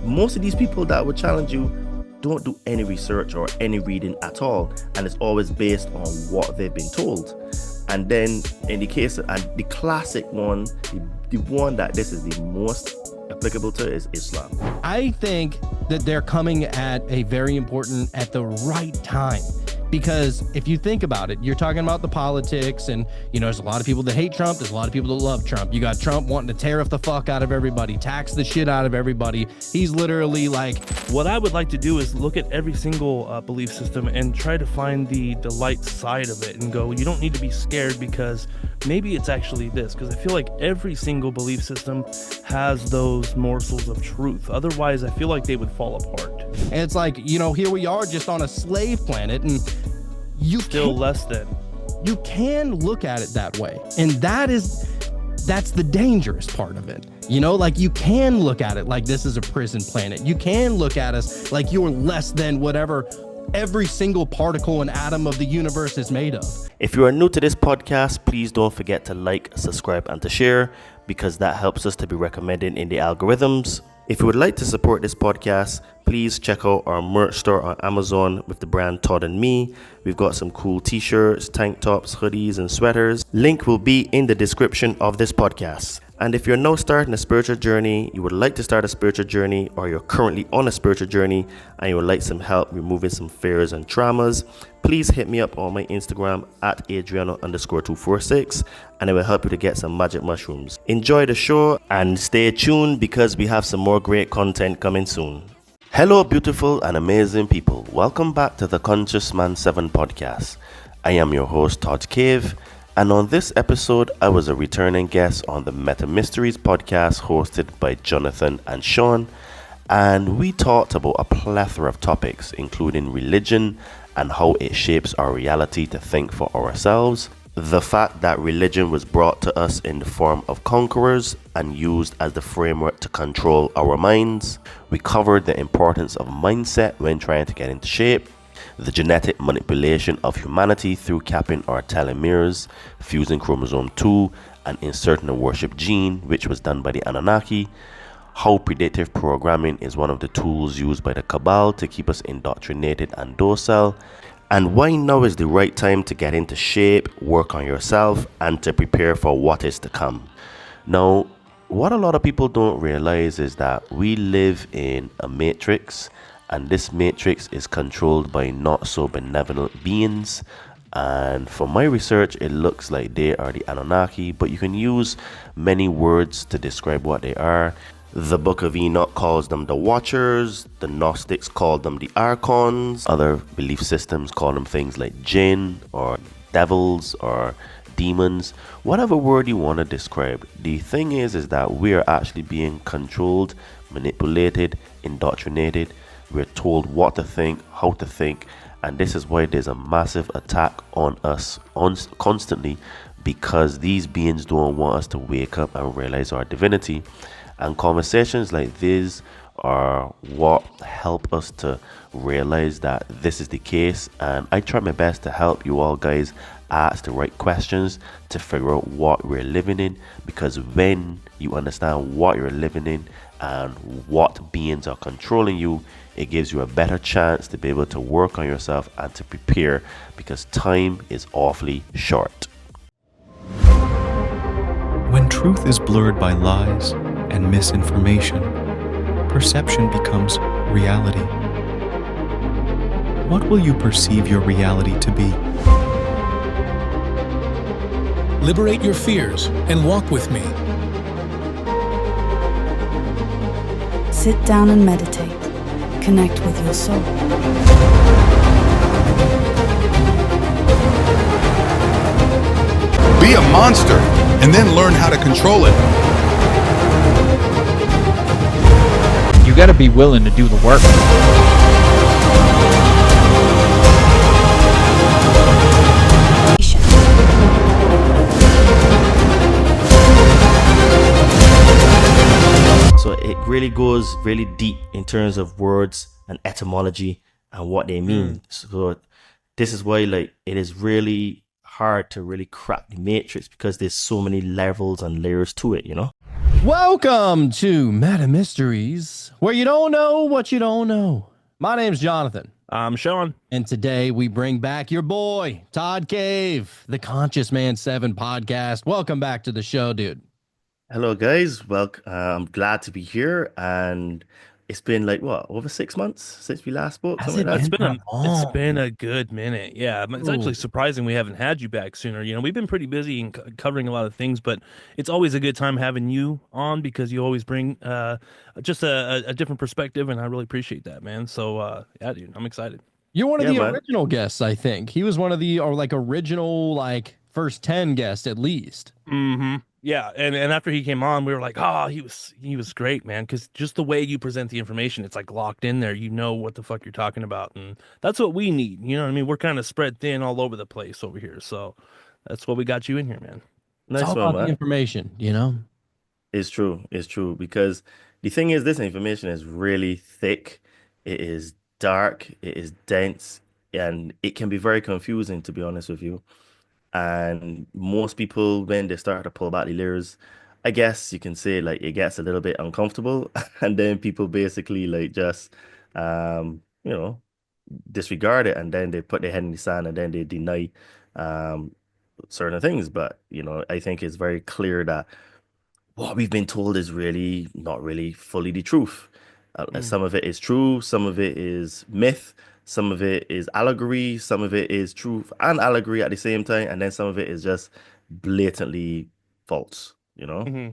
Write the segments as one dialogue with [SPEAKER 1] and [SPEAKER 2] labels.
[SPEAKER 1] most of these people that would challenge you don't do any research or any reading at all, and it's always based on what they've been told. And then in the case, and the classic one, the one that this is the most applicable to is Islam.
[SPEAKER 2] I think that they're coming at a very important at the right time. Because if you think about it, you're talking about the politics, and there's a lot of people that hate Trump, there's a lot of people that love Trump. You got Trump wanting to tariff the fuck out of everybody, tax the shit out of everybody. He's literally like,
[SPEAKER 3] what I would like to do is look at every single belief system and try to find the light side of it and go, you don't need to be scared because maybe it's actually this. Because I feel like every single belief system has those morsels of truth. Otherwise, I feel like they would fall apart.
[SPEAKER 2] And it's like, here we are just on a slave planet, and you
[SPEAKER 3] still less than.
[SPEAKER 2] You can look at it that way. And that's the dangerous part of it. Like you can look at it like this is a prison planet. You can look at us like you're less than whatever every single particle and atom of the universe is made of.
[SPEAKER 1] If you are new to this podcast, please don't forget to like, subscribe, and to share, because that helps us to be recommended in the algorithms. If you would like to support this podcast, please check out our merch store on Amazon with the brand Todd and Me. We've got some cool t-shirts, tank tops, hoodies, and sweaters. Link will be in the description of this podcast. And if you're now starting a spiritual journey, you would like to start a spiritual journey, or you're currently on a spiritual journey and you would like some help removing some fears and traumas, please hit me up on my Instagram at Adriano_246, and it will help you to get some magic mushrooms. Enjoy the show and stay tuned, because we have some more great content coming soon. Hello, beautiful and amazing people. Welcome back to the Conscious Man 7 podcast. I am your host, Todd Cave. And on this episode, I was a returning guest on the Meta Mysteries podcast hosted by Jonathon and Seam. And we talked about a plethora of topics, including religion and how it shapes our reality to think for ourselves. The fact that religion was brought to us in the form of conquerors and used as the framework to control our minds. We covered the importance of mindset when trying to get into shape. The genetic manipulation of humanity through capping our telomeres, fusing chromosome 2, and inserting a worship gene, which was done by the Anunnaki. How predictive programming is one of the tools used by the Cabal to keep us indoctrinated and docile. And why now is the right time to get into shape, work on yourself, and to prepare for what is to come. Now, what a lot of people don't realize is that we live in a matrix, and this matrix is controlled by not so benevolent beings. And from my research, it looks like they are the Anunnaki, but you can use many words to describe what they are. The Book of Enoch calls them the Watchers, the Gnostics call them the Archons, other belief systems call them things like jinn or devils or demons, whatever word you want to describe. The thing is that we are actually being controlled, manipulated, indoctrinated. We're told what to think, how to think, and this is why there's a massive attack on us constantly, because these beings don't want us to wake up and realize our divinity. And conversations like this are what help us to realize that this is the case. And I try my best to help you all guys ask the right questions to figure out what we're living in, because when you understand what you're living in and what beings are controlling you, it gives you a better chance to be able to work on yourself and to prepare, because time is awfully short.
[SPEAKER 4] When truth is blurred by lies and misinformation, perception becomes reality. What will you perceive your reality to be?
[SPEAKER 5] Liberate your fears and walk with me.
[SPEAKER 6] Sit down and meditate. Connect with your soul.
[SPEAKER 7] Be a monster and then learn how to control it.
[SPEAKER 8] You gotta be willing to do the work.
[SPEAKER 1] So it really goes really deep in terms of words and etymology and what they mean. So this is why it is really hard to really crack the matrix, because there's so many levels and layers to it,
[SPEAKER 2] Welcome to Meta Mysteries, where you don't know what you don't know. My name's Jonathan,
[SPEAKER 3] I'm Sean.
[SPEAKER 2] and today we bring back your boy, Todd Cave, the Conscious Man 7 podcast. Welcome back to the show, dude.
[SPEAKER 1] Hello, guys. Well, I'm glad to be here, and it's been like what, over 6 months since we last spoke,
[SPEAKER 2] Has
[SPEAKER 1] something
[SPEAKER 2] it
[SPEAKER 1] like
[SPEAKER 3] It's
[SPEAKER 1] that.
[SPEAKER 2] been
[SPEAKER 3] been
[SPEAKER 2] that
[SPEAKER 3] a it's
[SPEAKER 2] long?
[SPEAKER 3] been a good minute. Yeah, it's actually
[SPEAKER 2] Ooh.
[SPEAKER 3] surprising we haven't had you back sooner. We've been pretty busy and covering a lot of things, but it's always a good time having you on because you always bring just a different perspective, and I really appreciate that, man. So yeah, dude, I'm excited.
[SPEAKER 2] You're one of
[SPEAKER 1] Yeah,
[SPEAKER 2] the
[SPEAKER 1] man.
[SPEAKER 2] original guests, I think. He was one of the, or like original, like first 10 guests at least.
[SPEAKER 3] Yeah, and after he came on, we were like, oh, he was great, man, because just the way you present the information, it's like locked in there. You know what the fuck you're talking about, and that's what we need. You know what I mean? We're kind of spread thin all over the place over here, so that's what we got you in here, man.
[SPEAKER 2] It's all
[SPEAKER 1] Nice one,
[SPEAKER 2] about the
[SPEAKER 1] man.
[SPEAKER 2] information, you know?
[SPEAKER 1] It's true. It's true because the thing is, this information is really thick. It is dark. It is dense, and it can be very confusing, to be honest with you. And most people, when they start to pull back the layers, I guess you can say like it gets a little bit uncomfortable, and then people basically like just, you know, disregard it, and then they put their head in the sand, and then they deny um, certain things. But I think it's very clear that what we've been told is really not really fully the truth. Some of it is true, some of it is myth, some of it is allegory, some of it is truth and allegory at the same time, and then some of it is just blatantly false, you know?
[SPEAKER 3] hmm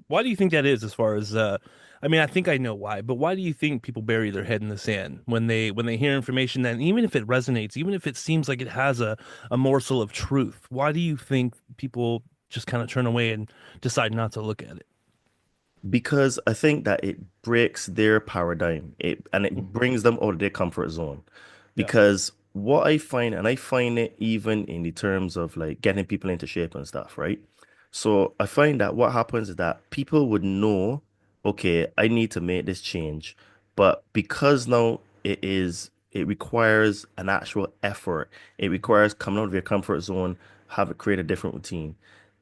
[SPEAKER 3] Why do you think that is? As far as I mean, I think I know why, but why do you think people bury their head in the sand when they hear information that even if it resonates, even if it seems like it has a morsel of truth, why do you think people just kind of turn away and decide not to look at it?
[SPEAKER 1] Because I think that it breaks their paradigm, it brings them out of their comfort zone.
[SPEAKER 3] Yeah.
[SPEAKER 1] Because what I find, and I find it even in the terms of like getting people into shape and stuff, right? So I find that what happens is that people would know, okay, I need to make this change, but because now it requires an actual effort. It requires coming out of your comfort zone, have it create a different routine.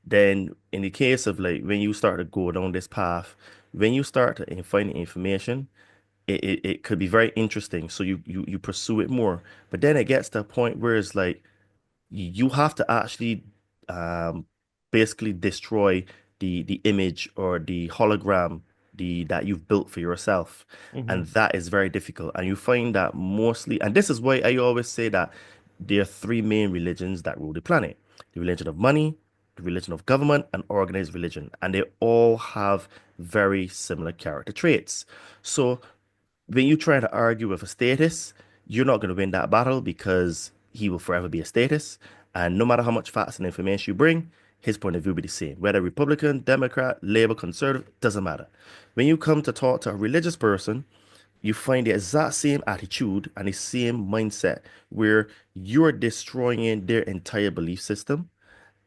[SPEAKER 1] Then in the case of like when you start to go down this path, when you start to find the information, it could be very interesting. So you pursue it more. But then it gets to a point where it's like you have to actually um, basically destroy the image or the hologram that you've built for yourself,
[SPEAKER 3] hmm
[SPEAKER 1] and that is very difficult. And you find that mostly, and this is why I always say that there are three main religions that rule the planet: the religion of money, the religion of government, and organized religion, and they all have very similar character traits. So when you try to argue with a status, you're not going to win that battle because he will forever be a status. And no matter how much facts and information you bring, his point of view will be the same. Whether Republican, Democrat, Labor, Conservative, doesn't matter. When you come to talk to a religious person, you find the exact same attitude and the same mindset where you're destroying their entire belief system.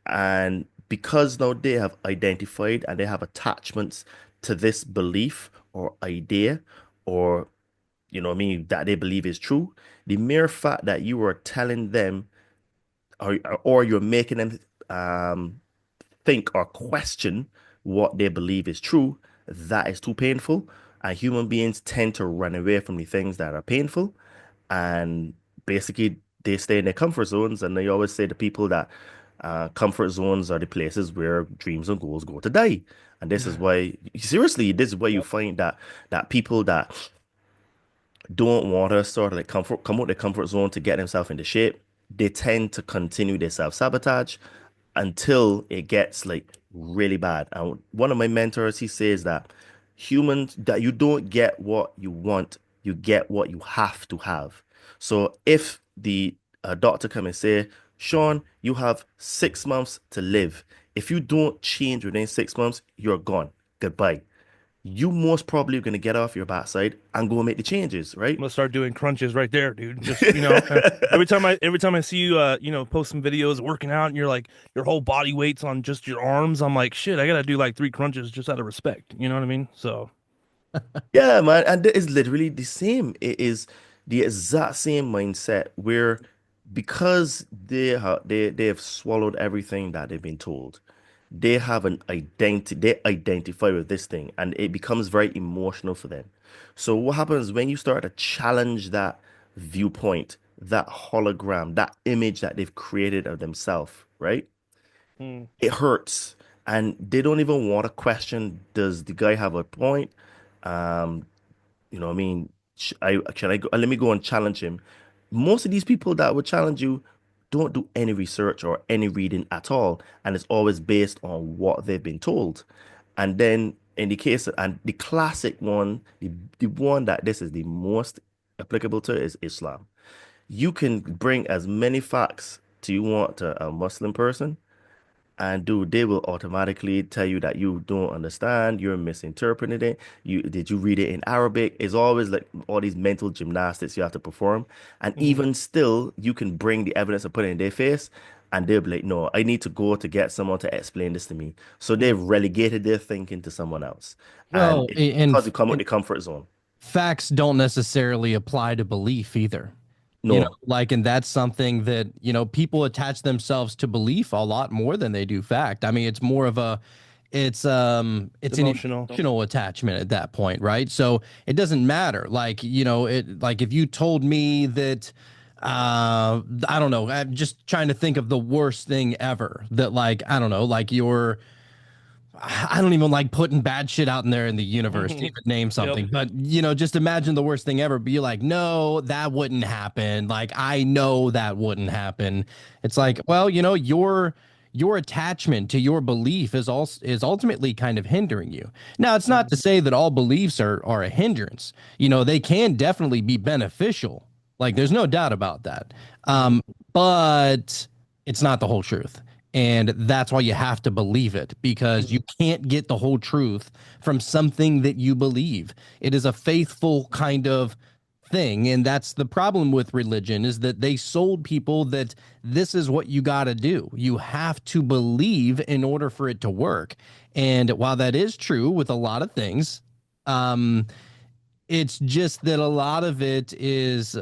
[SPEAKER 1] And because now they have identified and they have attachments to this belief or idea or what I mean, that they believe is true, the mere fact that you are telling them or you're making them um, think or question what they believe is true, that is too painful. And human beings tend to run away from the things that are painful. And basically, they stay in their comfort zones. And they always say to people that comfort zones are the places where dreams and goals go to die. And this is why, seriously, this is why you find that people that don't want to sort of like come out their comfort zone to get themselves into shape, they tend to continue their self-sabotage until it gets like really bad. And one of my mentors, he says that humans that you don't get what you want, you get what you have to have. So if the doctor come and say, Sean, you have 6 months to live. If you don't change within 6 months, you're gone. Goodbye. You most probably are going to get off your backside and go make the changes,
[SPEAKER 3] I'm
[SPEAKER 1] right?
[SPEAKER 3] gonna start doing crunches right there, dude. Just every time I see you post some videos working out and you're like your whole body weight's on just your arms, I'm like, shit, I gotta do like three crunches just out of respect. You know what I mean? So
[SPEAKER 1] Yeah, man. And it is literally the same. It is the exact same mindset where because they have swallowed everything that they've been told, they have an identity, they identify with this thing, and it becomes very emotional for them. So what happens when you start to challenge that viewpoint, that hologram, that image that they've created of themselves, right?
[SPEAKER 3] Mm.
[SPEAKER 1] It hurts, and they don't even want to question, does the guy have a point? Um, you know what I mean? I can I go, let me go and challenge him. Most of these people that would challenge you don't do any research or any reading at all, and it's always based on what they've been told. And then in the case, and the classic one, the one that this is the most applicable to is Islam. You can bring as many facts to you want to a Muslim person, and dude, they will automatically tell you that you don't understand, you're misinterpreting it. Did you read it in Arabic? It's always like all these mental gymnastics you have to perform. And
[SPEAKER 3] Hmm.
[SPEAKER 1] even still, you can bring the evidence and put it in their face, and they'll be like, no, I need to go to get someone to explain this to me. So they've relegated their thinking to someone else. And
[SPEAKER 2] Well,
[SPEAKER 1] it's because you come with
[SPEAKER 2] and
[SPEAKER 1] the comfort zone.
[SPEAKER 2] facts don't necessarily apply to belief either.
[SPEAKER 1] No,
[SPEAKER 2] Like, and that's something that, people attach themselves to belief a lot more than they do fact. I mean, it's more of a,
[SPEAKER 3] It's
[SPEAKER 2] it's an
[SPEAKER 3] emotional.
[SPEAKER 2] emotional attachment at that point, right? So it doesn't matter. Like, like if you told me that, I don't know, I'm just trying to think of the worst thing ever that, like, I don't know, like I don't even like putting bad shit out in there in the universe to even name
[SPEAKER 3] Yep.
[SPEAKER 2] something. But, just imagine the worst thing ever. Be like, no, that wouldn't happen. Like, I know that wouldn't happen. It's like, well, your attachment to your belief is ultimately kind of hindering you. Now, it's not to say that all beliefs are a hindrance. They can definitely be beneficial. Like, there's no doubt about that.
[SPEAKER 3] Mhm.
[SPEAKER 2] But it's not the whole truth. And that's why you have to believe it, because you can't get the whole truth from something that you believe. It is a faithful kind of thing. And that's the problem with religion, is that they sold people that this is what you got to do. You have to believe in order for it to work. And while that is true with a lot of things, um, it's just that a lot of it is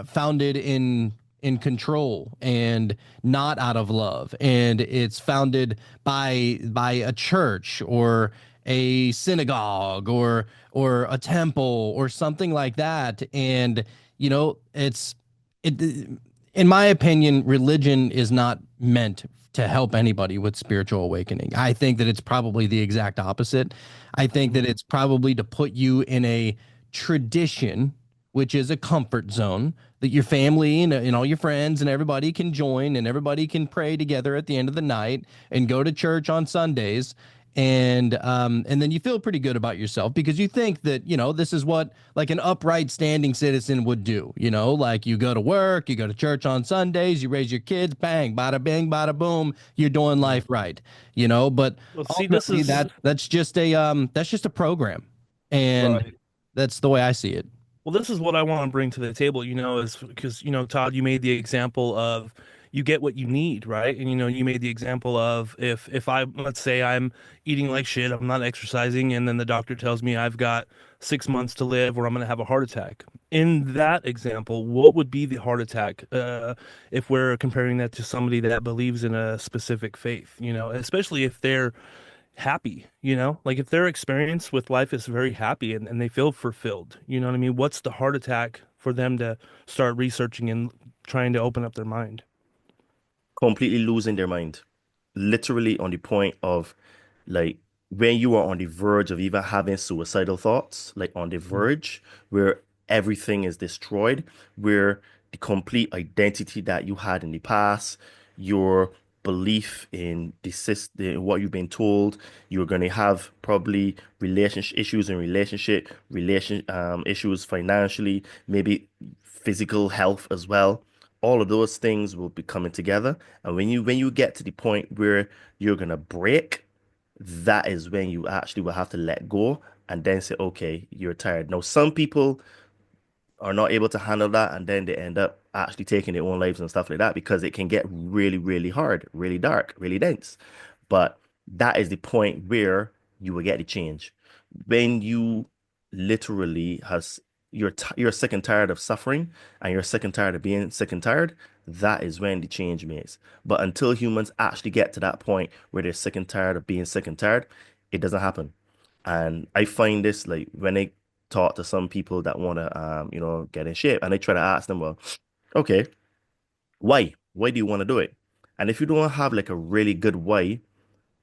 [SPEAKER 2] founded in control and not out of love, and it's founded by a church or a synagogue or a temple or something like that. And it in my opinion, religion is not meant to help anybody with spiritual awakening. I think that it's probably the exact opposite. I think that it's probably to put you in a tradition, which is a comfort zone that your family and all your friends and everybody can join, and everybody can pray together at the end of the night and go to church on Sundays. And then you feel pretty good about yourself because you think that, this is what like an upright standing citizen would do. Like you go to work, you go to church on Sundays, you raise your kids, bang, bada bing, bada boom, you're doing life right. But
[SPEAKER 3] Well, see, this
[SPEAKER 2] ultimately
[SPEAKER 3] is
[SPEAKER 2] that's just a program. And
[SPEAKER 3] right.
[SPEAKER 2] that's the way I see it.
[SPEAKER 3] Well, this is what I want to bring to the table, is because, Todd, you made the example of you get what you need, right? And, you made the example of if let's say I'm eating like shit, I'm not exercising, and then the doctor tells me I've got 6 months to live or I'm going to have a heart attack. In that example, what would be the heart attack if we're comparing that to somebody that believes in a specific faith, especially if they're happy, like if their experience with life is very happy and they feel fulfilled, you know what I mean? What's the heart attack for them to start researching and trying to open up their mind?
[SPEAKER 1] completely losing their mind. Literally on the point of like when you are on the verge of even having suicidal thoughts, like on the verge where everything is destroyed, where the complete identity that you had in the past, your belief in the system, what you've been told, you're going to have probably relationship issues in relation issues financially, maybe physical health as well. All of those things will be coming together, and when you get to the point where you're gonna break, that is when you actually will have to let go and then say, okay, you're tired. Now, some people are not able to handle that, and then they end up actually taking their own lives and stuff like that because it can get really, really hard, really dark, really dense. But that is the point where you will get the change. When you literally you're sick and tired of suffering, and you're sick and tired of being sick and tired, that is when the change makes. But until humans actually get to that point where they're sick and tired of being sick and tired, it doesn't happen. And I find this like when I talk to some people that want to, get in shape, and I try to ask them, well, okay, why? Why do you want to do it? And if you don't have like a really good why,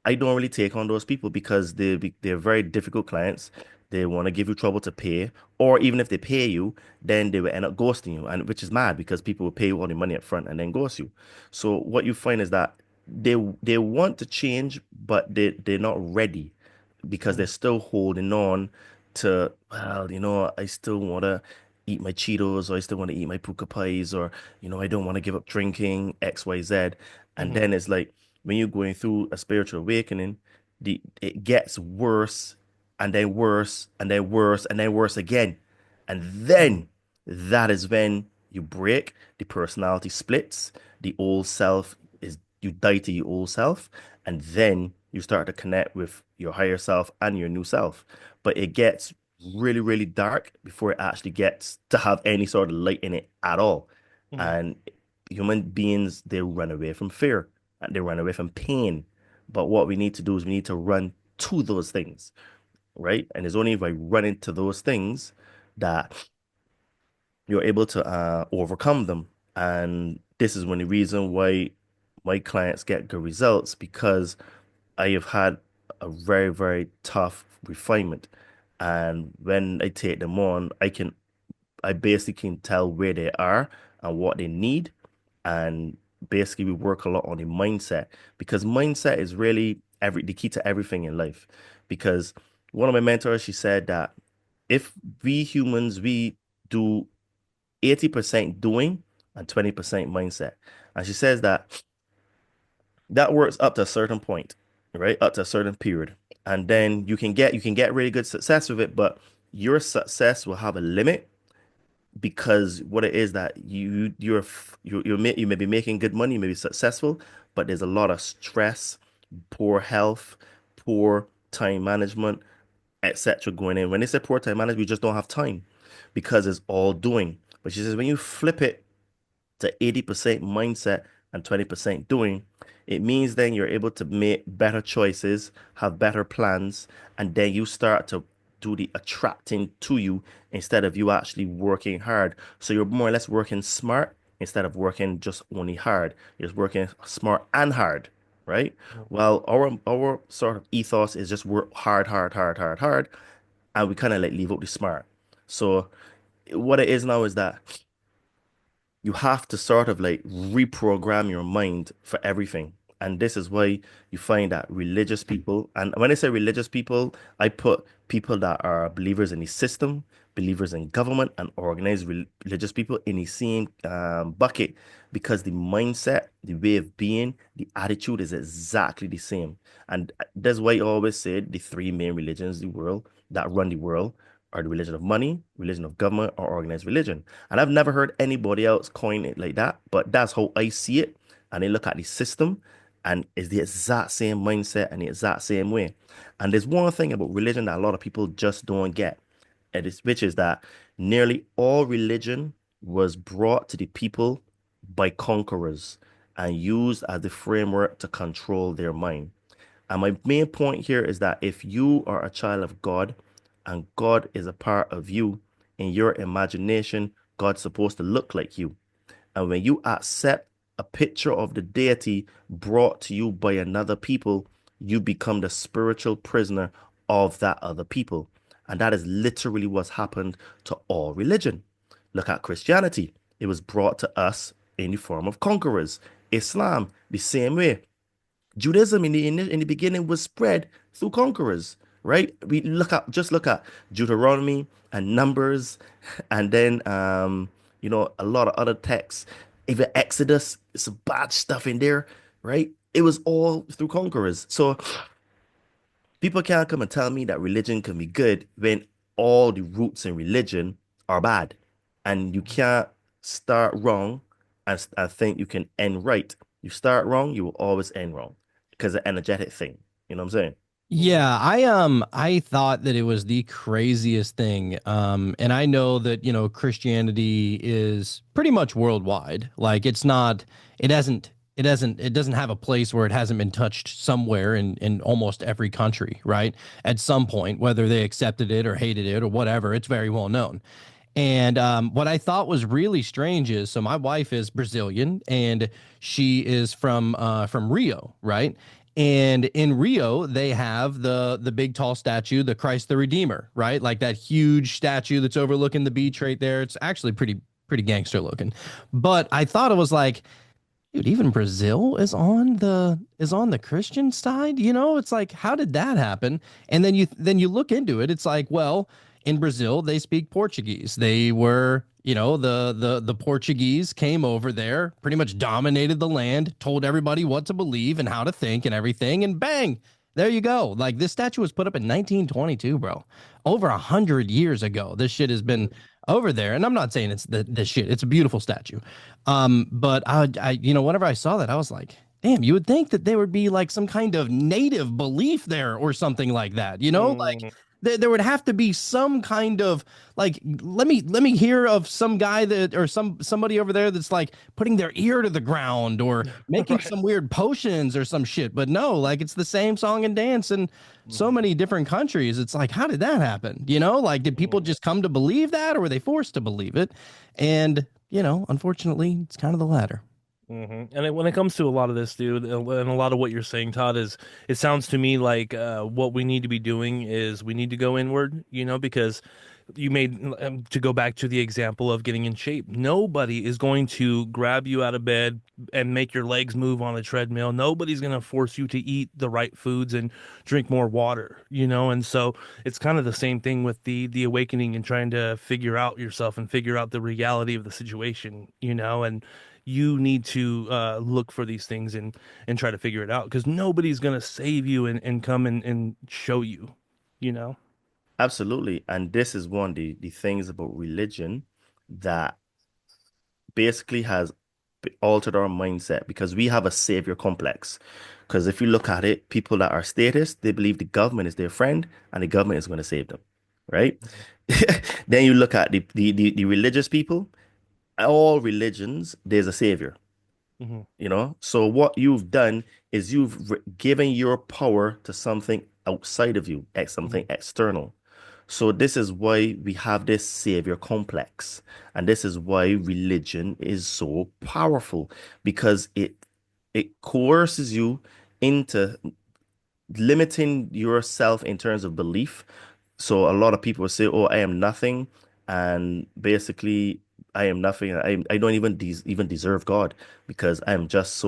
[SPEAKER 1] I don't really take on those people because they're very difficult clients. They want to give you trouble to pay, or even if they pay you, then they will end up ghosting you, and which is mad because people will pay you all the money up front and then ghost you. So what you find is that they want to change, but they're not ready because they're still holding on to, well, I still want to eat my Cheetos, or I still want to eat my puka pies, or I don't want to give up drinking X, Y, Z. And
[SPEAKER 3] Hmm.
[SPEAKER 1] then it's like when you're going through a spiritual awakening, it gets worse and then worse and then worse and then worse again. And
[SPEAKER 3] Hmm.
[SPEAKER 1] then that is when you break, the personality splits, the old self is you die to your old self, and then you start to connect with your higher self and your new self. But it gets really, really dark before it actually gets to have any sort of light in it at all.
[SPEAKER 3] Hmm.
[SPEAKER 1] And human beings, they run away from fear and they run away from pain. But what we need to do is we need to run to those things, right? And it's only by running to those things that you're able to overcome them. And this is one of the reason why my clients get good results because I have had a very, very tough refinement. And when I take them on, I basically can tell where they are and what they need. And basically, we work a lot on the mindset because mindset is really the key to everything in life. Because one of my mentors, she said that if we humans, we do 80% doing and 20% mindset. And she says that that works up to a certain point, right? Up to a certain period. And then you can get really good success with it, but your success will have a limit because what it is that you may be making good money, you may be successful, but there's a lot of stress, poor health, poor time management, etc. going in. When they say poor time management, we just don't have time because it's all doing. But she says when you flip it to 80% mindset and 20% doing, it means then you're able to make better choices, have better plans, and then you start to do the attracting to you instead of you actually working hard. So you're more or less working smart instead of working just only hard. You're just working smart and hard, right? Well, our sort of ethos is just work hard, hard, hard, hard, hard, and we kind of like leave out the smart. So what it is now is that you have to sort of like reprogram your mind for everything. And this is why you find that religious people, and when I say religious people, I put people that are believers in the system, believers in government, and organized religious people in the same bucket because the mindset, the way of being, the attitude is exactly the same. And that's why I always said the three main religions in the world that run the world are the religion of money, religion of government, or organized religion. And I've never heard anybody else coin it like that, but that's how I see it. And I look at the system, and it's the exact same mindset and the exact same way. And there's one thing about religion that a lot of people just don't get, which is that nearly all religion was brought to the people by conquerors and used as the framework to control their mind. And my main point here is that if you are a child of God and God is a part of you, in your imagination, God's supposed to look like you. And when you accept a picture of the deity brought to you by another people, you become the spiritual prisoner of that other people. And that is literally what's happened to all religion. Look at Christianity. It was brought to us in the form of conquerors. Islam, the same way. Judaism in the beginning was spread through conquerors, right? We look at Deuteronomy and Numbers, and then a lot of other texts. Even Exodus, some bad stuff in there, right? It was all through conquerors. So people can't come and tell me that religion can be good when all the roots in religion are bad. And you can't start wrong and think you can end right. You start wrong, you will always end wrong because of energetic thing. You know what I'm saying?
[SPEAKER 2] Yeah, I thought that it was the craziest thing. And I know that, Christianity is pretty much worldwide. Like it doesn't have a place where it hasn't been touched somewhere in almost every country, right? At some point, whether they accepted it or hated it or whatever, it's very well known. And what I thought was really strange is, so my wife is Brazilian and she is from Rio, right? And in Rio, they have the big tall statue, the Christ the Redeemer, right? Like that huge statue that's overlooking the beach right there. It's actually pretty gangster looking. But I thought it was like, dude, even Brazil is on the Christian side, It's like, how did that happen? And then you look into it, it's like, well, in Brazil they speak Portuguese. They were, the Portuguese came over there, pretty much dominated the land, told everybody what to believe and how to think and everything, and bang, there you go. Like this statue was put up in 1922, bro. Over 100 years ago. This shit has been over there. And I'm not saying it's the shit. It's a beautiful statue. But whenever I saw that, I was like, damn, you would think that there would be like some kind of native belief there or something like that, like there would have to be some kind of like let me hear of some guy that or somebody over there that's like putting their ear to the ground or making
[SPEAKER 3] Right.
[SPEAKER 2] some weird potions or some shit. But no, like it's the same song and dance in so
[SPEAKER 3] Mhm.
[SPEAKER 2] many different countries. It's like, how did that happen? Like did people just come to believe that or were they forced to believe it? And unfortunately, it's kind of the latter.
[SPEAKER 3] And when it comes to a lot of this, dude, and a lot of what you're saying, Todd, is it sounds to me like what we need to be doing is we need to go inward, because you made to go back to the example of getting in shape. Nobody is going to grab you out of bed and make your legs move on a treadmill. Nobody's going to force you to eat the right foods and drink more water, And so it's kind of the same thing with the awakening and trying to figure out yourself and figure out the reality of the situation, and you need to look for these things and try to figure it out because nobody's gonna save you and come and show you, you know?
[SPEAKER 1] Absolutely. And this is one of the things about religion that basically has altered our mindset because we have a savior complex. Because if you look at it, people that are statists, they believe the government is their friend and the government is going to save them, right? Then you look at the religious people, all religions, there's a savior,
[SPEAKER 3] Hmm.
[SPEAKER 1] So what you've done is you've given your power to something outside of you, something external. So this is why we have this savior complex, and this is why religion is so powerful because it coerces you into limiting yourself in terms of belief. So a lot of people will say, "Oh, I am nothing," and basically, I am nothing. I don't even deserve God because I'm just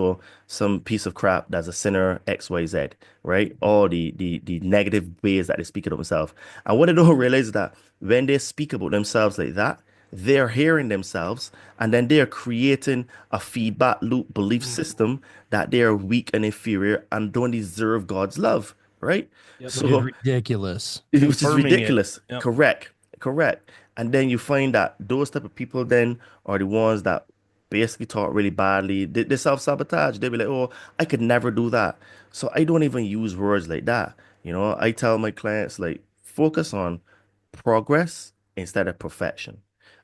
[SPEAKER 1] some piece of crap that's a sinner XYZ, right? All the negative ways that they speak of themselves, and what they don't realize is that when they speak about themselves like that, they're hearing themselves, and then they're creating a feedback loop belief
[SPEAKER 3] Hmm.
[SPEAKER 1] system that they are weak and inferior and don't deserve God's love, right?
[SPEAKER 3] Yep.
[SPEAKER 2] Which is
[SPEAKER 1] So
[SPEAKER 2] ridiculous.
[SPEAKER 1] which is
[SPEAKER 3] Confirming it.
[SPEAKER 1] ridiculous.
[SPEAKER 3] Yep.
[SPEAKER 1] Correct. Correct. And then you find that those type of people then are the ones that basically talk really badly. They self-sabotage. They be like, oh, I could never do that. So I don't even use words like that. I tell my clients like focus on progress instead of perfection.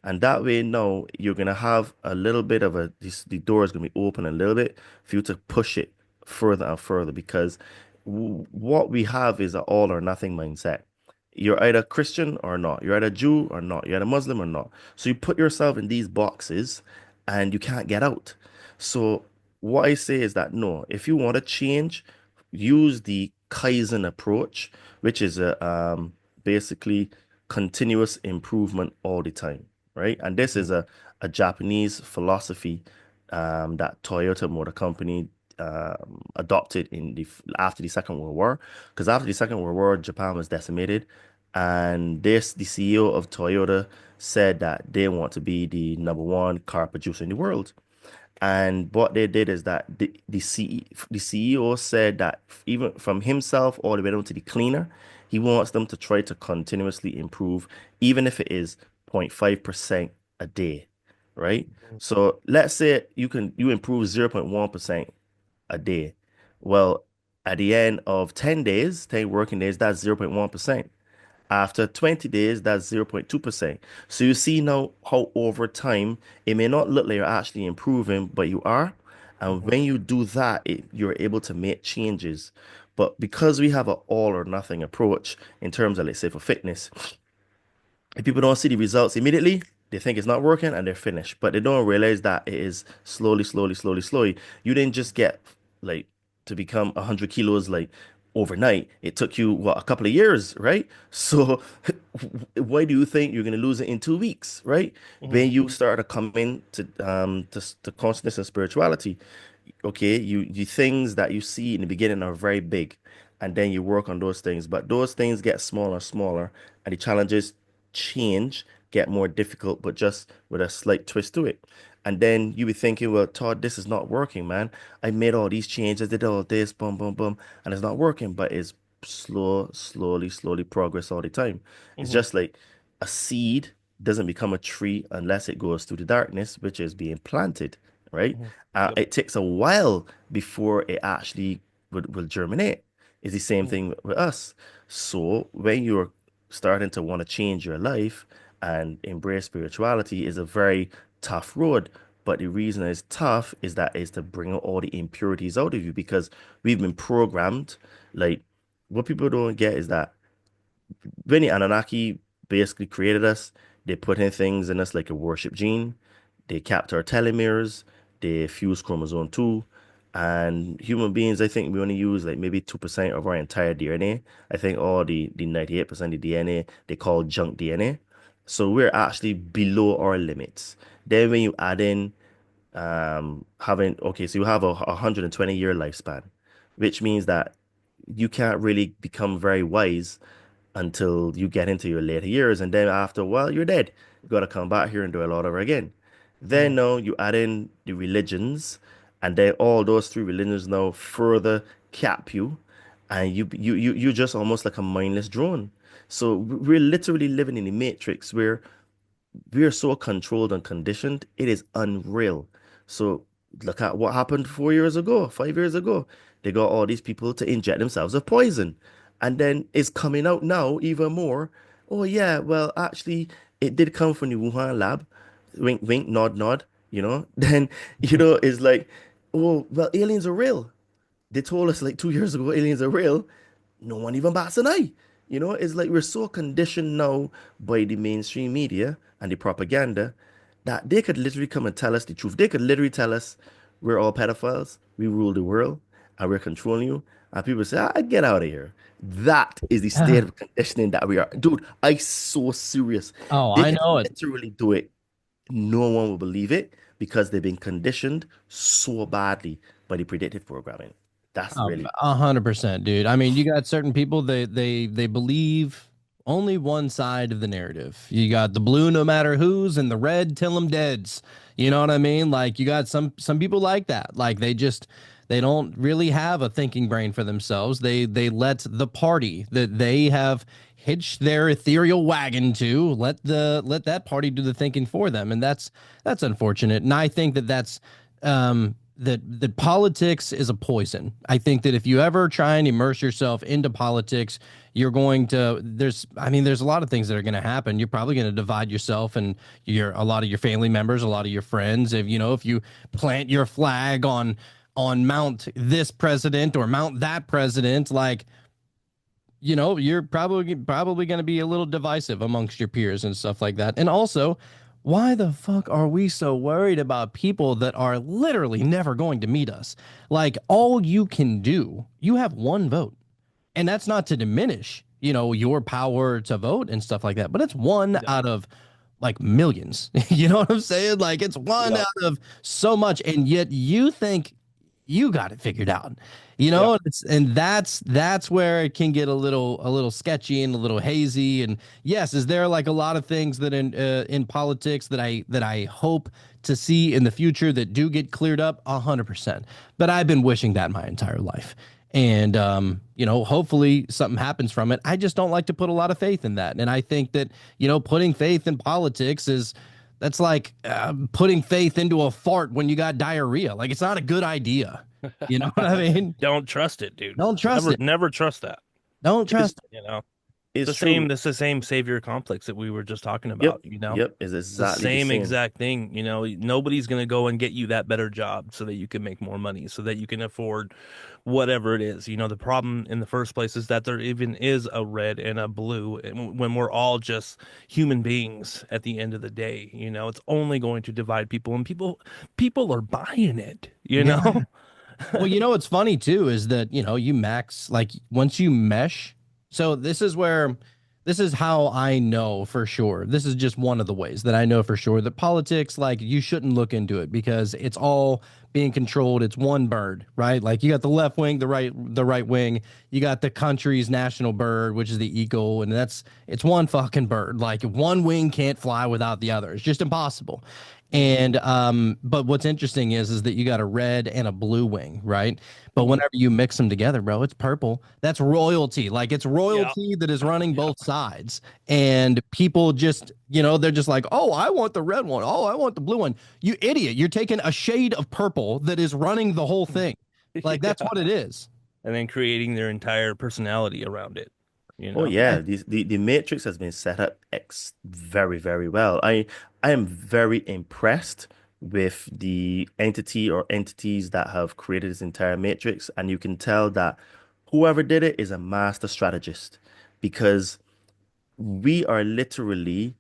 [SPEAKER 1] And that way, now you're gonna have a little bit of the door is gonna be open a little bit for you to push it further and further because what we have is an all or nothing mindset. You're either Christian or not. You're either Jew or not. You're either Muslim or not. So you put yourself in these boxes and you can't get out. So what I say is that no, if you want to change, use the Kaizen approach, which is basically continuous improvement all the time, right? And this is a Japanese philosophy that Toyota Motor Company adopted after the Second World War. Because after the Second World War, Japan was decimated, and the CEO of Toyota said that they want to be the number one car producer in the world. And what they did is that the CEO said that even from himself all the way down to the cleaner, he wants them to try to continuously improve, even if it is 0.5% a day, right? So let's say you improve 0.1% a day. Well, At the end of 10 days, 10 working days, that's 0.1%. After 20 days, that's 0.2%. So you see now how over time, it may not look like you're actually improving, but you are. And when you do that, you're able to make changes. But because we have an all or nothing approach in terms of, let's say, for fitness, if people don't see the results immediately, they think it's not working and they're finished. But they don't realize that it is slowly, slowly, slowly, slowly. You didn't just get like to become 100 kilos like overnight. It took you what a couple of years, right? So why do you think you're gonna lose it in 2 weeks, right? When you start to come to consciousness and spirituality, okay, you things that you see in the beginning are very big, and then you work on those things, but those things get smaller and smaller, and the challenges change, get more difficult, but just with a slight twist to it. And then you be thinking, well, Todd, this is not working, man. I made all these changes, did all this, boom, boom, boom, and it's not working, but it's slowly progress all the time. It's just like a seed doesn't become a tree unless it goes through the darkness, which is being planted, right? It takes a while before it actually will germinate. It's the same thing with us. So when you're starting to want to change your life and embrace spirituality is a very tough road. But the reason it's tough is that is to bring out all the impurities out of you because we've been programmed. Like what people don't get is that when the Anunnaki basically created us, they put in things in us like a worship gene. They capped our telomeres. They fused chromosome 2. And human beings, I think we only use like maybe 2% of our entire DNA. I think all the 98% of DNA they call junk DNA. So we're actually below our limits. Then when you add in having okay, so you have a 120-year lifespan, which means that you can't really become very wise until you get into your later years, and then after a while you're dead. You got to come back here and do a lot over again. Then now you add in the religions, and then all those three religions now further cap you, and you just almost like a mindless drone. So we're literally living in the matrix where we are so controlled and conditioned, it is unreal. So look at what happened 4 years ago, 5 years ago. They got all these people to inject themselves with poison. And then it's coming out now even more. Oh yeah, well actually it did come from the Wuhan lab. Wink, wink, nod, nod, Then, it's like, oh, well, aliens are real. They told us like 2 years ago aliens are real. No one even bats an eye. It's like we're so conditioned now by the mainstream media and the propaganda that they could literally come and tell us the truth. They could literally tell us we're all pedophiles, we rule the world, and we're controlling you. And people say, get out of here. That is the state of conditioning that we are. Dude, I so serious.
[SPEAKER 2] Oh,
[SPEAKER 1] They
[SPEAKER 2] I
[SPEAKER 1] could
[SPEAKER 2] know it.
[SPEAKER 1] literally do it. No one will believe it because they've been conditioned so badly by the predictive programming. That's really
[SPEAKER 2] 100%, dude. I mean, you got certain people they believe only one side of the narrative. You got the blue no matter who's and the red till them deads. You know what I mean? Like you got some people like that. Like they don't really have a thinking brain for themselves. They let the party that they have hitched their ethereal wagon to let that party do the thinking for them, and that's unfortunate. And I think that's that politics is a poison. I think that if you ever try and immerse yourself into politics, you're going to there's a lot of things that are going to happen. You're probably going to divide yourself and a lot of your family members, a lot of your friends. If you plant your flag on mount this president or mount that president, like you're probably going to be a little divisive amongst your peers and stuff like that. And also, why the fuck are we so worried about people that are literally never going to meet us? Like, all you can do, you have one vote. And that's not to diminish, your power to vote and stuff like that. But it's one out of like millions. You know what I'm saying? Like, it's one out of so much. And yet you think you got it figured out. That's where it can get a little sketchy and a little hazy. And yes, is there like a lot of things that in politics that I hope to see in the future that do get cleared up? 100%. But I've been wishing that my entire life. And hopefully something happens from it. I just don't like to put a lot of faith in that. And I think that putting faith in politics that's like putting faith into a fart when you got diarrhea. Like, it's not a good idea. You know what I mean?
[SPEAKER 3] Don't trust it, dude.
[SPEAKER 2] Don't trust it.
[SPEAKER 3] Never trust that.
[SPEAKER 2] Don't
[SPEAKER 1] It's
[SPEAKER 2] trust it.
[SPEAKER 3] You know,
[SPEAKER 1] it's true.
[SPEAKER 3] it's the same savior complex that we were just talking
[SPEAKER 1] Yep.
[SPEAKER 3] about, you know.
[SPEAKER 1] Yep. It's
[SPEAKER 3] It's the
[SPEAKER 1] exactly the
[SPEAKER 3] same
[SPEAKER 1] same.
[SPEAKER 3] exact thing, you know. Nobody's gonna go and get you that better job so that you can make more money, so that you can afford whatever it is. You know, the problem in the first place is that there even is a red and a blue when we're all just human beings at the end of the day. You know, it's only going to divide people, and people are buying it, you
[SPEAKER 2] Yeah.
[SPEAKER 3] know.
[SPEAKER 2] Well, you know what's funny too is that, you max like once you mesh. So this is how I know for sure. This is just one of the ways that I know for sure that politics, like you shouldn't look into it because it's all being controlled. It's one bird, right? Like you got the left wing, the right wing. You got the country's national bird, which is the eagle, and it's one fucking bird. Like one wing can't fly without the other. It's just impossible. And but what's interesting is that you got a red and a blue wing, right? But whenever you mix them together, bro, it's purple. That's royalty. Like it's
[SPEAKER 3] Yeah,
[SPEAKER 2] royalty that is running
[SPEAKER 3] yeah.
[SPEAKER 2] both sides. And people just, they're just like, "Oh, I want the red one. Oh, I want the blue one." You idiot. You're taking a shade of purple that is running the whole thing. Like that's what it is.
[SPEAKER 3] And then creating their entire personality around it, you
[SPEAKER 1] Oh
[SPEAKER 3] know?
[SPEAKER 1] yeah, the matrix has been set up ex very, very well. I am very impressed with the entity or entities that have created this entire matrix, and you can tell that whoever did it is a master strategist because we are literally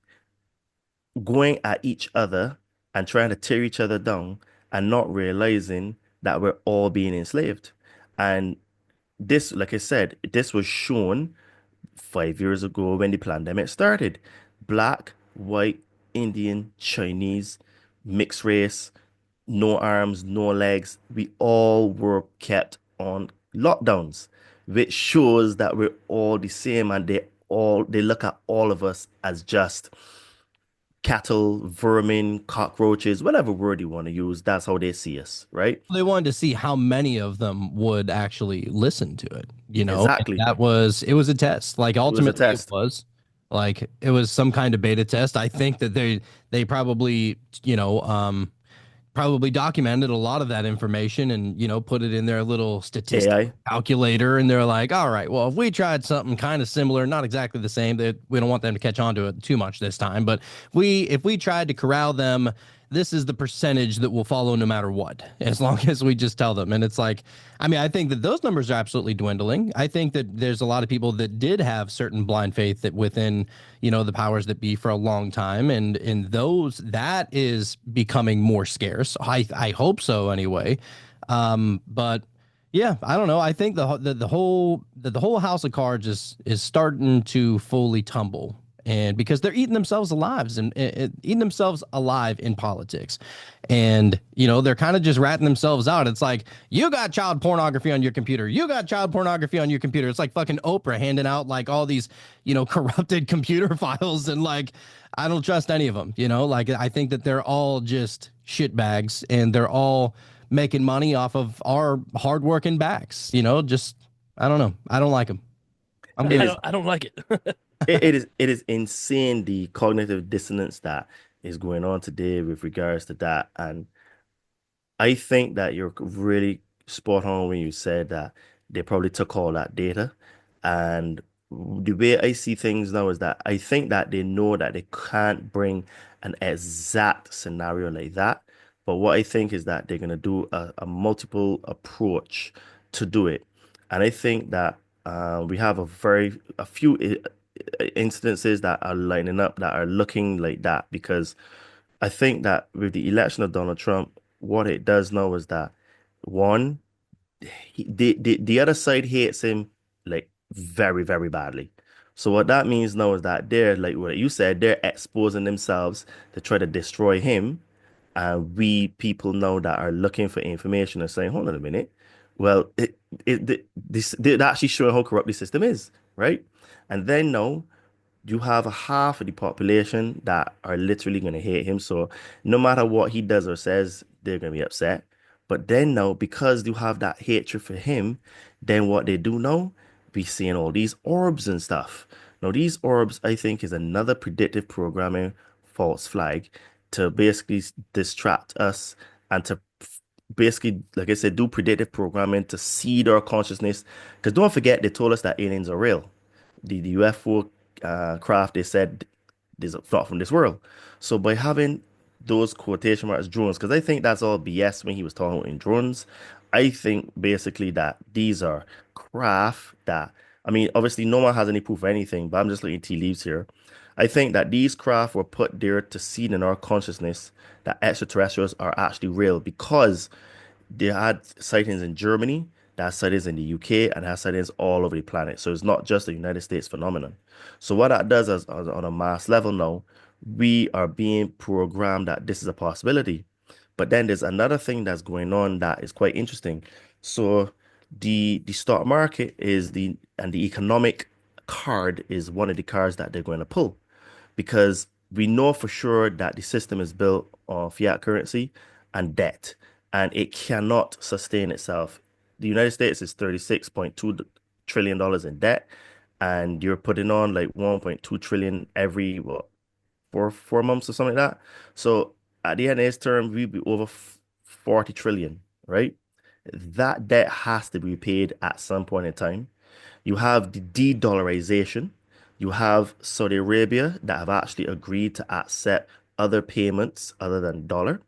[SPEAKER 1] going at each other and trying to tear each other down and not realizing that we're all being enslaved. And this, like I said, this was shown 5 years ago when the pandemic started. Black, white, Indian, Chinese, mixed race, no arms, no legs. We all were kept on lockdowns, which shows that we're all the same and they look at all of us as just cattle, vermin, cockroaches, whatever word you want to use. That's how they see us, right?
[SPEAKER 2] They wanted to see how many of them would actually listen to it, and
[SPEAKER 1] Exactly.
[SPEAKER 2] it was a test. Like
[SPEAKER 1] It was a
[SPEAKER 2] ultimately it
[SPEAKER 1] test.
[SPEAKER 2] was like it was some kind of beta test. I think that they probably, probably documented a lot of that information and, put it in their little statistical
[SPEAKER 1] AI.
[SPEAKER 2] calculator. And they're like, all right, well, if we tried something kind of similar, not exactly the same, that we don't want them to catch on to it too much this time, but if we tried to corral them, this is the percentage that will follow no matter what, as long as we just tell them. And it's like, I mean, I think that those numbers are absolutely dwindling. I think that there's a lot of people that did have certain blind faith that within, the powers that be for a long time. And in those, that is becoming more scarce. I hope so anyway. But yeah, I don't know. I think the whole house of cards is starting to fully tumble, and because they're eating themselves alive and eating themselves alive in politics, and they're kind of just ratting themselves out. It's like, you got child pornography on your computer, you got child pornography on your computer. It's like fucking Oprah handing out like all these corrupted computer files, and like I don't trust any of them. Like I think that they're all just shitbags, and they're all making money off of our hardworking backs. Just I don't know. I don't like them. I'm
[SPEAKER 1] It
[SPEAKER 2] good.
[SPEAKER 1] is
[SPEAKER 3] I don't like it.
[SPEAKER 1] it is insane the cognitive dissonance that is going on today with regards to that. And I think that you're really spot on when you said that they probably took all that data. And the way I see things now is that I think that they know that they can't bring an exact scenario like that. But what I think is that they're going to do a multiple approach to do it. And I think that we have a few incidences that are lining up that are looking like that because I think that with the election of Donald Trump, what it does now is that one, the other side hates him like very, very badly. So what that means now is that they're like what you said, they're exposing themselves to try to destroy him. And we people now that are looking for information are saying, hold on a minute. Well, they're actually showing how corrupt the system is, right? And then now you have a half of the population that are literally going to hate him. So no matter what he does or says, they're going to be upset. But then now, because you have that hatred for him, then what they do now, we seeing all these orbs and stuff. Now, these orbs, I think, is another predictive programming false flag to basically distract us and to basically, like I said, do predictive programming to seed our consciousness. Because don't forget, they told us that aliens are real. The UFO craft, they said, is not from this world. So by having those quotation marks drones, because I think that's all BS when he was talking in drones. I think basically that these are craft that, I mean, obviously no one has any proof of anything, but I'm just looking at tea leaves here. I think that these craft were put there to seed in our consciousness that extraterrestrials are actually real because they had sightings in Germany, they had sightings in the UK, and they had sightings all over the planet. So it's not just a United States phenomenon. So what that does is, on a mass level now, we are being programmed that this is a possibility. But then there's another thing that's going on that is quite interesting. So the stock market is the economic card is one of the cards that they're going to pull because we know for sure that the system is built on fiat currency and debt, and it cannot sustain itself. The United States is $36.2 trillion in debt, and you're putting on like 1.2 trillion every what 4 months or something like that. So at the end of this term, we'll be over 40 trillion, right? That debt has to be paid at some point in time. You have the de-dollarization. You have Saudi Arabia that have actually agreed to accept other payments other than dollar.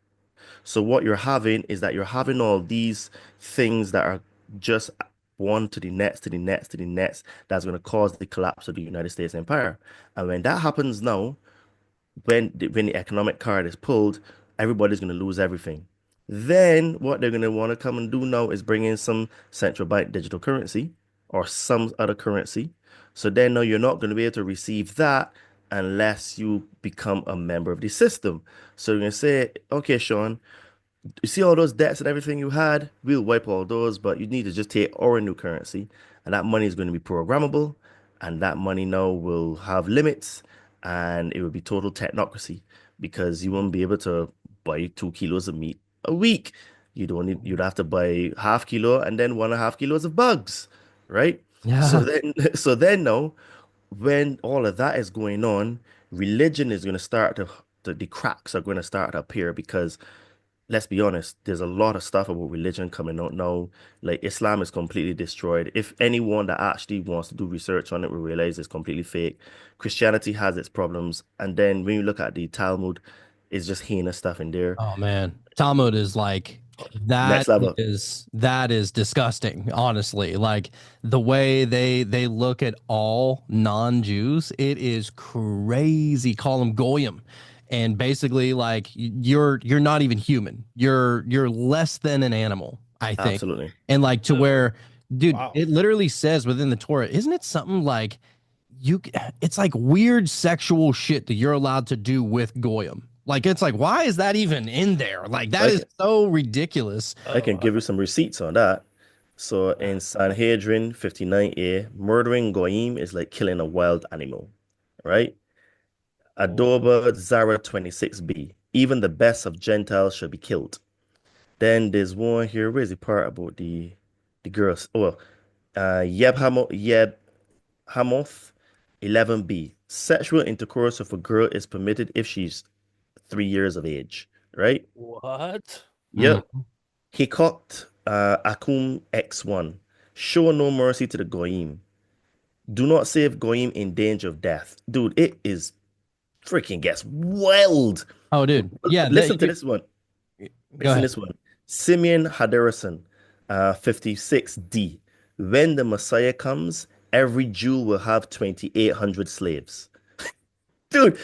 [SPEAKER 1] So what you're having is that you're having all these things that are just one to the next, to the next, to the next, that's going to cause the collapse of the United States empire. And when that happens now, when the economic card is pulled, everybody's going to lose everything. Then what they're going to want to come and do now is bring in some central bank digital currency or some other currency. So then now you're not going to be able to receive that unless you become a member of the system. So you're going to say, okay, Sean, you see all those debts and everything you had, we'll wipe all those, but you need to just take our new currency. And that money is going to be programmable, and that money now will have limits, and it will be total technocracy because you won't be able to buy 2 kilos of meat a week. You'd have to buy half kilo and then 1.5 kilos of bugs, right? So
[SPEAKER 2] Yeah.
[SPEAKER 1] then so then now when all of that is going on, religion is going to start the cracks are going to start to appear because let's be honest, there's a lot of stuff about religion coming out now. Like Islam is completely destroyed. If anyone that actually wants to do research on it will realize it's completely fake. Christianity has its problems. And then when you look at the Talmud, it's just heinous stuff in there.
[SPEAKER 2] Oh man, Talmud is like
[SPEAKER 1] Next level.
[SPEAKER 2] that is disgusting. Honestly, like the way they look at all non-Jews, it is crazy. Call them goyim, and basically like you're not even human. You're less than an animal, I think,
[SPEAKER 1] Absolutely.
[SPEAKER 2] and like to where, dude,
[SPEAKER 3] Wow.
[SPEAKER 2] it literally says within the Torah, isn't it something like you? It's like weird sexual shit that you're allowed to do with goyim. Like it's like, why is that even in there? Like that
[SPEAKER 1] I
[SPEAKER 2] is
[SPEAKER 1] can,
[SPEAKER 2] so ridiculous.
[SPEAKER 1] I can give you some receipts on that. So in Sanhedrin 59a, murdering Goyim is like killing a wild animal, right? Adoba Zara 26b. Even the best of Gentiles shall be killed. Then there's one here. Where's the part about the girls? Oh, well, Yeb Hamoth 11b. Sexual intercourse with a girl is permitted if she's 3 years of age, right?
[SPEAKER 3] What?
[SPEAKER 2] Mm.
[SPEAKER 1] Yep. Hikot Akum X1. Show no mercy to the Goyim. Do not save Goyim in danger of death. Dude, it is freaking gets wild.
[SPEAKER 2] Oh, dude. Yeah,
[SPEAKER 1] Listen to this one.
[SPEAKER 2] go
[SPEAKER 1] Listen to
[SPEAKER 2] ahead.
[SPEAKER 1] this one. Simeon Hadarison, 56D. When the Messiah comes, every Jew will have 2,800 slaves. Dude,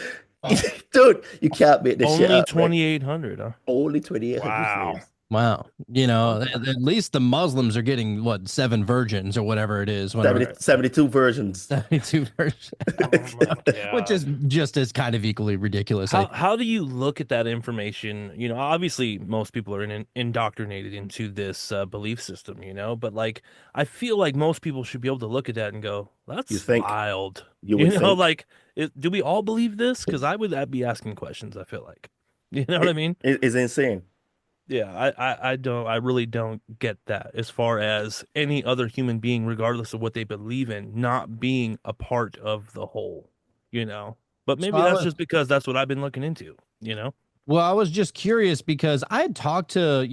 [SPEAKER 1] dude, you can't make this shit
[SPEAKER 3] Only
[SPEAKER 1] up, right?
[SPEAKER 3] 2,800, huh?
[SPEAKER 1] Only 2,800
[SPEAKER 3] Wow.
[SPEAKER 1] slaves.
[SPEAKER 2] Wow. At least the Muslims are getting what, seven virgins or whatever it is, whatever.
[SPEAKER 1] 72 versions.
[SPEAKER 2] 72 versions.
[SPEAKER 3] Oh my
[SPEAKER 2] Which is
[SPEAKER 3] God.
[SPEAKER 2] just as kind of equally ridiculous.
[SPEAKER 3] How do you look at that information? You know, obviously most people are indoctrinated into this belief system, you know, but like I feel like most people should be able to look at that and go,
[SPEAKER 1] You
[SPEAKER 3] "That's
[SPEAKER 1] think,
[SPEAKER 3] wild."
[SPEAKER 1] you
[SPEAKER 3] You
[SPEAKER 1] would
[SPEAKER 3] know,
[SPEAKER 1] think
[SPEAKER 3] like do we all believe this? Because I would be asking questions, I feel like. You know what I
[SPEAKER 1] it,
[SPEAKER 3] mean?
[SPEAKER 1] it is insane.
[SPEAKER 3] Yeah, I really don't get that as far as any other human being, regardless of what they believe in, not being a part of the whole, you know. But maybe that's
[SPEAKER 2] Solid.
[SPEAKER 3] just because that's what I've been looking into, you know.
[SPEAKER 2] Well, I was just curious because I had talked to,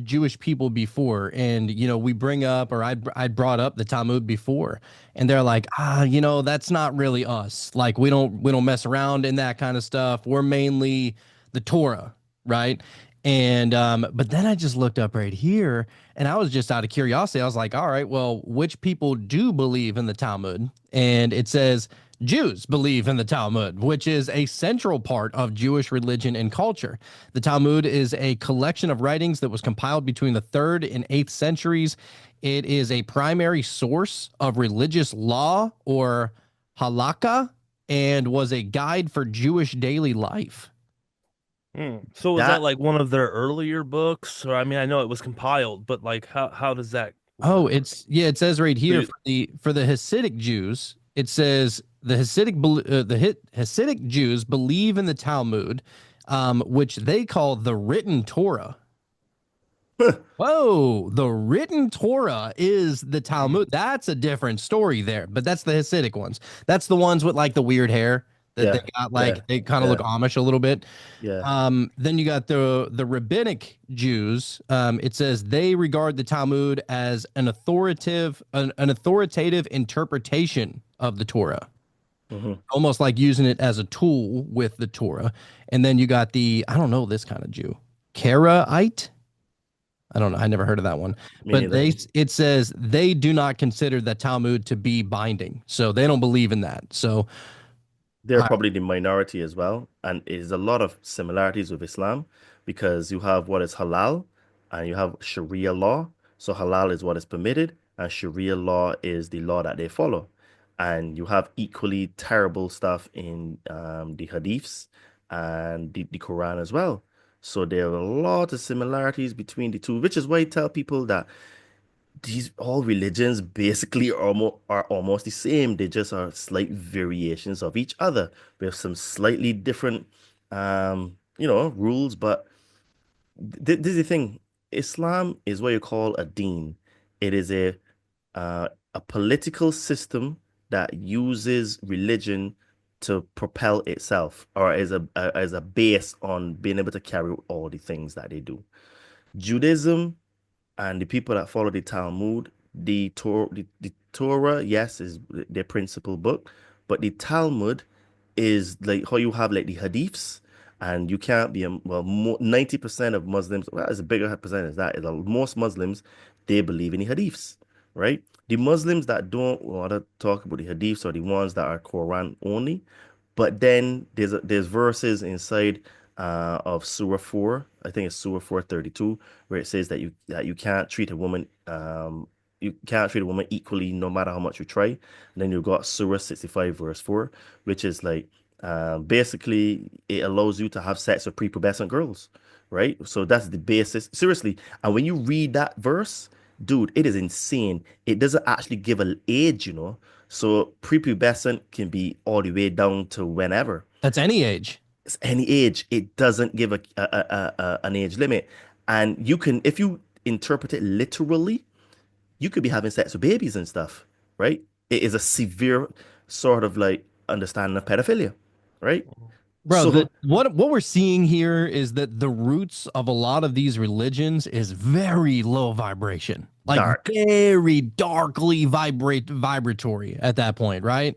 [SPEAKER 2] Jewish people before, and, we bring up, or I brought up the Talmud before, and they're like, that's not really us. Like, we don't mess around in that kind of stuff. We're mainly the Torah, right? And but then I just looked up right here, and I was just out of curiosity. I was like, all right, well, which people do believe in the Talmud? And it says Jews believe in the Talmud, which is a central part of Jewish religion and culture. The Talmud is a collection of writings that was compiled between the 3rd and 8th centuries. It is a primary source of religious law, or halakha, and was a guide for Jewish daily life.
[SPEAKER 3] So was that
[SPEAKER 1] That
[SPEAKER 3] like one of their earlier books? Or I mean, I know it was compiled, but like how does that
[SPEAKER 2] Oh,
[SPEAKER 3] work?
[SPEAKER 2] it says right
[SPEAKER 3] So
[SPEAKER 2] here for the Hasidic Jews, it says the Hasidic Jews believe in the Talmud, which they call the written Torah. Whoa, the written Torah is the Talmud. That's a different story there, but that's the Hasidic ones. That's the ones with like the weird hair that they
[SPEAKER 1] yeah,
[SPEAKER 2] got,
[SPEAKER 1] yeah,
[SPEAKER 2] like they kind of look
[SPEAKER 1] yeah,
[SPEAKER 2] Amish a little bit.
[SPEAKER 1] yeah.
[SPEAKER 2] Then you got the rabbinic Jews. It says they regard the Talmud as an authoritative interpretation of the Torah,
[SPEAKER 1] Hmm.
[SPEAKER 2] almost like using it as a tool with the Torah. And then you got the, I don't know this kind of Jew, Karaite. I don't know. I never heard of that one.
[SPEAKER 1] Me
[SPEAKER 2] But
[SPEAKER 1] neither.
[SPEAKER 2] it says they do not consider the Talmud to be binding, so they don't believe in that. So
[SPEAKER 1] They're
[SPEAKER 2] I,
[SPEAKER 1] probably the minority as well, and it is a lot of similarities with Islam because you have what is halal and you have Sharia law. So halal is what is permitted, and Sharia law is the law that they follow. And you have equally terrible stuff in the hadiths and the Quran as well. So there are a lot of similarities between the two, which is why I tell people that these all religions basically are almost the same. They just are slight variations of each other with some slightly different rules. But this is the thing. Islam is what you call a deen. It is a political system that uses religion to propel itself, or as a base on being able to carry out all the things that they do. Judaism and the people that follow the Talmud, the Torah, yes, is their principal book, but the Talmud is like how you have like the hadiths, and you can't be well, 90% of Muslims, well, it's a bigger percentage that is most Muslims, they believe in the hadiths, right? The Muslims that don't want to talk about the hadiths are the ones that are Quran only, but then there's verses inside of Surah 4, I think it's Surah 432, where it says that you can't treat a woman equally no matter how much you try. And then you've got Surah 65 verse 4, which is like basically it allows you to have sex with prepubescent girls, right? So that's the basis. Seriously. And when you read that verse, dude, it is insane. It doesn't actually give an age. So prepubescent can be all the way down to whenever.
[SPEAKER 2] that's any age.
[SPEAKER 1] It's any age. It doesn't give an age limit. And you can, if you interpret it literally, you could be having sex with babies and stuff, right? It is a severe sort of like understanding of pedophilia, right?
[SPEAKER 2] Bro,
[SPEAKER 1] So
[SPEAKER 2] what we're seeing here is that the roots of a lot of these religions is very low vibration, like
[SPEAKER 1] dark.
[SPEAKER 2] very darkly vibratory at that point, right?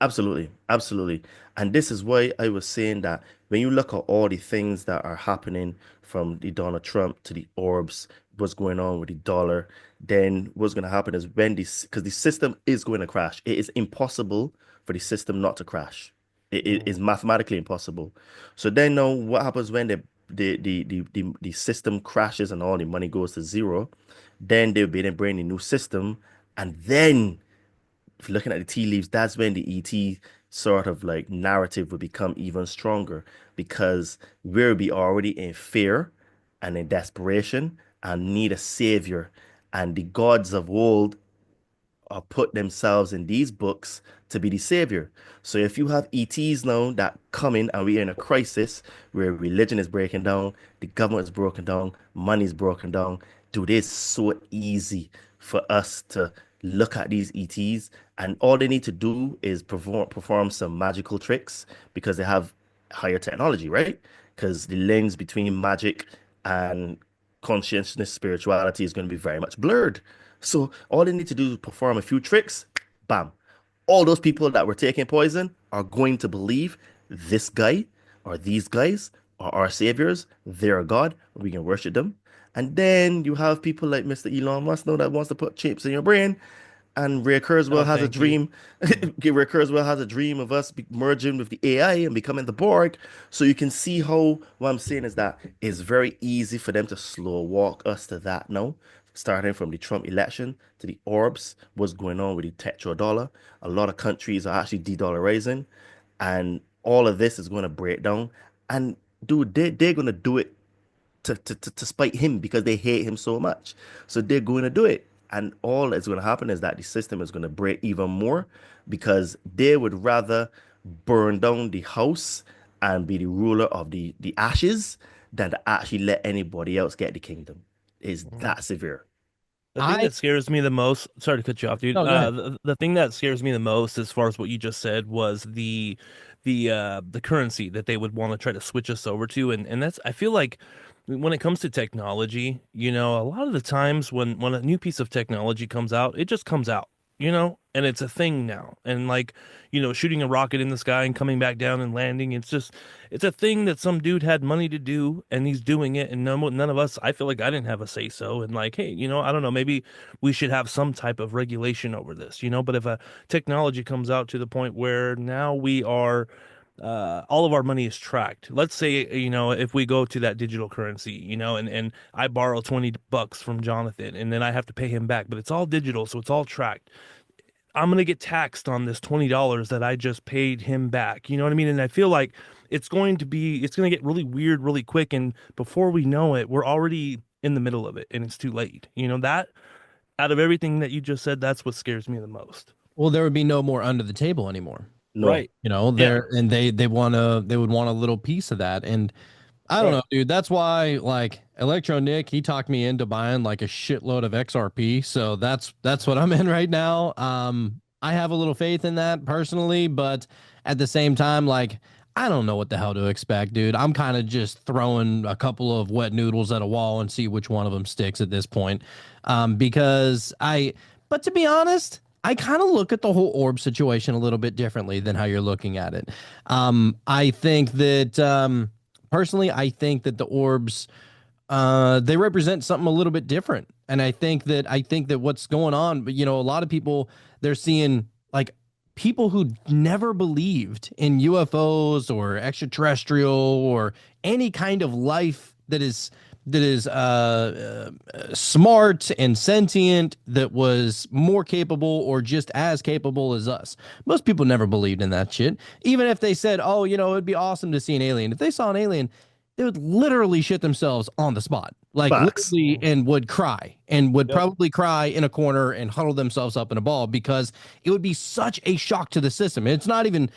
[SPEAKER 1] Absolutely, absolutely. And this is why I was saying that when you look at all the things that are happening from the Donald Trump to the orbs, what's going on with the dollar, then what's going to happen is when this, because the system is going to crash. It is impossible for the system not to crash. It is mathematically impossible. So then now what happens when the system crashes and all the money goes to zero? Then they'll be able to bring a new system, and then if you're looking at the tea leaves, that's when the ET sort of like narrative would become even stronger because we'll be already in fear and in desperation and need a savior. And the gods of old or put themselves in these books to be the savior. So if you have ETs now that come in and we're in a crisis where religion is breaking down, the government is broken down, money is broken down, dude, it's so easy for us to look at these ETs and all they need to do is perform some magical tricks because they have higher technology, right? Because the lines between magic and consciousness, spirituality is going to be very much blurred. So all they need to do is perform a few tricks, bam. All those people that were taking poison are going to believe this guy or these guys are our saviors. They're a god. We can worship them. And then you have people like Mr. Elon Musk now that wants to put chips in your brain. And Ray Kurzweil
[SPEAKER 3] No,
[SPEAKER 1] has a
[SPEAKER 3] thank you.
[SPEAKER 1] dream. Ray Kurzweil has a dream of us merging with the AI and becoming the Borg. So you can see how what I'm saying is that it's very easy for them to slow walk us to that now. Starting from the Trump election to the orbs, what's going on with the petrodollar. A lot of countries are actually de-dollarizing, and all of this is going to break down. And dude, they're going to do it to spite him because they hate him so much. So they're going to do it. And all that's going to happen is that the system is going to break even more because they would rather burn down the house and be the ruler of the ashes than to actually let anybody else get the kingdom. Is that severe?
[SPEAKER 3] The thing that scares me the most, sorry to cut you off, dude.
[SPEAKER 2] No, go ahead.
[SPEAKER 3] The thing that scares me the most, as far as what you just said, was the currency that they would want to try to switch us over to, and that's I feel like when it comes to technology, a lot of the times when a new piece of technology comes out, it just comes out, and it's a thing now, and like shooting a rocket in the sky and coming back down and landing, it's a thing that some dude had money to do, and he's doing it, and none of us, I feel like I didn't have a say so, and like, hey, I don't know, maybe we should have some type of regulation over this, but if a technology comes out to the point where now we are all of our money is tracked. Let's say, if we go to that digital currency, and I borrow $20 from Jonathan and then I have to pay him back, but it's all digital, so it's all tracked. I'm going to get taxed on this $20 that I just paid him back. You know what I mean? And I feel like it's going to get really weird really quick. And before we know it, we're already in the middle of it and it's too late. That out of everything that you just said, that's what scares me the most.
[SPEAKER 2] Well, there would be no more under the table anymore.
[SPEAKER 1] No.
[SPEAKER 3] Right.
[SPEAKER 2] Yeah. They would want a little piece of that. And I don't know, dude. That's why like Electro Nick, he talked me into buying like a shitload of XRP. So that's what I'm in right now. I have a little faith in that personally, but at the same time, like I don't know what the hell to expect, dude. I'm kind of just throwing a couple of wet noodles at a wall and see which one of them sticks at this point. But to be honest, I kind of look at the whole orb situation a little bit differently than how you're looking at it. I think that personally, I think that the orbs they represent something a little bit different, and I think that what's going on, but a lot of people, they're seeing like people who never believed in UFOs or extraterrestrial or any kind of life that is smart and sentient, that was more capable or just as capable as us. Most people never believed in that shit. Even if they said, oh, it'd be awesome to see an alien. If they saw an alien, they would literally shit themselves on the spot, like literally, and would cry and would probably cry in a corner and huddle themselves up in a ball because it would be such a shock to the system. And it's not even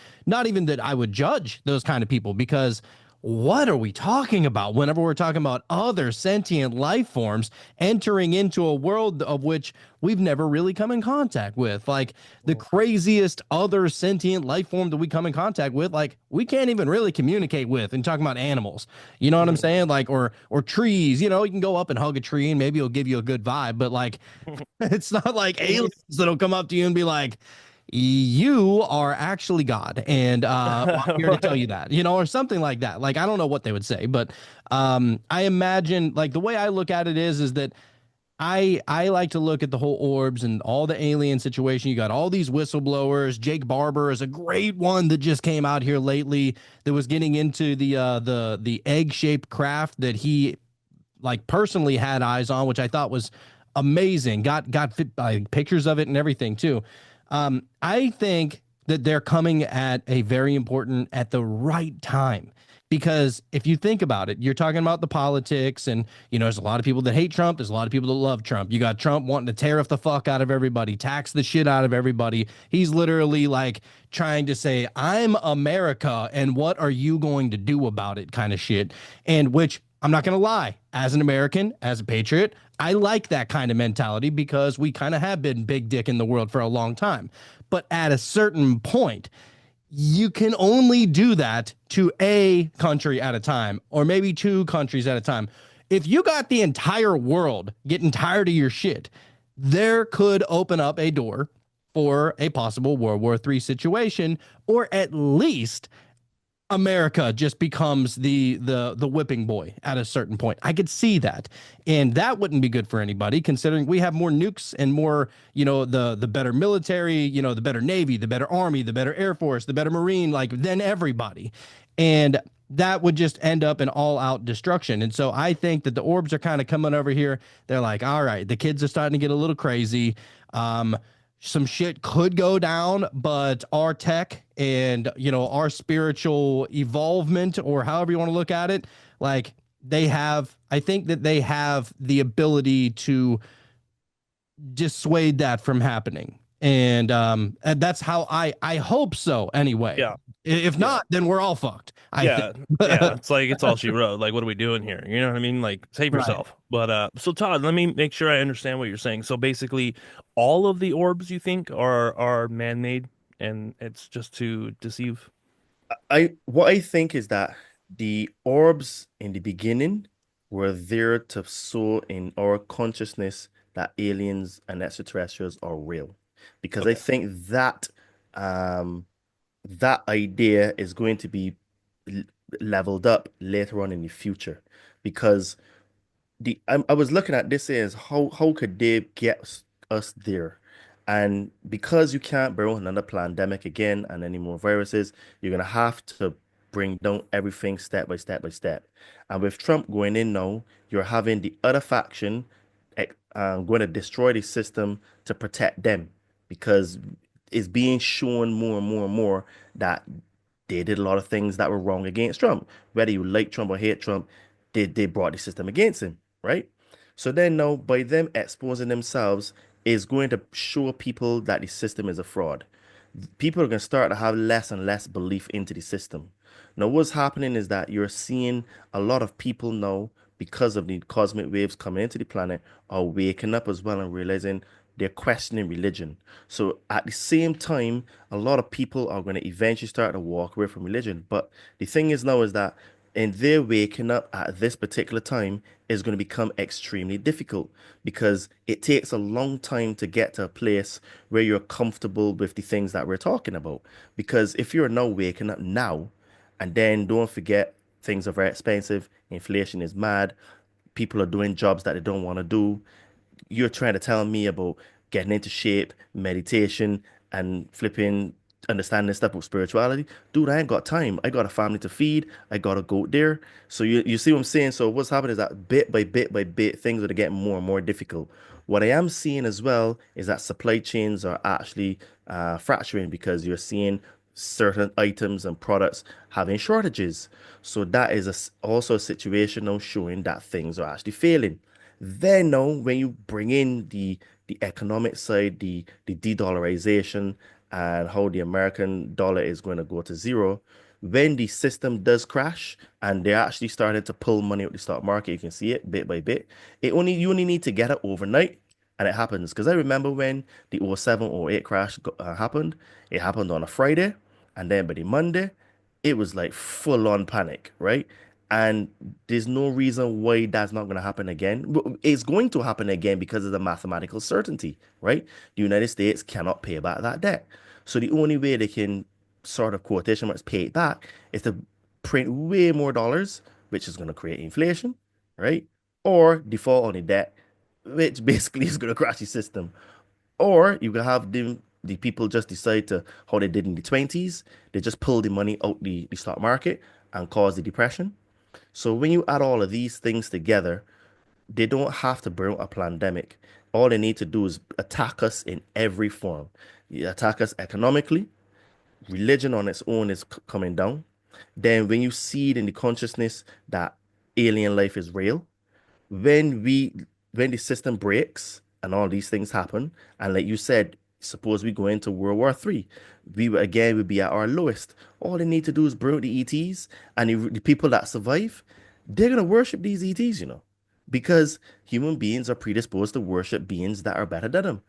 [SPEAKER 2] that I would judge those kind of people, because what are we talking about whenever we're talking about other sentient life forms entering into a world of which we've never really come in contact with? Like the craziest other sentient life form that we come in contact with, like we can't even really communicate with, and talking about animals, you know what I'm saying? Like, or trees, you can go up and hug a tree and maybe it'll give you a good vibe, but like, it's not like aliens that'll come up to you and be like, you are actually God, and I'm here to tell you that, or something like that. Like, I don't know what they would say, but I imagine, like, the way I look at it is that I like to look at the whole orbs and all the alien situation. You got all these whistleblowers. Jake Barber is a great one that just came out here lately that was getting into the egg-shaped craft that he like personally had eyes on, which I thought was amazing. Got pictures of it and everything too. I think that they're coming at a very important, at the right time, because if you think about it, you're talking about the politics, and there's a lot of people that hate Trump. There's a lot of people that love Trump. You got Trump wanting to tariff the fuck out of everybody, tax the shit out of everybody. He's literally like trying to say, I'm America, and what are you going to do about it, kind of shit. And which, I'm not going to lie, as an American, as a patriot, I like that kind of mentality because we kind of have been big dick in the world for a long time. But at a certain point, you can only do that to a country at a time, or maybe two countries at a time. If you got the entire world getting tired of your shit, there could open up a door for a possible World War III situation, or at least America just becomes the whipping boy at a certain point. I could see that, and that wouldn't be good for anybody, considering we have more nukes and more, the better military, the better Navy, the better Army, the better Air Force, the better Marine, like than everybody, and that would just end up in all out destruction. And so I think that the orbs are kind of coming over here. They're like, all right, the kids are starting to get a little crazy. Some shit could go down, but our tech and our spiritual evolvement, or however you want to look at it, like I think that they have the ability to dissuade that from happening. And that's how I hope so anyway.
[SPEAKER 3] Yeah.
[SPEAKER 2] If not, then we're all fucked.
[SPEAKER 3] Yeah. It's like, it's all she wrote. Like, what are we doing here? You know what I mean? Like, save
[SPEAKER 2] Right.
[SPEAKER 3] yourself. But so Todd, let me make sure I understand what you're saying. So basically, all of the orbs you think are man-made, and it's just to deceive.
[SPEAKER 1] What I think is that the orbs in the beginning were there to sow in our consciousness that aliens and extraterrestrials are real. Because I
[SPEAKER 3] Okay.
[SPEAKER 1] think that um that idea is going to be l- leveled up later on in the future. Because I was looking at this as how could they get us there? And because you can't bring another pandemic again and any more viruses, you're gonna have to bring down everything step by step by step. And with Trump going in now, you're having the other faction going to destroy the system to protect them because it's being shown more and more and more that they did a lot of things that were wrong against Trump. Whether you like Trump or hate Trump, they brought the system against him, right? So then now by them exposing themselves is going to show people that the system is a fraud. People are going to start to have less and less belief into the system. Now, what's happening is that you're seeing a lot of people now, because of the cosmic waves coming into the planet, are waking up as well and realizing they're questioning religion. So at the same time, a lot of people are going to eventually start to walk away from religion. But the thing is now is that and their waking up at this particular time is going to become extremely difficult because it takes a long time to get to a place where you're comfortable with the things that we're talking about. Because if you're now waking up now, and then don't forget things are very expensive, inflation is mad, people are doing jobs that they don't want to do, you're trying to tell me about getting into shape, meditation, and flipping understanding stuff with spirituality. Dude, I ain't got time. I got a family to feed. I got to go there. So you see what I'm saying? So what's happening is that bit by bit by bit, things are getting more and more difficult. What I am seeing as well is that supply chains are actually fracturing because you're seeing certain items and products having shortages. So that is also a situation now showing that things are actually failing. Then now, when you bring in the economic side, the de-dollarization and how the American dollar is going to go to zero, when the system does crash and they're actually starting to pull money out the stock market, you can see it bit by bit. You only need to get it overnight and it happens. Because I remember when the 07 or 08 crash happened, it happened on a Friday, and then by the Monday, it was like full on panic, right? And there's no reason why that's not going to happen again. It's going to happen again because of the mathematical certainty, right? The United States cannot pay back that debt. So the only way they can sort of quotation marks pay it back is to print way more dollars, which is going to create inflation, right? Or default on the debt, which basically is going to crash the system. Or you can have the people just decide to how they did in the 20s. They just pull the money out the stock market and cause the depression. So when you add all of these things together, they don't have to bring a pandemic. All they need to do is attack us in every form. You attack us economically, religion on its own is coming down. Then when you see it in the consciousness that alien life is real, when we when the system breaks and all these things happen, and like you said, suppose we go into World War III, again would be at our lowest. All they need to do is bring the ETs, and the people that survive, they're gonna worship these ETs, because human beings are predisposed to worship beings that are better than them.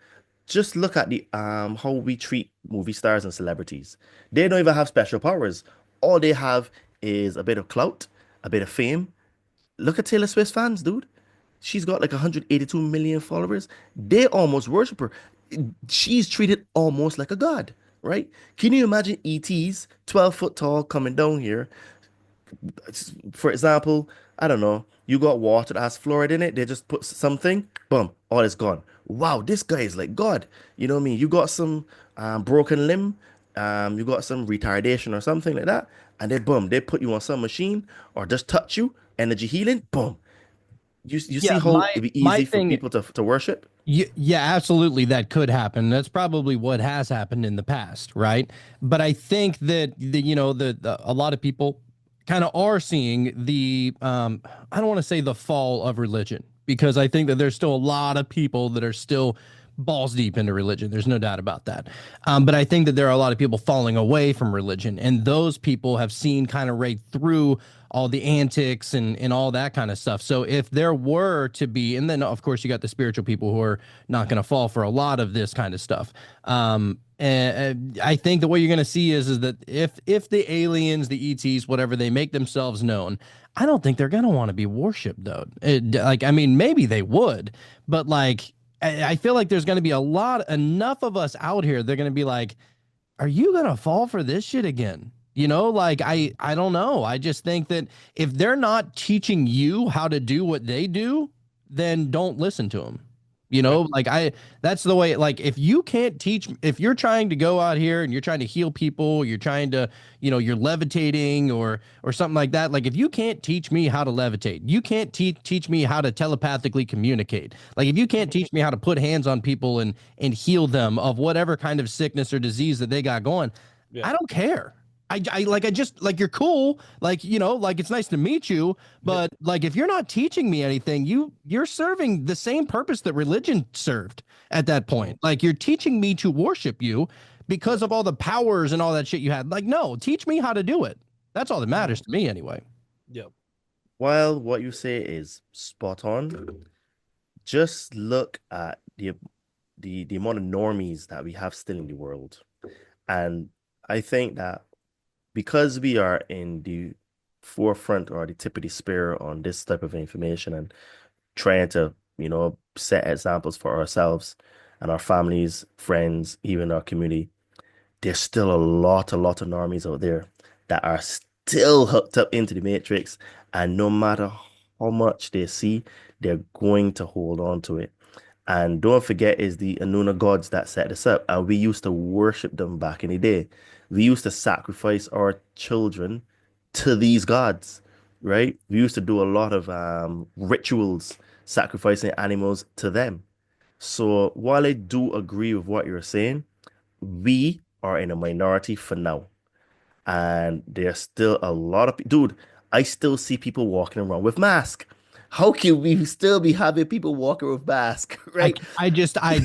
[SPEAKER 1] Just look at the how we treat movie stars and celebrities. They don't even have special powers. All they have is a bit of clout, a bit of fame. Look at Taylor Swift's fans, dude. She's got like 182 million followers. They almost worship her. She's treated almost like a god, right? Can you imagine ETs, 12 foot tall, coming down here? For example, I don't know, you got water that has fluoride in it, they just put something, boom, all is gone. Wow, this guy is like God. You know what I mean? You got some broken limb, you got some retardation or something like that, and they boom, they put you on some machine or just touch you, energy healing, boom. You
[SPEAKER 2] Yeah,
[SPEAKER 1] see how
[SPEAKER 2] my
[SPEAKER 1] it'd be
[SPEAKER 2] my
[SPEAKER 1] easy for
[SPEAKER 2] thing.
[SPEAKER 1] people to worship?
[SPEAKER 2] Yeah, absolutely, that could happen. That's probably what has happened in the past, right? But I think that a lot of people kind of are seeing the I don't want to say the fall of religion, because I think that there's still a lot of people that are still balls deep into religion. There's no doubt about that. But I think that there are a lot of people falling away from religion, and those people have seen kind of right through all the antics and all that kind of stuff. So if there were to be, and then of course you got the spiritual people who are not going to fall for a lot of this kind of stuff. And I think that what you're going to see is that if the aliens, the ETs, whatever, they make themselves known, I don't think they're going to want to be worshipped though. Like, I mean, maybe they would, but like, I feel like there's going to be enough of us out here. They're going to be like, are you gonna fall for this shit again? Like I don't know. I just think that if they're not teaching you how to do what they do, then don't listen to them. Like that's the way. Like if you can't teach, if you're trying to go out here and you're trying to heal people, you're trying to, you're levitating or something like that. Like if you can't teach me how to levitate, you can't teach me how to telepathically communicate. Like if you can't teach me how to put hands on people and heal them of whatever kind of sickness or disease that they got going,
[SPEAKER 3] Yeah.
[SPEAKER 2] I don't care. I just like you're cool, like like it's nice to meet you, but like if you're not teaching me anything, you're serving the same purpose that religion served at that point. Like you're teaching me to worship you because of all the powers and all that shit you had. Like no, teach me how to do it. That's all that matters to me anyway.
[SPEAKER 3] Yep.
[SPEAKER 1] While what you say is spot on, just look at the amount of normies that we have still in the world. And I think that because we are in the forefront or the tip of the spear on this type of information and trying to, set examples for ourselves and our families, friends, even our community, there's still a lot of normies out there that are still hooked up into the matrix, and no matter how much they see, they're going to hold on to it. And don't forget, is the Anunna gods that set this up, and we used to worship them back in the day. We used to sacrifice our children to these gods, right? We used to do a lot of rituals, sacrificing animals to them. So while I do agree with what you're saying, we are in a minority for now. And there's still a lot of dude, I still see people walking around with masks. How can we still be having people walking with masks,
[SPEAKER 2] I
[SPEAKER 1] right?
[SPEAKER 2] I just I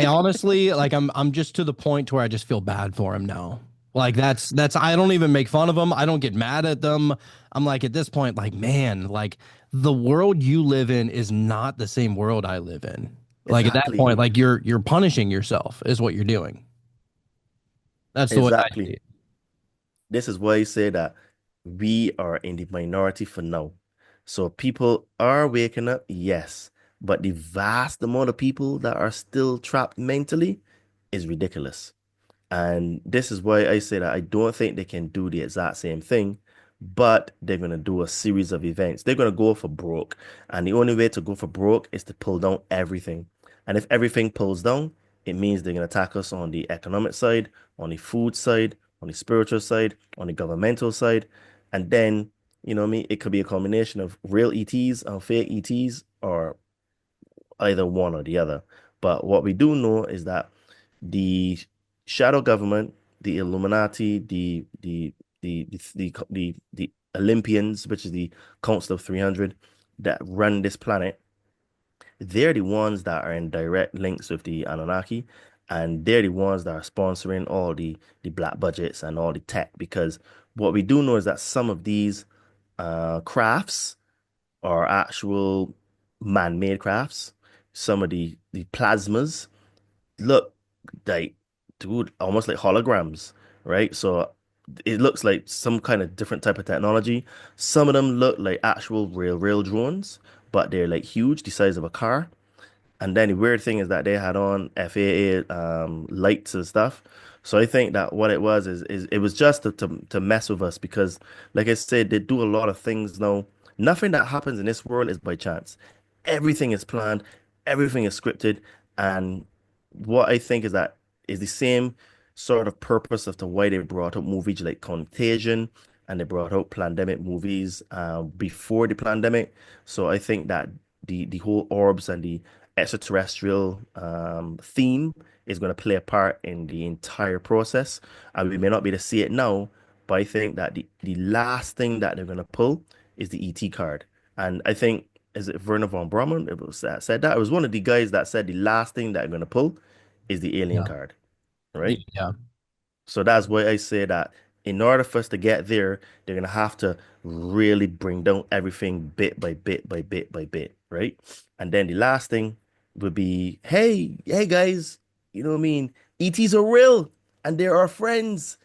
[SPEAKER 2] honestly like I'm just to the point where I just feel bad for him now. Like that's I don't even make fun of them. I don't get mad at them. I'm like at this point like man, like the world you live in is not the same world I live in. Like at that point
[SPEAKER 1] Exactly.
[SPEAKER 2] like you're punishing yourself is what you're doing. That's the way I see
[SPEAKER 1] Exactly.
[SPEAKER 2] it.
[SPEAKER 1] This is why I say that we are in the minority for now. So people are waking up, yes, but the vast amount of people that are still trapped mentally is ridiculous. And this is why I say that I don't think they can do the exact same thing, but they're going to do a series of events. They're going to go for broke. And the only way to go for broke is to pull down everything. And if everything pulls down, it means they're going to attack us on the economic side, on the food side, on the spiritual side, on the governmental side. And then, you know what I mean? It could be a combination of real ETs and fake ETs or either one or the other. But what we do know is that the shadow government, the Illuminati, the Olympians, which is the Council of 300 that run this planet, they're the ones that are in direct links with the Anunnaki, and they're the ones that are sponsoring all the black budgets and all the tech. Because what we do know is that some of these crafts are actual man-made crafts. Some of the plasmas look like, dude, almost like holograms, right? So it looks like some kind of different type of technology. Some of them look like actual real drones, but they're like huge, the size of a car. And then the weird thing is that they had on FAA lights and stuff. So I think that what it was is it was just to mess with us because, like I said, they do a lot of things now. Nothing that happens in this world is by chance. Everything is planned, everything is scripted, and what I think is that is the same sort of purpose of the why they brought up movies like Contagion and they brought out pandemic movies before the pandemic. So I think that the whole orbs and the extraterrestrial theme is going to play a part in the entire process. And we may not be able to see it now, but I think that the last thing that they're going to pull is the ET card. And I think, is it Werner von Braun? It was that said that. It was one of the guys that said the last thing that they're going to pull is the alien
[SPEAKER 2] Yeah.
[SPEAKER 1] card, right?
[SPEAKER 2] Yeah.
[SPEAKER 1] So that's why I say that in order for us to get there, they're gonna have to really bring down everything bit by bit by bit by bit, right? And then the last thing would be, hey guys, you know what I mean? ETs are real and they're our friends.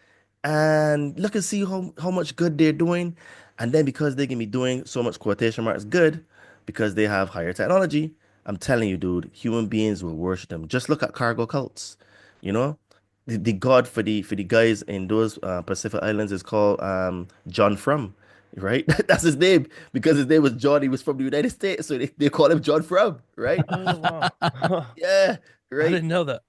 [SPEAKER 1] And look and see how much good they're doing. And then because they can be doing so much quotation marks good, because they have higher technology, I'm telling you, dude, human beings will worship them. Just look at cargo cults, you know? The god for the guys in those Pacific Islands is called John Frum, right? That's his name because his name was John. He was from the United States, so they call him John Frum, right?
[SPEAKER 3] Oh wow.
[SPEAKER 1] Yeah,
[SPEAKER 3] I
[SPEAKER 1] right.
[SPEAKER 3] didn't know that.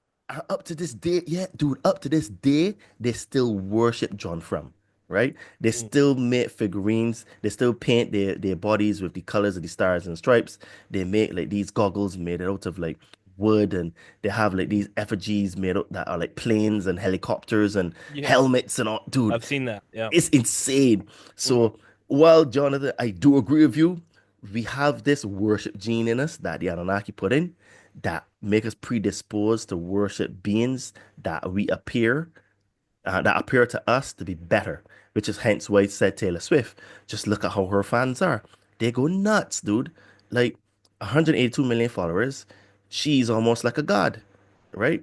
[SPEAKER 1] Up to this day, yeah, dude, up to this day, they still worship John Frum, right? They
[SPEAKER 3] Mm.
[SPEAKER 1] still make figurines. They still paint their bodies with the colors of the stars and stripes. They make like these goggles made out of like wood, and they have like these effigies made up that are like planes and helicopters and
[SPEAKER 3] Yeah,
[SPEAKER 1] helmets and all. Dude,
[SPEAKER 3] I've seen that. Yeah.
[SPEAKER 1] it's insane.
[SPEAKER 3] Mm.
[SPEAKER 1] So, while Jonathan, I do agree with you, we have this worship gene in us that the Anunnaki put in that make us predisposed to worship beings that appear to us to be better, which is hence why I said Taylor Swift. Just look at how her fans are. They go nuts, dude. Like 182 million followers. She's almost like a god, right?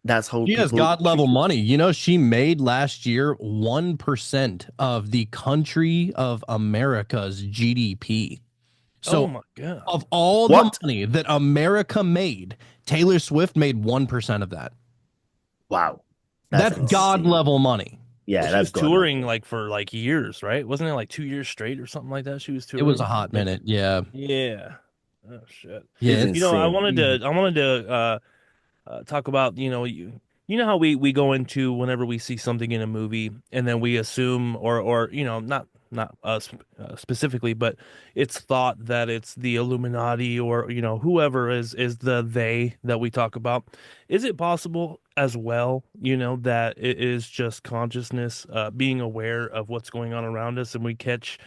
[SPEAKER 1] That's how
[SPEAKER 2] She has
[SPEAKER 1] people
[SPEAKER 2] God level
[SPEAKER 1] treat her.
[SPEAKER 2] money. You know, she made last year 1% of the country of America's GDP.
[SPEAKER 3] Oh
[SPEAKER 2] So,
[SPEAKER 3] my god.
[SPEAKER 2] of all the
[SPEAKER 1] What?
[SPEAKER 2] money that America made, Taylor Swift made 1% of that.
[SPEAKER 1] Wow. That's
[SPEAKER 2] That's God
[SPEAKER 1] insane.
[SPEAKER 2] level money.
[SPEAKER 3] Well,
[SPEAKER 1] Yeah,
[SPEAKER 3] she
[SPEAKER 1] that's
[SPEAKER 3] was
[SPEAKER 1] God level.
[SPEAKER 3] touring like for like years, right? Wasn't it like 2 years straight or something like that? She was
[SPEAKER 2] It was a
[SPEAKER 3] touring.
[SPEAKER 2] hot
[SPEAKER 3] Yeah.
[SPEAKER 2] minute. Yeah.
[SPEAKER 3] Yeah. Oh shit.
[SPEAKER 1] It's
[SPEAKER 2] Yeah.
[SPEAKER 3] You know,
[SPEAKER 1] insane.
[SPEAKER 3] I wanted to talk about, you know how we go into whenever we see something in a movie and then we assume or not us specifically, but it's thought that it's the Illuminati or whoever is the they that we talk about. Is it possible as well, that it is just consciousness being aware of what's going on around us and we catch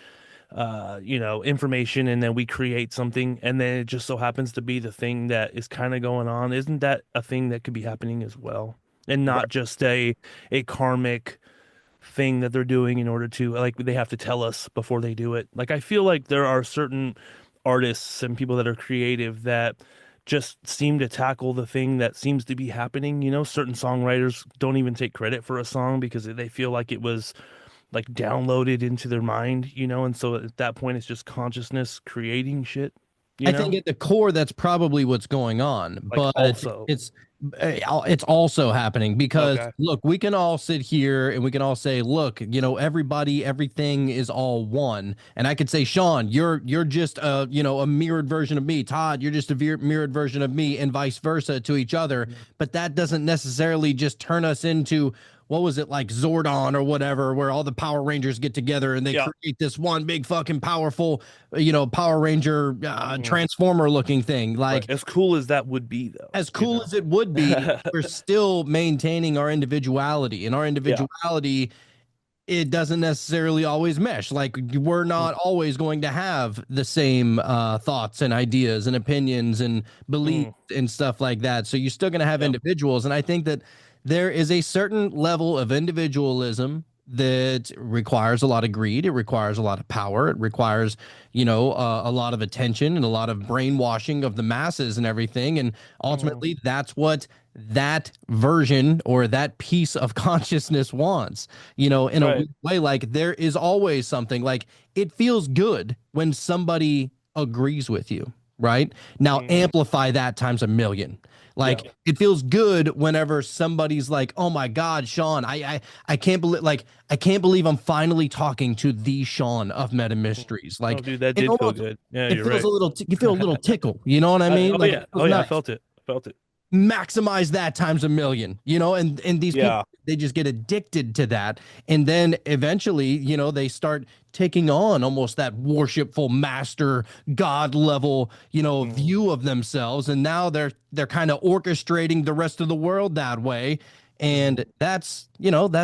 [SPEAKER 3] information and then we create something and then it just so happens to be the thing that is kind of going on. Isn't that a thing that could be happening as well? And not just a karmic thing that they're doing in order to like they have to tell us before they do it. Like I feel like there are certain artists and people that are creative that just seem to tackle the thing that seems to be happening. Certain songwriters don't even take credit for a song because they feel like it was like downloaded into their mind, and so at that point it's just consciousness creating shit,
[SPEAKER 2] I think at the core, that's probably what's going on,
[SPEAKER 3] like
[SPEAKER 2] but
[SPEAKER 3] also.
[SPEAKER 2] it's also happening because
[SPEAKER 3] Okay.
[SPEAKER 2] look, we can all sit here and we can all say, look, everybody, everything is all one, and I could say, Sean, you're just a mirrored version of me. Todd, you're just a mirrored version of me, and vice versa to each other. But that doesn't necessarily just turn us into what was it like Zordon or whatever, where all the Power Rangers get together and they
[SPEAKER 3] Yeah.
[SPEAKER 2] create this one big fucking powerful, Power Ranger
[SPEAKER 3] Mhm.
[SPEAKER 2] transformer looking thing.
[SPEAKER 3] Right.
[SPEAKER 2] Like,
[SPEAKER 3] As cool as that would be though,
[SPEAKER 2] as cool as it would be, we're still maintaining our individuality, and our
[SPEAKER 3] Yeah.
[SPEAKER 2] individuality, it doesn't necessarily always mesh. Like, we're not always going to have the same thoughts and ideas and opinions and beliefs
[SPEAKER 3] Mm.
[SPEAKER 2] and stuff like that. So you're still going to have
[SPEAKER 3] Yeah.
[SPEAKER 2] individuals. And I think that there is a certain level of individualism that requires a lot of greed. It requires a lot of power. It requires, a lot of attention and a lot of brainwashing of the masses and everything. And
[SPEAKER 3] Mm.
[SPEAKER 2] ultimately, that's what that version or that piece of consciousness wants, in a
[SPEAKER 3] Right.
[SPEAKER 2] weird way. Like there is always something like it feels good when somebody agrees with you, right? Now
[SPEAKER 3] Mm,
[SPEAKER 2] amplify that times a million.
[SPEAKER 3] yeah.
[SPEAKER 2] Like it feels good whenever somebody's like, "Oh my God, Sean, I can't believe I can't believe I'm finally talking to the Sean of Meta
[SPEAKER 3] Mm.
[SPEAKER 2] Mysteries."
[SPEAKER 3] Oh,
[SPEAKER 2] Like
[SPEAKER 3] dude, that
[SPEAKER 2] it
[SPEAKER 3] did feel
[SPEAKER 2] almost
[SPEAKER 3] good. Yeah,
[SPEAKER 2] it
[SPEAKER 3] you're
[SPEAKER 2] feels a
[SPEAKER 3] right.
[SPEAKER 2] little you feel a little tickle, you know what I mean?
[SPEAKER 3] Oh
[SPEAKER 2] Like
[SPEAKER 3] yeah.
[SPEAKER 2] it
[SPEAKER 3] Oh
[SPEAKER 2] feels
[SPEAKER 3] yeah. I
[SPEAKER 2] nice.
[SPEAKER 3] felt it. I felt it.
[SPEAKER 2] Maximize that times a million, and these people,
[SPEAKER 3] Yeah.
[SPEAKER 2] they just get addicted to that, and then eventually, they start taking on almost that worshipful master god level,
[SPEAKER 3] Mm,
[SPEAKER 2] view of themselves, and now they're kind of orchestrating the rest of the world that way.
[SPEAKER 3] mm.
[SPEAKER 2] And that's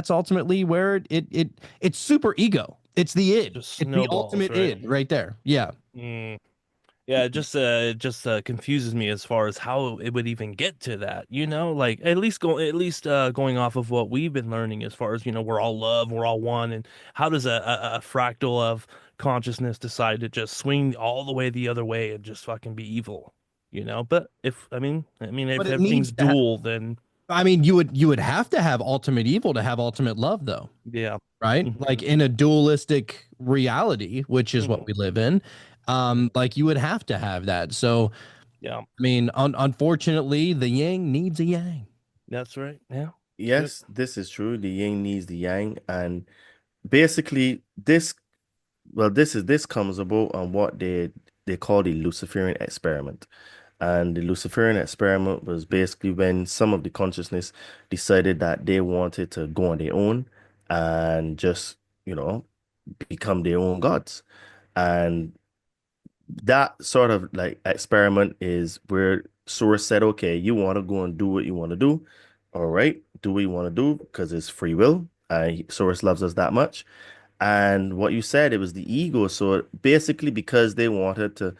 [SPEAKER 2] ultimately where it's super ego. It's the id.
[SPEAKER 3] Just
[SPEAKER 2] It's the
[SPEAKER 3] snowballs,
[SPEAKER 2] ultimate
[SPEAKER 3] right?
[SPEAKER 2] id right there. Yeah.
[SPEAKER 3] Mm. Yeah, it just confuses me as far as how it would even get to that, like going off of what we've been learning as far as, we're all love, we're all one, and how does a fractal of consciousness decide to just swing all the way the other way and just fucking be evil, But
[SPEAKER 2] But
[SPEAKER 3] if
[SPEAKER 2] it
[SPEAKER 3] everything's
[SPEAKER 2] needs to
[SPEAKER 3] dual, then
[SPEAKER 2] I mean, you would have to have ultimate evil to have ultimate love, though,
[SPEAKER 3] yeah.
[SPEAKER 2] right?
[SPEAKER 3] Hmm.
[SPEAKER 2] Like in a dualistic reality, which is what
[SPEAKER 3] Hmm.
[SPEAKER 2] we live in, like you would have to have that. So,
[SPEAKER 3] Yeah,
[SPEAKER 2] I mean, unfortunately, the yin needs a yang.
[SPEAKER 3] that's right. Yeah. Yep.
[SPEAKER 1] Yes, this is true. The yin needs the yang, and basically this comes about on what they call the Luciferian experiment. And the Luciferian experiment was basically when some of the consciousness decided that they wanted to go on their own and just, you know, become their own gods. And that sort of like experiment is where Source said, okay, you want to go and do what you want to do. All right, do what you want to do because it's free will. Source loves us that much. And what you said, it was the ego. So basically, because they wanted to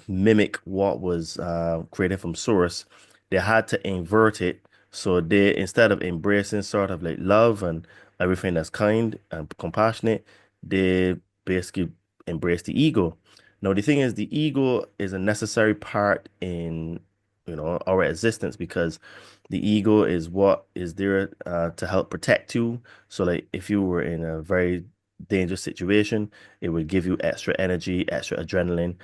[SPEAKER 1] mimic what was created from source, they had to invert it. So they, instead of embracing sort of like love and everything that's kind and compassionate, they basically embrace the ego. Now the thing is, the ego is a necessary part in our existence because the ego is what is there to help protect you. So like if you were in a very dangerous situation, it would give you extra energy, extra adrenaline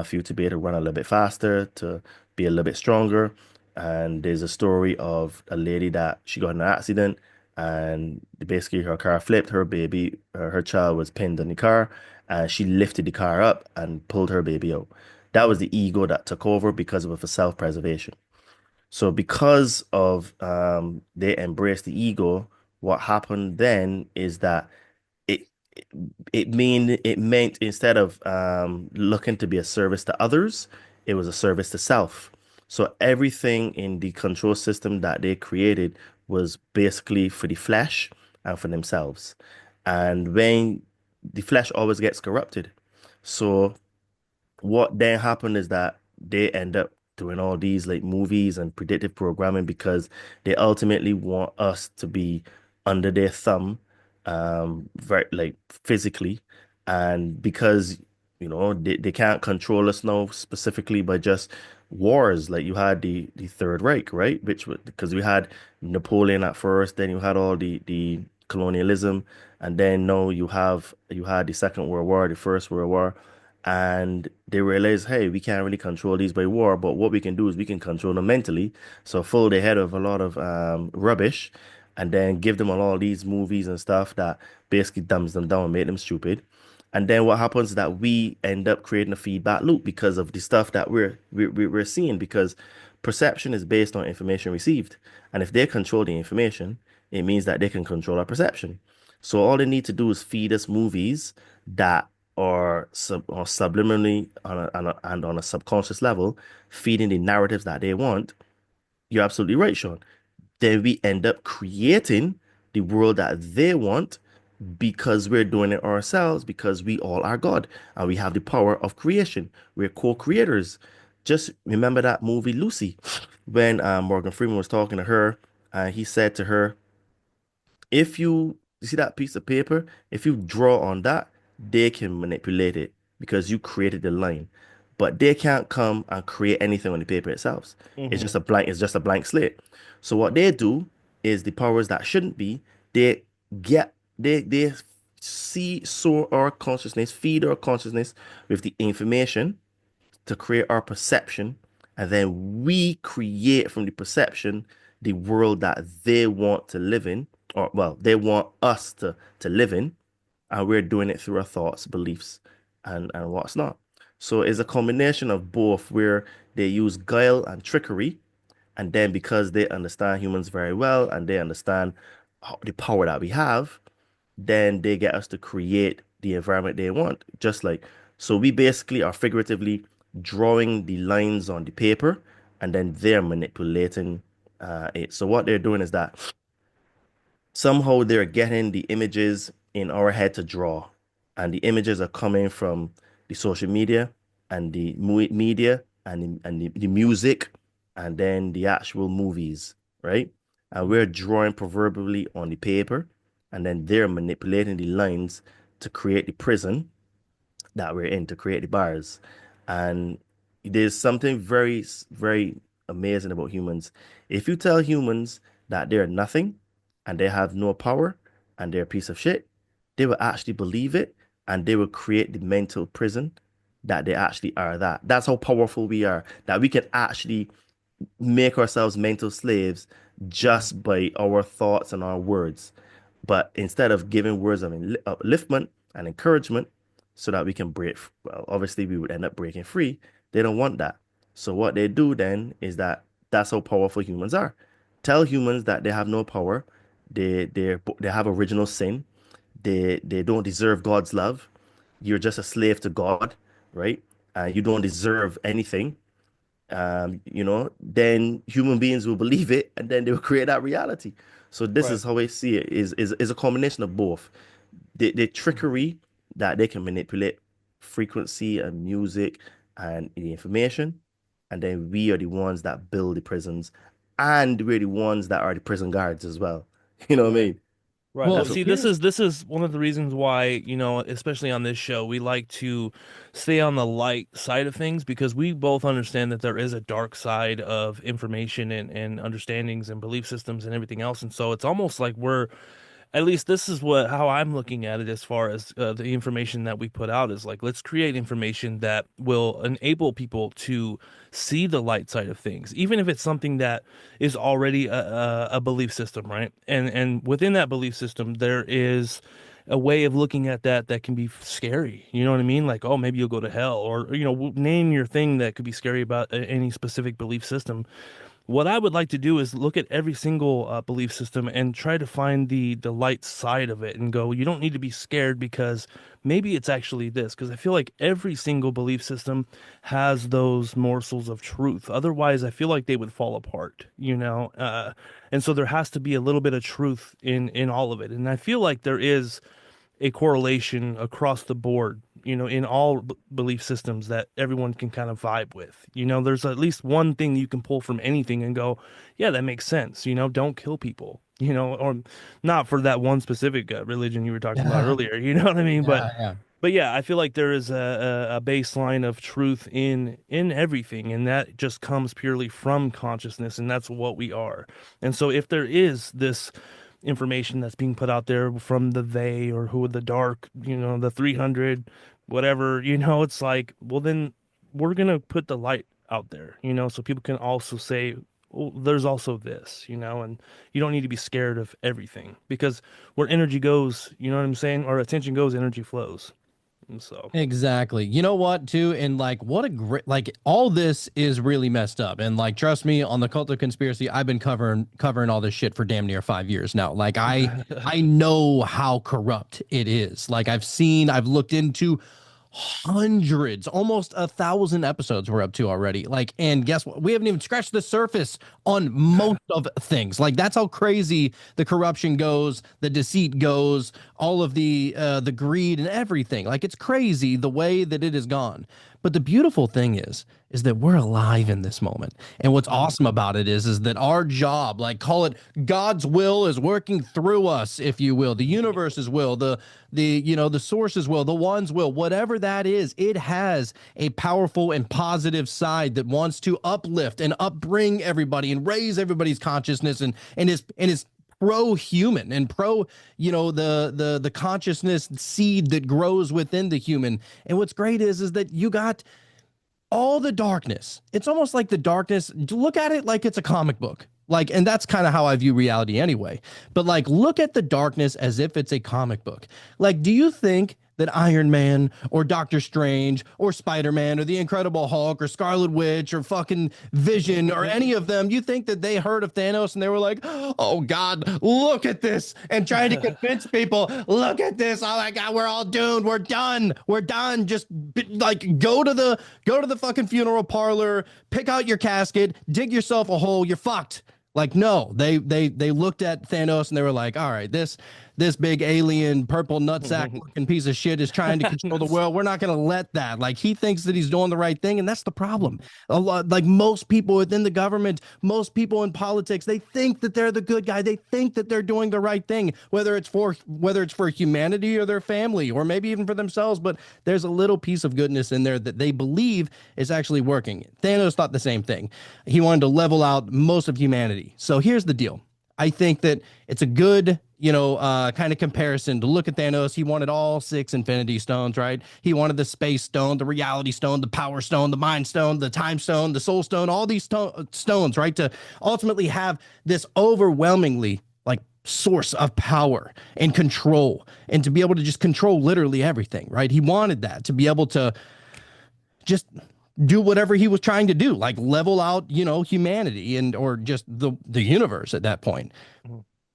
[SPEAKER 1] for you to be able to run a little bit faster, to be a little bit stronger. And there's a story of a lady that she got in an accident and basically her car flipped, her baby, her child was pinned in the car, and she lifted the car up and pulled her baby out. That was the ego that took over because of it for self-preservation. So because of they embraced the ego, what happened then is that it it meant instead of looking to be a service to others, it was a service to self. So everything in the control system that they created was basically for the flesh and for themselves. And when the flesh always gets corrupted, so what then happened is that they end up doing all these like movies and predictive programming because they ultimately want us to be under their thumb, very like physically, and because they can't control us now specifically by just wars. Like you had the Third Reich, right? Which was because we had Napoleon at first, then you had all the colonialism, and then now you had the Second World War, the First World War, and they realize, hey, we can't really control these by war, but what we can do is we can control them mentally. So fill their head of a lot of rubbish, and then give them all these movies and stuff that basically dumbs them down and make them stupid. And then what happens is that we end up creating a feedback loop because of the stuff that we're seeing, because perception is based on information received. And if they control the information, it means that they can control our perception. So all they need to do is feed us movies that or subliminally and on a subconscious level, feeding the narratives that they want. You're absolutely right, Sean. Then we end up creating the world that they want because we're doing it ourselves, because we all are God and we have the power of creation. We're co-creators. Just remember that movie Lucy, when Morgan Freeman was talking to her, and he said to her, if you see that piece of paper, if you draw on that, they can manipulate it because you created the line. but they can't come and create anything on the paper itself. It's just a blank. It's just a blank slate. So what they do is the powers that shouldn't be, they get they see soar our consciousness, feed our consciousness with the information to create our perception, and then we create from the perception the world that they want to live in, or well, they want us to live in, and we're doing it through our thoughts, beliefs, and what's not. So it's a combination of both where they use guile and trickery, and then because they understand humans very well and they understand the power that we have, then they get us to create the environment they want. Just like, so we basically are figuratively drawing the lines on the paper, and then they're manipulating it. So what they're doing is that somehow they're getting the images in our head to draw, and the images are coming from the social media and the media and the music, and then the actual movies, right? And we're drawing proverbially on the paper, and then they're manipulating the lines to create the prison that we're in, to create the bars. And there's something very, very amazing about humans. If you tell humans that they're nothing and they have no power and they're a piece of shit, they will actually believe it, and they will create the mental prison that they actually are that. That's how powerful we are, that we can actually make ourselves mental slaves just by our thoughts and our words. But instead of giving words of upliftment and encouragement so that we can break, well, obviously we would end up breaking free. They don't want that. So what they do then is that's how powerful humans are. Tell humans that they have no power. They have original sin. They don't deserve God's love. You're just a slave to God, right? You don't deserve anything. Then human beings will believe it, and then they will create that reality. So this is how I see it, is a combination of both. The trickery that they can manipulate frequency and music and the information, and then we are the ones that build the prisons, and we're the ones that are the prison guards as well. You know what I mean?
[SPEAKER 3] Right.
[SPEAKER 2] Well,
[SPEAKER 3] Well, see, this is one of the reasons why, especially on this show, we like to stay on the light side of things, because we both understand that there is a dark side of information and understandings and belief systems and everything else. And so it's almost like at least this is how I'm looking at it, as far as the information that we put out, is like, let's create information that will enable people to see the light side of things, even if it's something that is already a belief system, right? And within that belief system, there is a way of looking at that can be scary. You know what I mean? Like, oh, maybe you'll go to hell, or name your thing that could be scary about any specific belief system. What I would like to do is look at every single belief system and try to find the light side of it and go, you don't need to be scared because maybe it's actually this. Because I feel like every single belief system has those morsels of truth. Otherwise, I feel like they would fall apart, and so there has to be a little bit of truth in all of it. And I feel like there is a correlation across the board, in all belief systems that everyone can kind of vibe with. There's at least one thing you can pull from anything and go, yeah, that makes sense. Don't kill people, or not for that one specific religion you were talking about earlier. You know what I mean? But yeah, I feel like there is a baseline of truth in everything, and that just comes purely from consciousness, and that's what we are. And so if there is this information that's being put out there from the they, or who, the dark, the 300, whatever, it's like, well, then we're going to put the light out there, so people can also say, well, there's also this, and you don't need to be scared of everything, because where energy goes, you know what I'm saying? Or attention goes, energy flows. And so
[SPEAKER 2] exactly. You know what, too? And like, what a great, like, all this is really messed up. And like, trust me, on the Cult of Conspiracy, I've been covering all this shit for damn near 5 years now. Like, I know how corrupt it is. Like, I've looked into hundreds, almost 1,000 episodes we're up to already. Like, and guess what? We haven't even scratched the surface on most of things. Like, that's how crazy the corruption goes, the deceit goes, all of the greed and everything. Like, it's crazy the way that it has gone. But the beautiful thing is that we're alive in this moment. And what's awesome about it is that our job, like call it God's will is working through us, if you will, the universe's will, the source's will, the one's will, whatever that is, it has a powerful and positive side that wants to uplift and upbring everybody and raise everybody's consciousness and is pro-human and pro, the consciousness seed that grows within the human. And what's great is that you got all the darkness. It's almost like the darkness. Look at it like it's a comic book. Like, and that's kind of how I view reality anyway. But like, look at the darkness as if it's a comic book. Like, do you think that Iron Man or Doctor Strange or Spider-Man or the Incredible Hulk or Scarlet Witch or fucking Vision or any of them, you think that they heard of Thanos and they were like, oh God, look at this, and trying to convince people, look at this, oh my God, we're all doomed, we're done. Just like go to the fucking funeral parlor, pick out your casket, dig yourself a hole, you're fucked. Like, no, they looked at Thanos and they were like, all right, this big alien purple nutsack looking piece of shit is trying to control the world. We're not going to let that. Like, he thinks that he's doing the right thing, and that's the problem. A lot, like most people within the government, most people in politics, they think that they're the good guy. They think that they're doing the right thing, whether it's for humanity or their family or maybe even for themselves. But there's a little piece of goodness in there that they believe is actually working. Thanos thought the same thing. He wanted to level out most of humanity. So here's the deal. I think that it's a good, kind of comparison to look at Thanos. He wanted all 6 Infinity Stones, right? He wanted the Space Stone, the Reality Stone, the Power Stone, the Mind Stone, the Time Stone, the Soul Stone, all these stones, right? To ultimately have this overwhelmingly like source of power and control, and to be able to just control literally everything, right? He wanted that to be able to just do whatever he was trying to do, like level out, humanity and or just the universe at that point.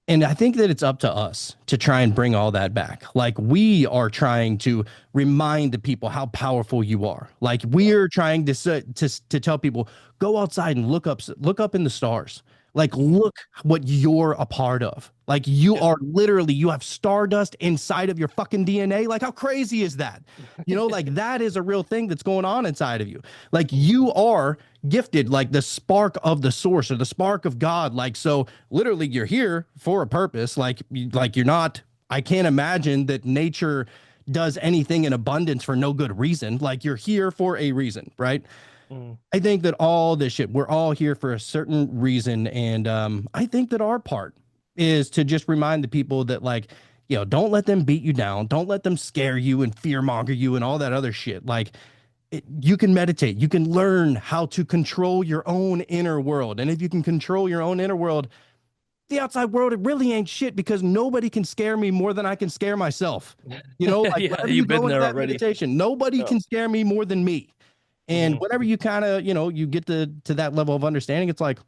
[SPEAKER 2] And I think that it's up to us to try and bring all that back. Like, we are trying to remind the people how powerful you are. Like, we're trying to tell people, go outside and look up in the stars. Like, look what you're a part of. Like, you are literally, you have stardust inside of your fucking DNA. Like, how crazy is that? Like, that is a real thing that's going on inside of you. Like, you are gifted, like the spark of the source or the spark of God. Like, so literally you're here for a purpose. Like you're not, I can't imagine that nature does anything in abundance for no good reason. Like, you're here for a reason, right? I think that all this shit, we're all here for a certain reason. And I think that our part is to just remind the people that, like, don't let them beat you down. Don't let them scare you and fearmonger you and all that other shit. Like, you can meditate. You can learn how to control your own inner world. And if you can control your own inner world, the outside world, it really ain't shit, because nobody can scare me more than I can scare myself. Like,
[SPEAKER 3] Yeah, you've been there already.
[SPEAKER 2] Meditation, nobody can scare me more than me. And whenever you kind of, you get to that level of understanding, it's like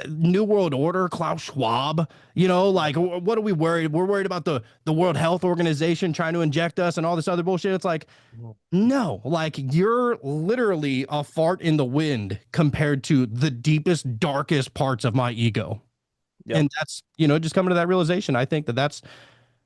[SPEAKER 2] New World Order, Klaus Schwab, like, what are we worried? We're worried about the World Health Organization trying to inject us and all this other bullshit. It's like, no, like, you're literally a fart in the wind compared to the deepest, darkest parts of my ego. Yep. And that's, just coming to that realization. I think that's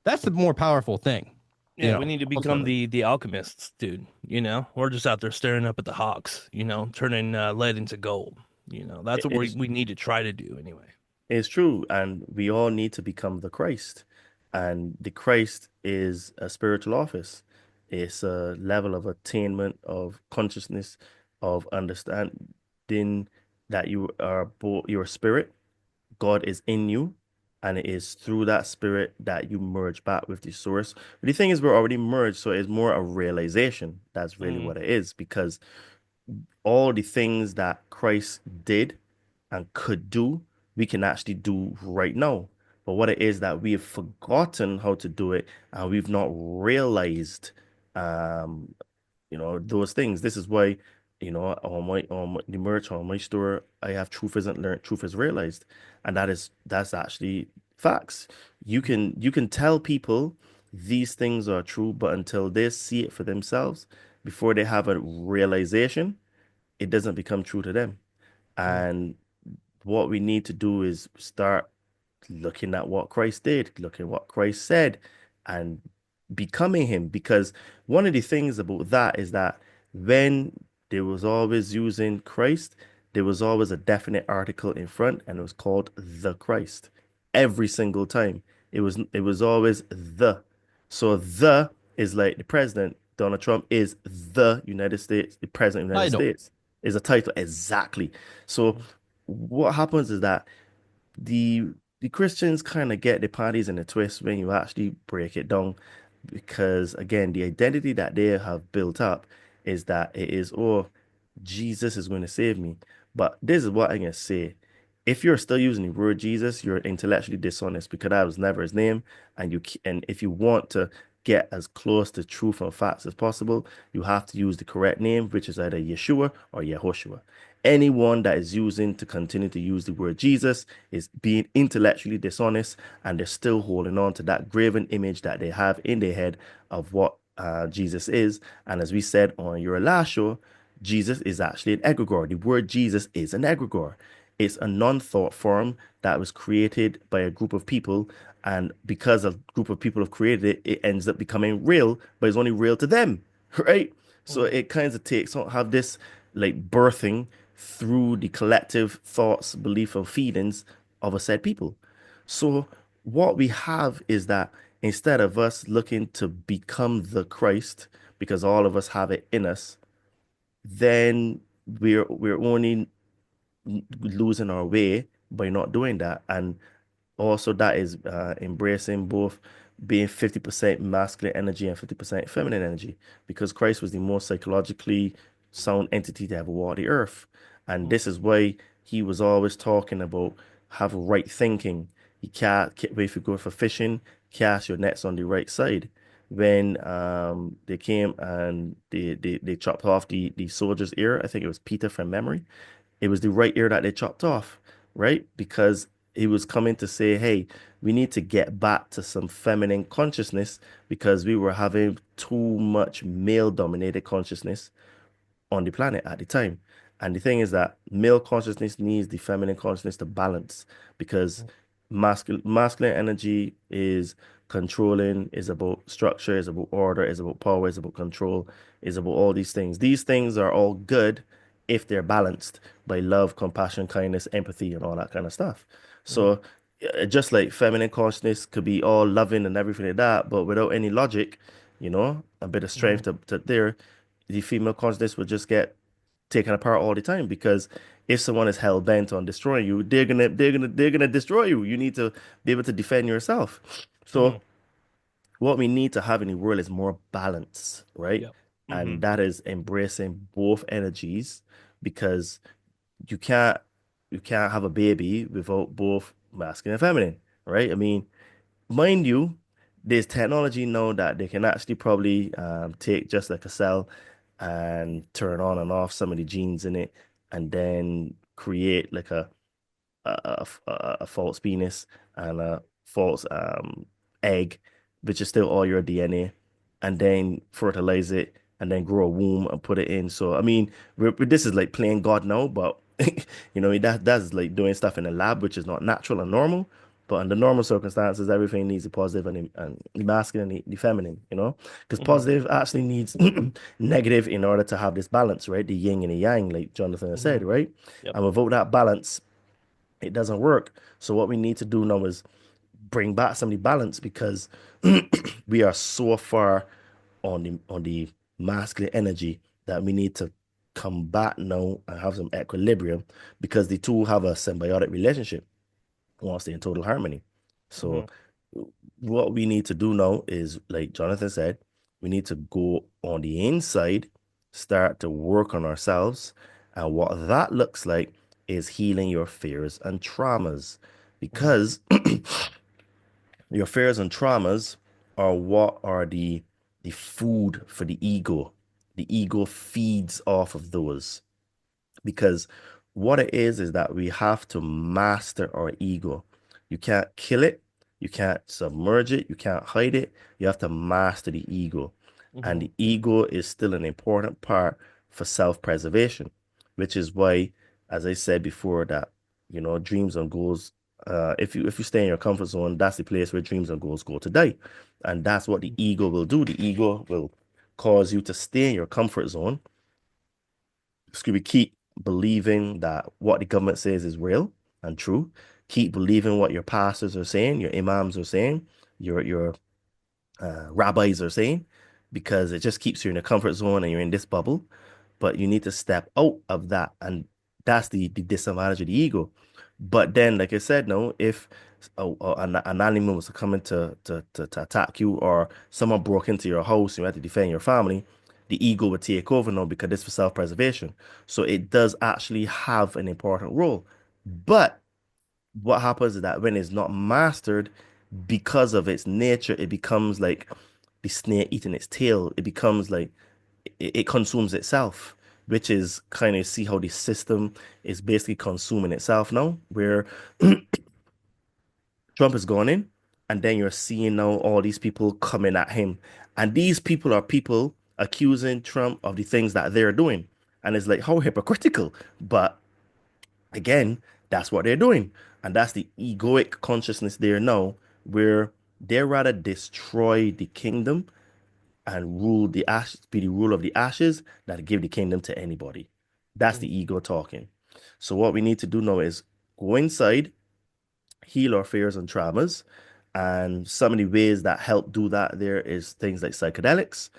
[SPEAKER 2] the more powerful thing.
[SPEAKER 3] Yeah, we need to become the alchemists, dude. We're just out there staring up at the hawks, turning lead into gold. That's what we need to try to do anyway.
[SPEAKER 1] It's true. And we all need to become the Christ. And the Christ is a spiritual office. It's a level of attainment of consciousness, of understanding that you are your spirit. God is in you. And it is through that spirit that you merge back with the source. But the thing is, we're already merged, so it's more a realization. That's really what it is, because all the things that Christ did and could do, we can actually do right now. But what it is that we have forgotten how to do it, and we've not realized, those things. This is why, on the merch on my store, I have truth isn't learned, truth is realized, and that's actually facts. You can tell people these things are true, but until they see it for themselves, before they have a realization, it doesn't become true to them. And what we need to do is start looking at what Christ did, looking at what Christ said, and becoming him. Because one of the things about that is that when they was always using Christ, there was always a definite article in front, and it was called the Christ. Every single time. It was always the. So the is like the president. Donald Trump is the United States, the president of the United
[SPEAKER 2] Title.
[SPEAKER 1] States. Is a title. Exactly. So what happens is that the the Christians kind of get the parties in a twist when you actually break it down, because again, the identity that they have built up is that it is, oh, Jesus is going to save me. But this is what I'm gonna say. If you're still using the word Jesus, you're intellectually dishonest, because that was never his name. And if you want to get as close to truth and facts as possible, you have to use the correct name, which is either Yeshua or Yehoshua. Anyone that is using to continue to use the word Jesus is being intellectually dishonest, and they're still holding on to that graven image that they have in their head of what Jesus is. And as we said on your last show, Jesus is actually an egregore. The word Jesus is an egregore. It's a non-thought form that was created by a group of people, and because a group of people have created it, it ends up becoming real, but it's only real to them, right? So it kind of takes have this like birthing through the collective thoughts, belief, and feelings of a said people. So what we have is that instead of us looking to become the Christ, because all of us have it in us, then we're only losing our way by not doing that. And also that is embracing both being 50% masculine energy and 50% feminine energy, because Christ was the most psychologically sound entity to ever walk the earth. And this is why he was always talking about have right thinking. You can't, if you go for fishing, cast your nets on the right side. When they came and they chopped off the soldier's ear, I think it was Peter from memory, it was the right ear that they chopped off, right? Because he was coming to say, hey, we need to get back to some feminine consciousness, because we were having too much male dominated consciousness on the planet at the time. And the thing is that male consciousness needs the feminine consciousness to balance, because masculine energy is controlling, is about structure, is about order, is about power, is about control, is about all these things. These things are all good if they're balanced by love, compassion, kindness, empathy, and all that kind of stuff. So just like feminine consciousness could be all loving and everything like that, but without any logic, a bit of strength to there, the female consciousness would just get taken apart all the time, because if someone is hell bent on destroying you, they're gonna destroy you. You need to be able to defend yourself. So what we need to have in the world is more balance, right?
[SPEAKER 3] Yep.
[SPEAKER 1] And that is embracing both energies, because you can't you can't have a baby without both masculine and feminine, right? I mean, mind you, there's technology now that they can actually probably take just like a cell and turn on and off some of the genes in it, and then create like a false penis and a false egg, which is still all your DNA, and then fertilize it and then grow a womb and put it in. So I mean, this is like playing God now, but that's like doing stuff in a lab, which is not natural and normal. But under normal circumstances, everything needs a positive and the masculine and the feminine, because positive actually needs negative in order to have this balance, right? The yin and the yang, like Jonathan has said, right?
[SPEAKER 3] Yep.
[SPEAKER 1] And without that balance, it doesn't work. So what we need to do now is bring back some of the balance, because we are so far on the masculine energy that we need to come back now and have some equilibrium, because the two have a symbiotic relationship once they're in total harmony. So what we need to do now is, like Jonathan said, we need to go on the inside, start to work on ourselves. And what that looks like is healing your fears and traumas, because your fears and traumas are what are the food for the ego. The ego feeds off of those, because what it is that we have to master our ego. You can't kill it, you can't submerge it, you can't hide it. You have to master the ego. And the ego is still an important part for self-preservation, which is why, as I said before, that dreams and goals If you stay in your comfort zone, that's the place where dreams and goals go to die. And that's what the ego will do. The ego will cause you to stay in your comfort zone. Excuse me, keep believing that what the government says is real and true. Keep believing what your pastors are saying, your imams are saying, your rabbis are saying, because it just keeps you in a comfort zone and you're in this bubble. But you need to step out of that, and that's the disadvantage of the ego. But then, like I said, no, if an animal was coming to attack you, or someone broke into your house and you had to defend your family, the ego would take over now because it's for self-preservation. So it does actually have an important role. But what happens is that when it's not mastered, because of its nature, it becomes like the snake eating its tail. It becomes like it consumes itself, which is kind of see how the system is basically consuming itself now, where Trump is gone in, and then you're seeing now all these people coming at him. And these people are people accusing Trump of the things that they're doing. And it's like, how hypocritical. But again, that's what they're doing. And that's the egoic consciousness there now, where they rather destroy the kingdom and rule the ashes, be the rule of the ashes, than give the kingdom to anybody. That's the ego talking. So what we need to do now is go inside, heal our fears and traumas. And some of the ways that help do that there is things like psychedelics,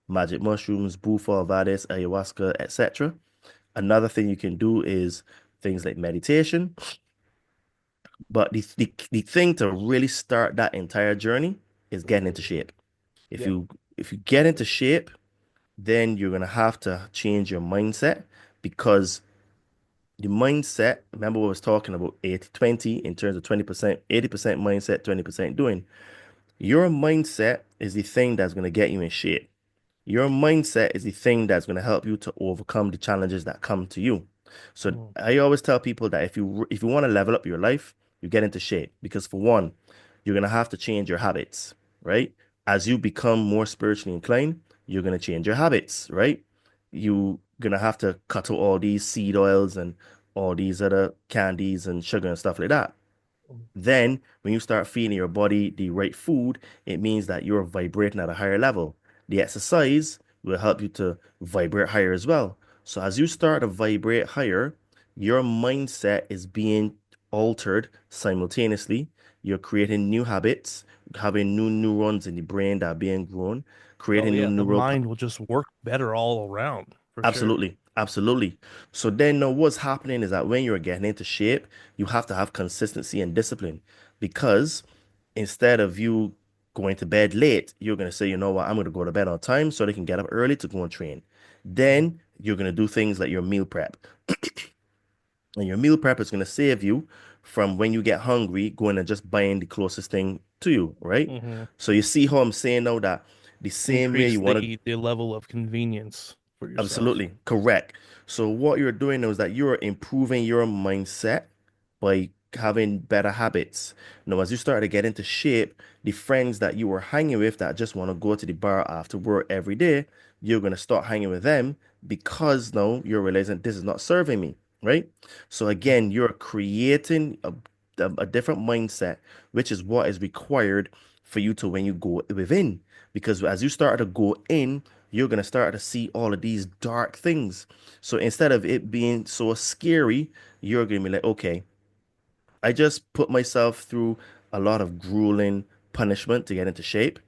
[SPEAKER 1] magic mushrooms, bufo, vadis, ayahuasca, etc. Another thing you can do is things like meditation. But the thing to really start that entire journey is getting into shape. If
[SPEAKER 3] Yeah.
[SPEAKER 1] you get into shape, then you're gonna have to change your mindset, because the mindset, remember what I was talking about 80-20 in terms of 20%, 80% mindset, 20% doing. Your mindset is the thing that's gonna get you in shape. Your mindset is the thing that's going to help you to overcome the challenges that come to you. So I always tell people that if you want to level up your life, you get into shape, because for one, you're going to have to change your habits, right? As you become more spiritually inclined, you're going to change your habits, right? You're going to have to cut out all these seed oils and all these other candies and sugar and stuff like that. Then, when you start feeding your body the right food, it means that you're vibrating at a higher level. The exercise will help you to vibrate higher as well. So, as you start to vibrate higher, your mindset is being altered simultaneously. You're creating new habits, having new neurons in the brain that are being grown,
[SPEAKER 3] Oh
[SPEAKER 1] creating new
[SPEAKER 3] yeah, the
[SPEAKER 1] neural.
[SPEAKER 3] mind will just work better all around for sure.
[SPEAKER 1] Absolutely. Absolutely. So then now what's happening is that when you're getting into shape, you have to have consistency and discipline, because instead of you going to bed late, you're going to say, you know what, I'm going to go to bed on time so they can get up early to go and train. Then you're going to do things like your meal prep. And your meal prep is going to save you from, when you get hungry, going and just buying the closest thing to you, right?
[SPEAKER 3] Hmm.
[SPEAKER 1] So you see how I'm saying now that the same way
[SPEAKER 3] Increase
[SPEAKER 1] you want to.
[SPEAKER 3] the level of convenience for yourself.
[SPEAKER 1] Absolutely correct. So what you're doing now is that you're improving your mindset by having better habits. Now, as you start to get into shape, the friends that you were hanging with that just want to go to the bar after work every day, you're going to start hanging with them, because now you're realizing this is not serving me, right? So again, you're creating a different mindset, which is what is required for you to when you go within. Because as you start to go in, you're going to start to see all of these dark things. So instead of it being so scary, you're going to be like, okay, I just put myself through a lot of grueling punishment to get into shape.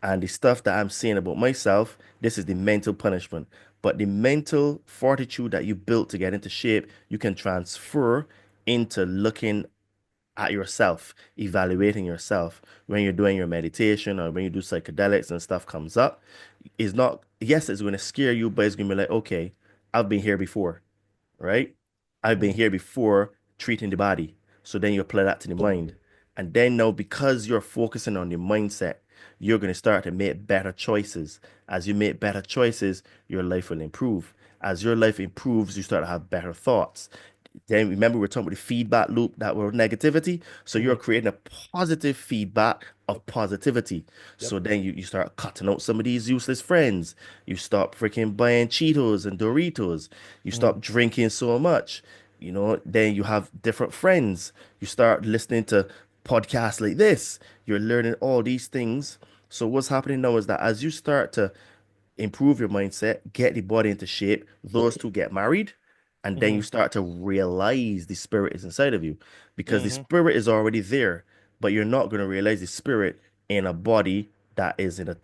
[SPEAKER 1] And the stuff that I'm saying about myself, this is the mental punishment. But the mental fortitude that you built to get into shape, you can transfer into looking at yourself, evaluating yourself when you're doing your meditation or when you do psychedelics and stuff comes up. Is not, yes, it's going to scare you, but it's going to be like, okay, I've been here before, right? I've been here before treating the body. So then you apply that to the mind. And then now, because you're focusing on your mindset, you're going to start to make better choices. As you make better choices, your life will improve. As your life improves, you start to have better thoughts. Then remember, we're talking about the feedback loop that were negativity. So you're
[SPEAKER 3] Mhm.
[SPEAKER 1] creating a positive feedback of positivity.
[SPEAKER 3] Yep.
[SPEAKER 1] So then you start cutting out some of these useless friends. You stop freaking buying Cheetos and Doritos. You
[SPEAKER 3] Mhm.
[SPEAKER 1] stop drinking so much. then you have different friends. You start listening to podcasts like this. You're learning all these things. So what's happening now is that as you start to improve your mindset, get the body into shape, those two get married, and then you
[SPEAKER 3] Mm-hmm.
[SPEAKER 1] start to realize the spirit is inside of you because the
[SPEAKER 3] Mm-hmm.
[SPEAKER 1] spirit is already there, but you're not going to realize the spirit in a body that is in a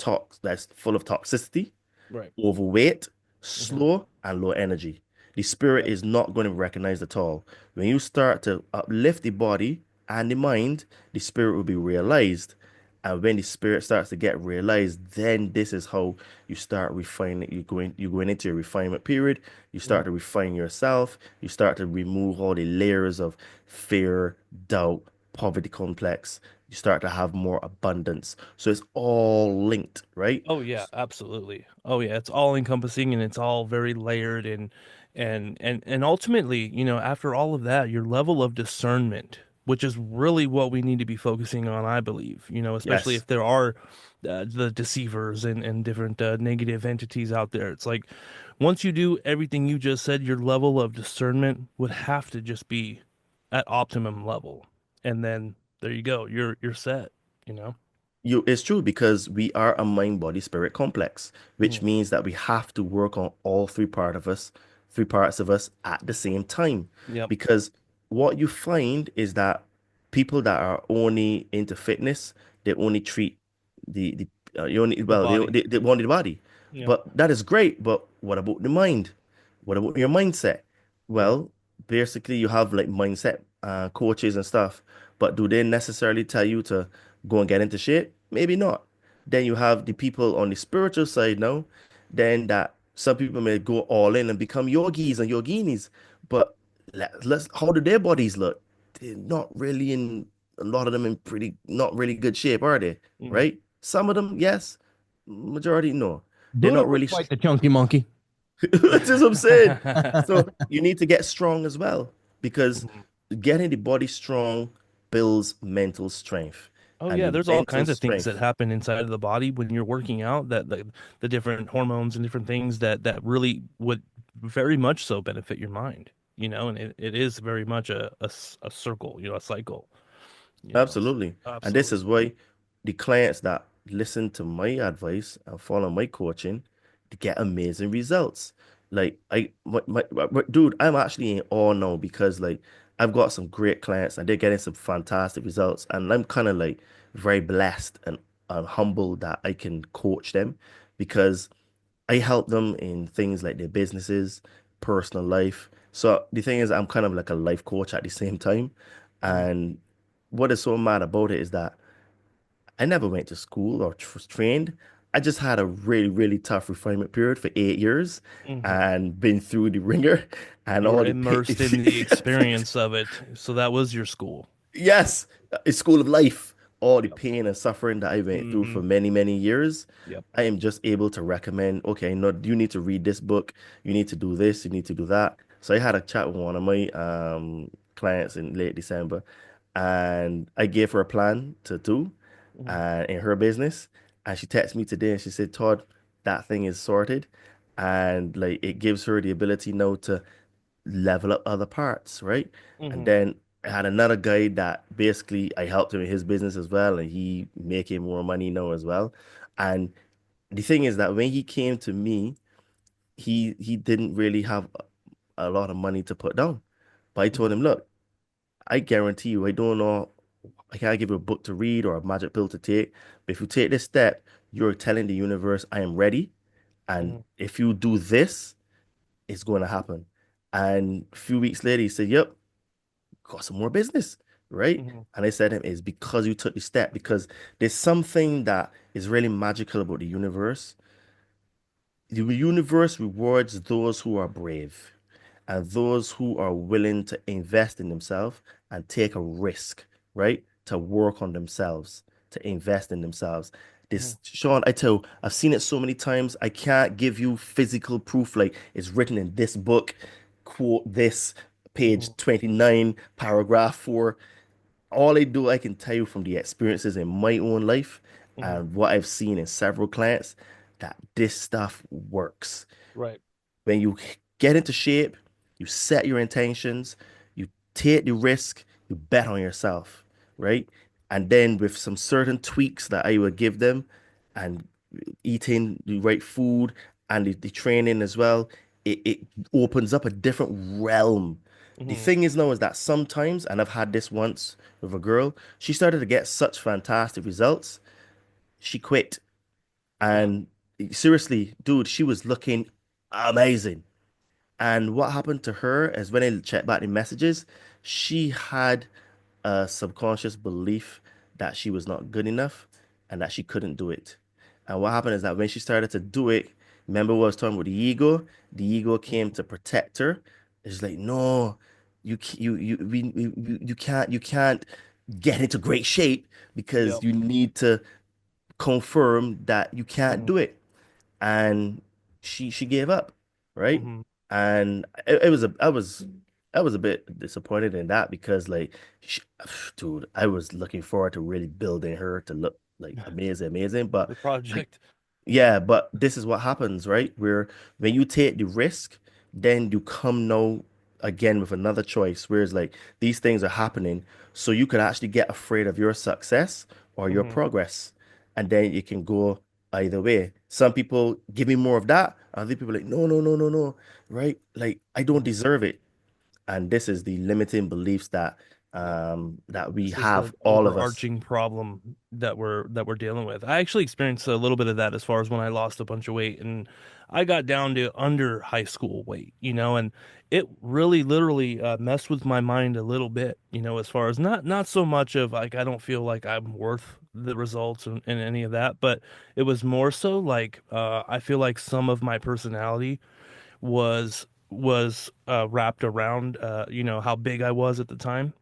[SPEAKER 1] that's full of toxicity,
[SPEAKER 3] Right.
[SPEAKER 1] overweight,
[SPEAKER 3] Mm-hmm.
[SPEAKER 1] slow, and low energy. The spirit
[SPEAKER 3] Yep.
[SPEAKER 1] is not going to be recognized at all. When you start to uplift the body and the mind, the spirit will be realized. And when the spirit starts to get realized, then this is how you start refining. You're going into your refinement period. You start
[SPEAKER 3] Mm-hmm.
[SPEAKER 1] to refine yourself. You start to remove all the layers of fear, doubt, poverty complex. You start to have more abundance. So it's all linked, right?
[SPEAKER 3] Oh yeah, absolutely. Oh yeah, it's all encompassing and it's all very layered and ultimately, after all of that, your level of discernment, which is really what we need to be focusing on, I believe, especially
[SPEAKER 1] Yes.
[SPEAKER 3] if there are the deceivers and different negative entities out there. It's like once you do everything you just said, your level of discernment would have to just be at optimum level. And then there you go. You're set, you know?
[SPEAKER 1] It's true because we are a mind body spirit complex, which
[SPEAKER 3] Mhm.
[SPEAKER 1] means that we have to work on all three parts of us at the same time.
[SPEAKER 3] Yep.
[SPEAKER 1] Because what you find is that people that are only into fitness, they only treat the you only
[SPEAKER 3] The
[SPEAKER 1] well
[SPEAKER 3] body.
[SPEAKER 1] they want the body,
[SPEAKER 3] Yep.
[SPEAKER 1] but that is great. But what about the mind? What about your mindset?
[SPEAKER 3] Yep.
[SPEAKER 1] Well, basically you have like mindset coaches and stuff, but do they necessarily tell you to go and get into shape? Maybe not. Then you have the people on the spiritual side now, then that some people may go all in and become yogis and yoginis. But let's how do their bodies look? They're not really in a lot of them in pretty not really good shape, are they?
[SPEAKER 3] Mhm.
[SPEAKER 1] Right? Some of them, yes. Majority, no. They're
[SPEAKER 2] Buddha
[SPEAKER 1] not
[SPEAKER 2] would
[SPEAKER 1] really
[SPEAKER 2] fight the chunky monkey.
[SPEAKER 1] That's just what I'm saying. So you need to get strong as well because
[SPEAKER 3] Mhm.
[SPEAKER 1] getting the body strong builds mental strength.
[SPEAKER 3] Oh
[SPEAKER 1] And
[SPEAKER 3] yeah,
[SPEAKER 1] the
[SPEAKER 3] there's all
[SPEAKER 1] mental
[SPEAKER 3] kinds of things that
[SPEAKER 1] strength,
[SPEAKER 3] happen inside of the body when you're working out that the different hormones and different things that really would very much so benefit your mind, and it is very much a circle, a cycle,
[SPEAKER 1] absolutely. And this
[SPEAKER 3] absolutely.
[SPEAKER 1] is why the clients that listen to my advice and follow my coaching, they get amazing results. Like dude, I'm actually in awe now because like I've got some great clients and they're getting some fantastic results. And I'm kind of like very blessed and humbled that I can coach them because I help them in things like their businesses, personal life. So the thing is, I'm kind of like a life coach at the same time.
[SPEAKER 3] Mhm.
[SPEAKER 1] And what is so mad about it is that I never went to school or was trained. I just had a really, really tough refinement period for 8 years
[SPEAKER 3] Mhm.
[SPEAKER 1] and been through the ringer and
[SPEAKER 3] You were
[SPEAKER 1] all the pain.
[SPEAKER 3] immersed in the experience of it, so that was your school.
[SPEAKER 1] Yes, it's school of life. All the
[SPEAKER 3] Yep.
[SPEAKER 1] pain and suffering that I went through
[SPEAKER 3] Hmm.
[SPEAKER 1] for many, many years,
[SPEAKER 3] Yep.
[SPEAKER 1] I am just able to recommend, okay, no, you need to read this book, you need to do this, you need to do that. So I had a chat with one of my clients in late December, and I gave her a plan to do
[SPEAKER 3] Hmm.
[SPEAKER 1] in her business. And she texted me today and she said, Todd, that thing is sorted. And like it gives her the ability now to level up other parts, right? And
[SPEAKER 3] Hmm.
[SPEAKER 1] then I had another guy that basically I helped him in his business as well, and he making more money now as well. And the thing is that when he came to me, he didn't really have a lot of money to put down. But I told
[SPEAKER 3] Hmm.
[SPEAKER 1] him, look, I guarantee you, I don't know, I can't give you a book to read or a magic pill to take. But if you take this step, you're telling the universe, I am ready. And
[SPEAKER 3] Hmm.
[SPEAKER 1] if you do this, it's going to happen. And a few weeks later, he said, yep, got some more business, right?
[SPEAKER 3] Hmm.
[SPEAKER 1] And I said to him, it's because you took the step, because there's something that is really magical about the universe. The universe rewards those who are brave and those who are willing to invest in themselves and take a risk, right? To work on themselves, to invest in themselves.
[SPEAKER 3] Hmm.
[SPEAKER 1] This, Sean, I tell you, I've seen it so many times. I can't give you physical proof like it's written in this book, quote this,
[SPEAKER 3] Hmm.
[SPEAKER 1] page 29, paragraph 4. All I do, I can tell you from the experiences in my own life
[SPEAKER 3] Hmm.
[SPEAKER 1] and what I've seen in several clients that this stuff works.
[SPEAKER 3] Right.
[SPEAKER 1] When you get into shape, you set your intentions, you take the risk, you bet on yourself, right? And then with some certain tweaks that I would give them and eating the right food and the training as well, it opens up a different realm. The
[SPEAKER 3] Mm-hmm.
[SPEAKER 1] thing is now is that sometimes, and I've had this once with a girl, she started to get such fantastic results. She quit.
[SPEAKER 3] Yeah.
[SPEAKER 1] And seriously, dude, she was looking amazing. And what happened to her is when I checked back the messages, she had a subconscious belief that she was not good enough and that she couldn't do it. And what happened is that when she started to do it, remember what I was talking about the ego? The ego came to protect her. It's like, no, you can't get into great shape because
[SPEAKER 3] Yep.
[SPEAKER 1] you need to confirm that you can't
[SPEAKER 3] Mm-hmm.
[SPEAKER 1] do it. And she gave up, right?
[SPEAKER 3] Mm-hmm.
[SPEAKER 1] And it was I was a bit disappointed in that because like dude, I was looking forward to really building her to look like amazing, amazing. But
[SPEAKER 3] The
[SPEAKER 1] like
[SPEAKER 3] project.
[SPEAKER 1] yeah, but this is what happens, right? Where when you take the risk, then you come now again with another choice. Whereas like these things are happening, so you could actually get afraid of your success or your
[SPEAKER 3] Mm-hmm.
[SPEAKER 1] progress, and then it can go either way. Some people give me more of that, other people like no, no, no, no, no, right? Like I don't
[SPEAKER 3] Mm-hmm.
[SPEAKER 1] deserve it, and this is the limiting beliefs that we
[SPEAKER 3] This is the
[SPEAKER 1] have, all of us.
[SPEAKER 3] overarching problem that we're dealing with. I actually experienced a little bit of that as far as when I lost a bunch of weight and I got down to under high school weight, and it really literally messed with my mind a little bit, as far as not so much of like I don't feel like I'm worth the results and any of that, but it was more so like I feel like some of my personality was wrapped around how big I was at the time,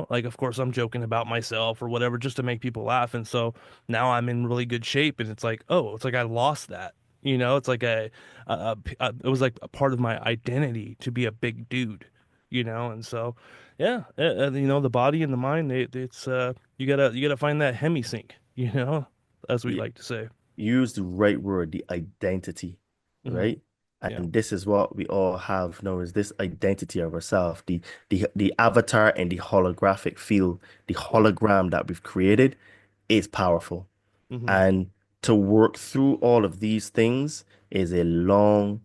[SPEAKER 3] like of course I'm joking about myself or whatever just to make people laugh, and so now I'm in really good shape and it's like, oh, it's like I lost that, it's like it was like a part of my identity to be a big dude, and so yeah, the body and the mind, it's you gotta find that hemisync, as we
[SPEAKER 1] Yeah,
[SPEAKER 3] like to say.
[SPEAKER 1] use the right word, the identity,
[SPEAKER 3] Hmm.
[SPEAKER 1] right?
[SPEAKER 3] Yeah.
[SPEAKER 1] And this is what we all have now is this identity of ourselves, the avatar and the holographic field, the hologram that we've created is powerful.
[SPEAKER 3] Hmm.
[SPEAKER 1] And to work through all of these things is a long,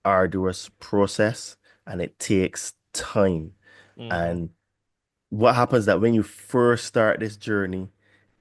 [SPEAKER 1] arduous process and it takes time.
[SPEAKER 3] Hmm.
[SPEAKER 1] And what happens that when you first start this journey,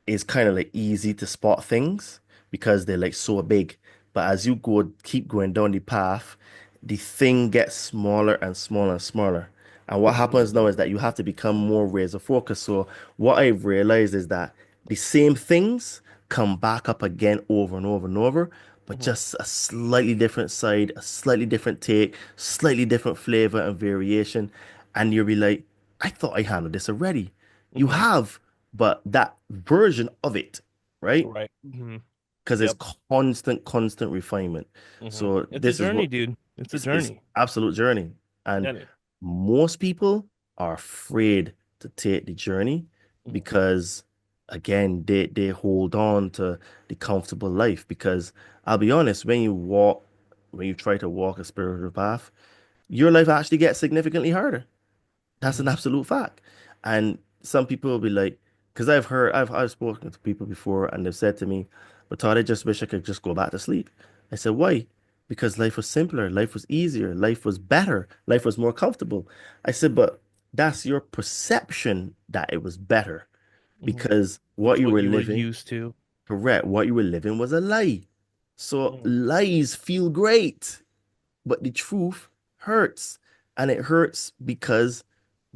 [SPEAKER 1] it's kind of like easy to spot things because they're like so big. But as you keep going down the path, the thing gets smaller and smaller and smaller. And what
[SPEAKER 3] Hmm.
[SPEAKER 1] happens now is that you have to become more razor focused. So what I've realized is that the same things come back up again over and over and over, but
[SPEAKER 3] Hmm.
[SPEAKER 1] just a slightly different side, a slightly different take, slightly different flavor and variation. And you'll be like, I thought I handled this already. You
[SPEAKER 3] Hmm.
[SPEAKER 1] have, but that version of it, right?
[SPEAKER 3] Right. Hmm.
[SPEAKER 1] Because it's
[SPEAKER 3] Yep.
[SPEAKER 1] constant refinement.
[SPEAKER 3] Hmm.
[SPEAKER 1] So
[SPEAKER 3] It's a
[SPEAKER 1] this is
[SPEAKER 3] journey,
[SPEAKER 1] what
[SPEAKER 3] dude. It's a
[SPEAKER 1] it's
[SPEAKER 3] journey.
[SPEAKER 1] absolute journey. And
[SPEAKER 3] Yeah, dude.
[SPEAKER 1] most people are afraid to take the journey
[SPEAKER 3] Mhm.
[SPEAKER 1] because again, they hold on to the comfortable life. Because I'll be honest, when you try to walk a spiritual path, your life actually gets significantly harder. That's an
[SPEAKER 3] Mhm.
[SPEAKER 1] absolute fact. And some people will be like, because I've spoken to people before and they've said to me, but Todd, I just wish I could just go back to sleep. I said, why? Because life was simpler, life was easier, life was better, life was more comfortable. I said, but that's your perception that it was better
[SPEAKER 3] Mhm.
[SPEAKER 1] because what
[SPEAKER 3] It's
[SPEAKER 1] you
[SPEAKER 3] what
[SPEAKER 1] were
[SPEAKER 3] you were
[SPEAKER 1] living,
[SPEAKER 3] used to.
[SPEAKER 1] correct, what you were living was a lie. So
[SPEAKER 3] Mhm.
[SPEAKER 1] lies feel great, but the truth hurts. And it hurts because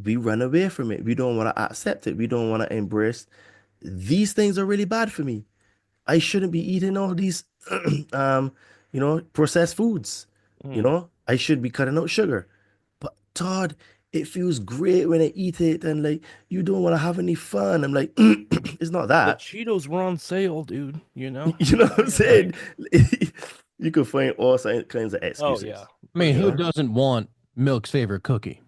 [SPEAKER 1] we run away from it. We don't want to accept it. We don't want to embrace these things are really bad for me. I shouldn't be eating all these um, processed foods.
[SPEAKER 3] Mhm.
[SPEAKER 1] I should be cutting out sugar. But Todd, it feels great when I eat it and like you don't want to have any fun. I'm like, it's not
[SPEAKER 3] The
[SPEAKER 1] that.
[SPEAKER 3] Cheetos were on sale, dude.
[SPEAKER 1] You know what I'm
[SPEAKER 3] Yeah, like,
[SPEAKER 1] saying? You can find all kinds of
[SPEAKER 3] oh yeah,
[SPEAKER 1] excuses,
[SPEAKER 2] I
[SPEAKER 3] for
[SPEAKER 2] mean,
[SPEAKER 1] you
[SPEAKER 2] who
[SPEAKER 3] sure.
[SPEAKER 1] know?
[SPEAKER 2] doesn't want Milk's favorite cookie?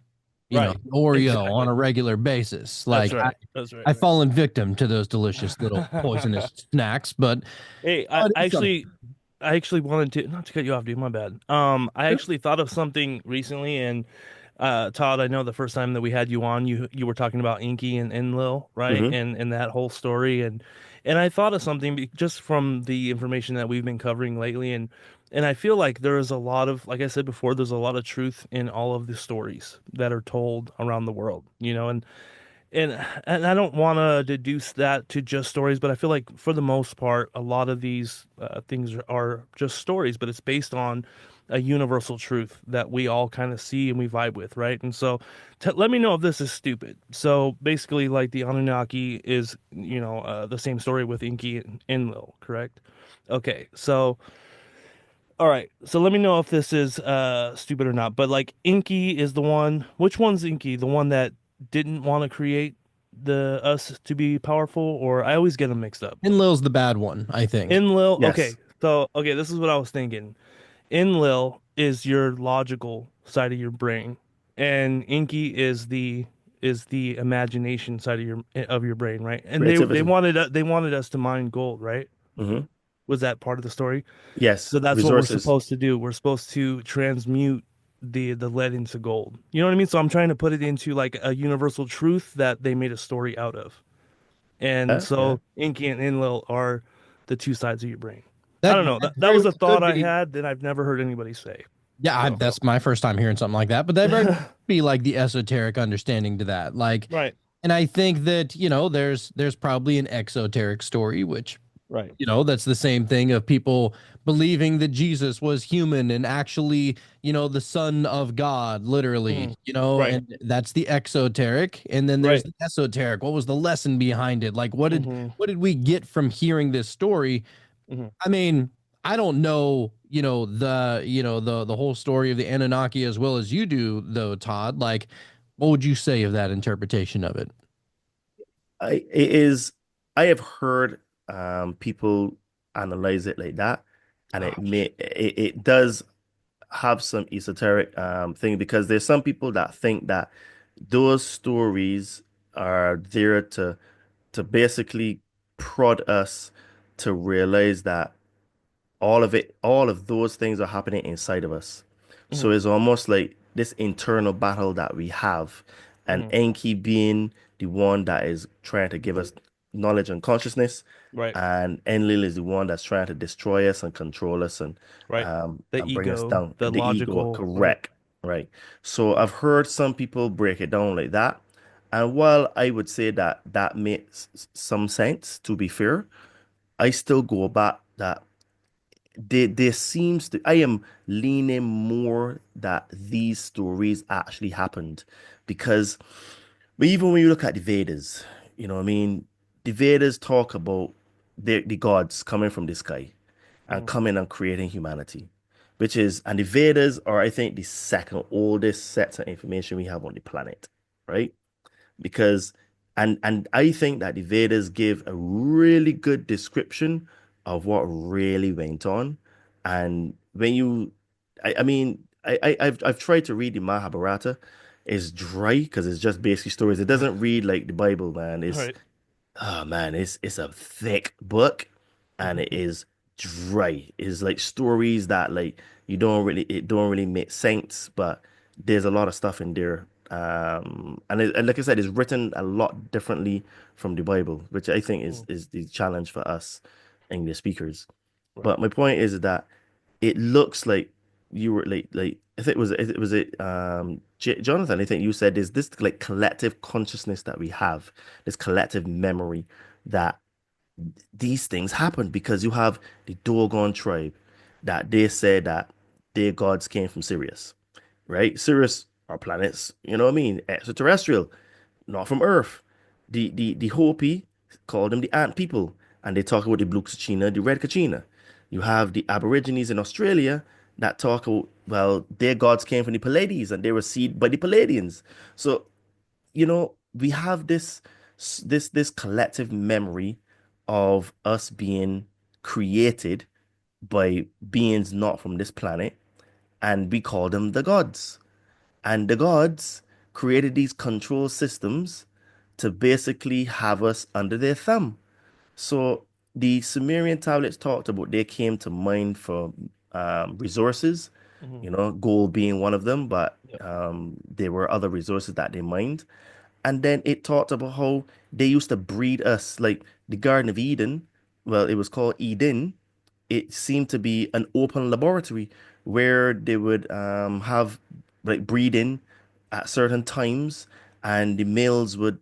[SPEAKER 3] Right.
[SPEAKER 2] Oreo on
[SPEAKER 3] Exactly.
[SPEAKER 2] a regular basis.
[SPEAKER 3] That's
[SPEAKER 2] Like
[SPEAKER 3] right. That's
[SPEAKER 2] I've
[SPEAKER 3] right.
[SPEAKER 2] fallen victim to those delicious little poisonous snacks, but
[SPEAKER 3] Hey, I
[SPEAKER 2] it is something.
[SPEAKER 3] I actually wanted to not to cut you off, dude. My bad. I actually thought of something recently, and Todd, I know the first time that we had you on, you were talking about Inky and Enlil, right?
[SPEAKER 1] Mm-hmm.
[SPEAKER 3] And that whole story, and I thought of something just from the information that we've been covering lately, and I feel like there is a lot of, like I said before, there's a lot of truth in all of the stories that are told around the world, and and I don't want to deduce that to just stories, but I feel like for the most part, a lot of these things are just stories, but it's based on a universal truth that we all kind of see and we vibe with, right? And so, let me know if this is stupid. So basically, like the Anunnaki is, the same story with Inky and Enlil, correct? Okay, so all right, so let me know if this is stupid or not. But like Inky is the one. Which one's Inky? The one that didn't want to create the us to be powerful, or I always get them mixed up.
[SPEAKER 2] Enlil's the bad one, I think.
[SPEAKER 3] Enlil.
[SPEAKER 1] Yes.
[SPEAKER 3] Okay, so okay, this is what I was thinking. Enlil is your logical side of your brain, and Inky is the imagination side of your brain, right? And
[SPEAKER 1] Creativity.
[SPEAKER 3] they wanted us to mine gold, right?
[SPEAKER 1] Mm-hmm.
[SPEAKER 3] Was that part of the story?
[SPEAKER 1] Yes.
[SPEAKER 3] So that's what we're
[SPEAKER 1] Resources.
[SPEAKER 3] supposed to do. We're supposed to transmute the lead into gold. You know what I mean? So I'm trying to put it into like a universal truth that they made a story out of. And
[SPEAKER 1] Yeah. Yeah.
[SPEAKER 3] so Inky and Enlil are the two sides of your brain. I
[SPEAKER 2] That
[SPEAKER 3] don't know.
[SPEAKER 2] that
[SPEAKER 3] That
[SPEAKER 2] very
[SPEAKER 3] was a
[SPEAKER 2] well
[SPEAKER 3] thought
[SPEAKER 2] could
[SPEAKER 3] I
[SPEAKER 2] be.
[SPEAKER 3] had that I've never heard anybody say.
[SPEAKER 2] Yeah,
[SPEAKER 3] So
[SPEAKER 2] that's my first time hearing something like that. But that very well could be like the esoteric understanding to that. Like,
[SPEAKER 3] right,
[SPEAKER 2] and I think that there's probably an exoteric story, which
[SPEAKER 3] right.
[SPEAKER 2] that's the same thing of people believing that Jesus was human and actually, the son of God, literally,
[SPEAKER 3] Mhm. Right,
[SPEAKER 2] and that's the exoteric. And then there's
[SPEAKER 3] right.
[SPEAKER 2] the esoteric. What was the lesson behind it? Like, what did
[SPEAKER 3] Hmm.
[SPEAKER 2] what did we get from hearing this story?
[SPEAKER 3] Hmm.
[SPEAKER 2] I mean, I don't know, the whole story of the Anunnaki as well as you do, though, Todd. Like, what would you say of that interpretation of it?
[SPEAKER 1] It is. I have heard people analyze it like that, and it does have some esoteric thing because there's some people that think that those stories are there to basically prod us to realize that all of those things are happening inside of us. So
[SPEAKER 3] Hmm.
[SPEAKER 1] it's almost like this internal battle that we have, and
[SPEAKER 3] Hmm.
[SPEAKER 1] Enki being the one that is trying to give us knowledge and consciousness,
[SPEAKER 3] Right,
[SPEAKER 1] and Enlil is the one that's trying to destroy us and control us
[SPEAKER 3] right. The
[SPEAKER 1] and bring us
[SPEAKER 3] ego,
[SPEAKER 1] down.
[SPEAKER 3] the
[SPEAKER 1] The ego,
[SPEAKER 3] logical, right.
[SPEAKER 1] correct, right. So I've heard some people break it down like that, and while I would say that that makes some sense, to be fair, I still go back that there seems to I am leaning more that these stories actually happened because even when you look at the Vedas, you know what I mean, the Vedas talk about the gods coming from the sky and
[SPEAKER 3] Mhm.
[SPEAKER 1] coming and creating humanity, which is and the Vedas are I think the second oldest sets of information we have on the planet, right? Because and I think that the Vedas give a really good description of what really went on. And when you, I mean, I've tried to read the Mahabharata. It's dry because it's just basically stories. It doesn't read like the Bible, man. It's
[SPEAKER 3] Right.
[SPEAKER 1] oh man, it's a thick book and it
[SPEAKER 3] Mhm.
[SPEAKER 1] is dry. It's like stories that like you don't really it don't really make sense, but there's a lot of stuff in there. And like I said, it's written a lot differently from the Bible, which I think
[SPEAKER 3] Mhm.
[SPEAKER 1] is the challenge for us English speakers.
[SPEAKER 3] Right.
[SPEAKER 1] But my point is that it looks like you were like I think it was it Jonathan, I think you said is this like collective consciousness that we have, this collective memory that these things happen because you have the Dogon tribe that they say that their gods came from Sirius, right? Sirius are planets, you know what I mean? Extraterrestrial, not from Earth. The Hopi call them the ant people, and they talk about the blue Kachina, the red Kachina. You have the Aborigines in Australia that talk about, well, their gods came from the Palladians and they were seed by the Palladians. So, we have this collective memory of us being created by beings not from this planet, and we call them the gods. And the gods created these control systems to basically have us under their thumb. So the Sumerian tablets talked about they came to mine for resources,
[SPEAKER 3] Mhm.
[SPEAKER 1] gold being one of them. But there were other resources that they mined. And then it talked about how they used to breed us, like the Garden of Eden. Well, it was called Eden. It seemed to be an open laboratory where they would have like breeding at certain times, and the males would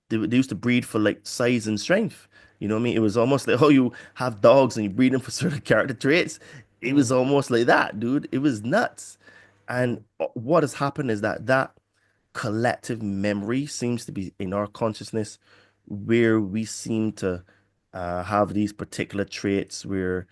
[SPEAKER 1] they used to breed for like size and strength. You know what I mean? It was almost like how you have dogs and you breed them for certain character traits. It was almost like that, dude. It was nuts. And what has happened is that collective memory seems to be in our consciousness where we seem to have these particular traits where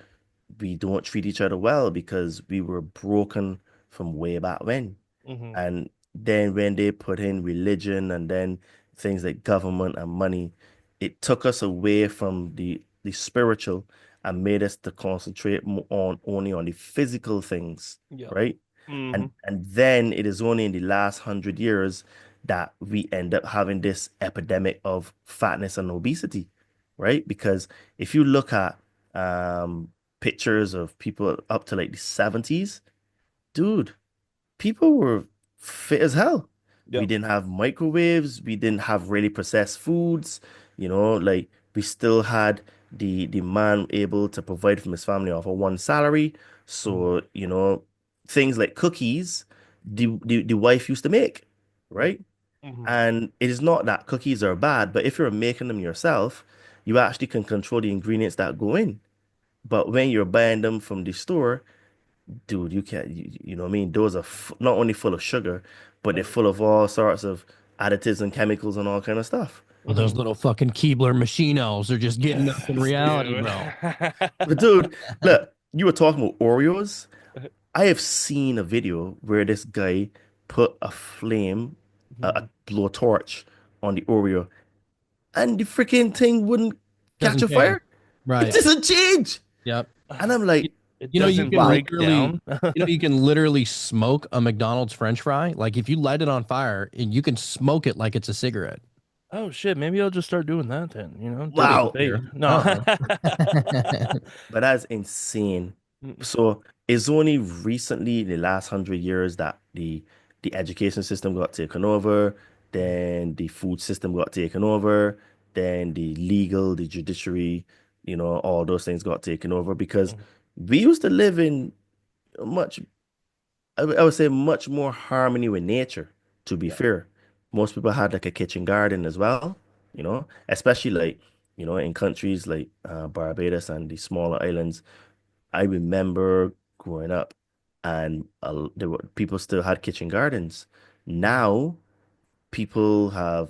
[SPEAKER 1] we don't treat each other well because we were broken from way back when.
[SPEAKER 3] Hmm.
[SPEAKER 1] And then when they put in religion and then things like government and money, it took us away from the spiritual and made us to concentrate on only on the physical things,
[SPEAKER 3] Yeah.
[SPEAKER 1] right?
[SPEAKER 3] Hmm.
[SPEAKER 1] And then it is only in the last 100 years that we end up having this epidemic of fatness and obesity, right? Because if you look at um pictures of people up to like the 70s, dude, people were fit as hell. We
[SPEAKER 3] Yep.
[SPEAKER 1] didn't have microwaves, we didn't have really processed foods, like we still had the man able to provide from his family off of one salary. So, things like cookies, the wife used to make, right?
[SPEAKER 3] Hmm.
[SPEAKER 1] And it is not that cookies are bad, but if you're making them yourself, you actually can control the ingredients that go in. But when you're buying them from the store, dude, you can't, you know what I mean? Those are not only full of sugar, but they're full of all sorts of additives and chemicals and all kind of stuff.
[SPEAKER 2] Well, those little fucking Keebler machine elves are just getting up in
[SPEAKER 3] Yes,
[SPEAKER 2] reality,
[SPEAKER 3] dude.
[SPEAKER 2] bro.
[SPEAKER 1] But dude, look, you were talking about Oreos. I have seen a video where this guy put a flame, a blowtorch on the Oreo, and the freaking thing wouldn't catch
[SPEAKER 2] Doesn't
[SPEAKER 1] a
[SPEAKER 2] change.
[SPEAKER 1] fire. It
[SPEAKER 2] Right.
[SPEAKER 1] doesn't change.
[SPEAKER 2] Yep.
[SPEAKER 1] And I'm like,
[SPEAKER 3] It
[SPEAKER 2] You know, you
[SPEAKER 3] doesn't
[SPEAKER 2] can
[SPEAKER 1] wow.
[SPEAKER 3] break
[SPEAKER 2] literally,
[SPEAKER 3] down.
[SPEAKER 2] you can literally smoke a McDonald's French fry. Like if you light it on fire, and you can smoke it like it's a cigarette.
[SPEAKER 3] Oh shit, maybe I'll just start doing that then, dip it in
[SPEAKER 1] Wow.
[SPEAKER 3] bait. No.
[SPEAKER 2] Uh-uh.
[SPEAKER 1] But that's insane.
[SPEAKER 3] Mm,
[SPEAKER 1] So it's only recently, in the last 100 years, that the education system got taken over, then the food system got taken over, then the judiciary, all those things got taken over because
[SPEAKER 3] mm,
[SPEAKER 1] we used to live in much, I would say, much more harmony with nature, to be
[SPEAKER 3] yeah.
[SPEAKER 1] fair. Most people had like a kitchen garden as well, especially like, in countries like Barbados and the smaller islands. I remember growing up and there were people still had kitchen gardens.
[SPEAKER 3] Mhm.
[SPEAKER 1] Now people have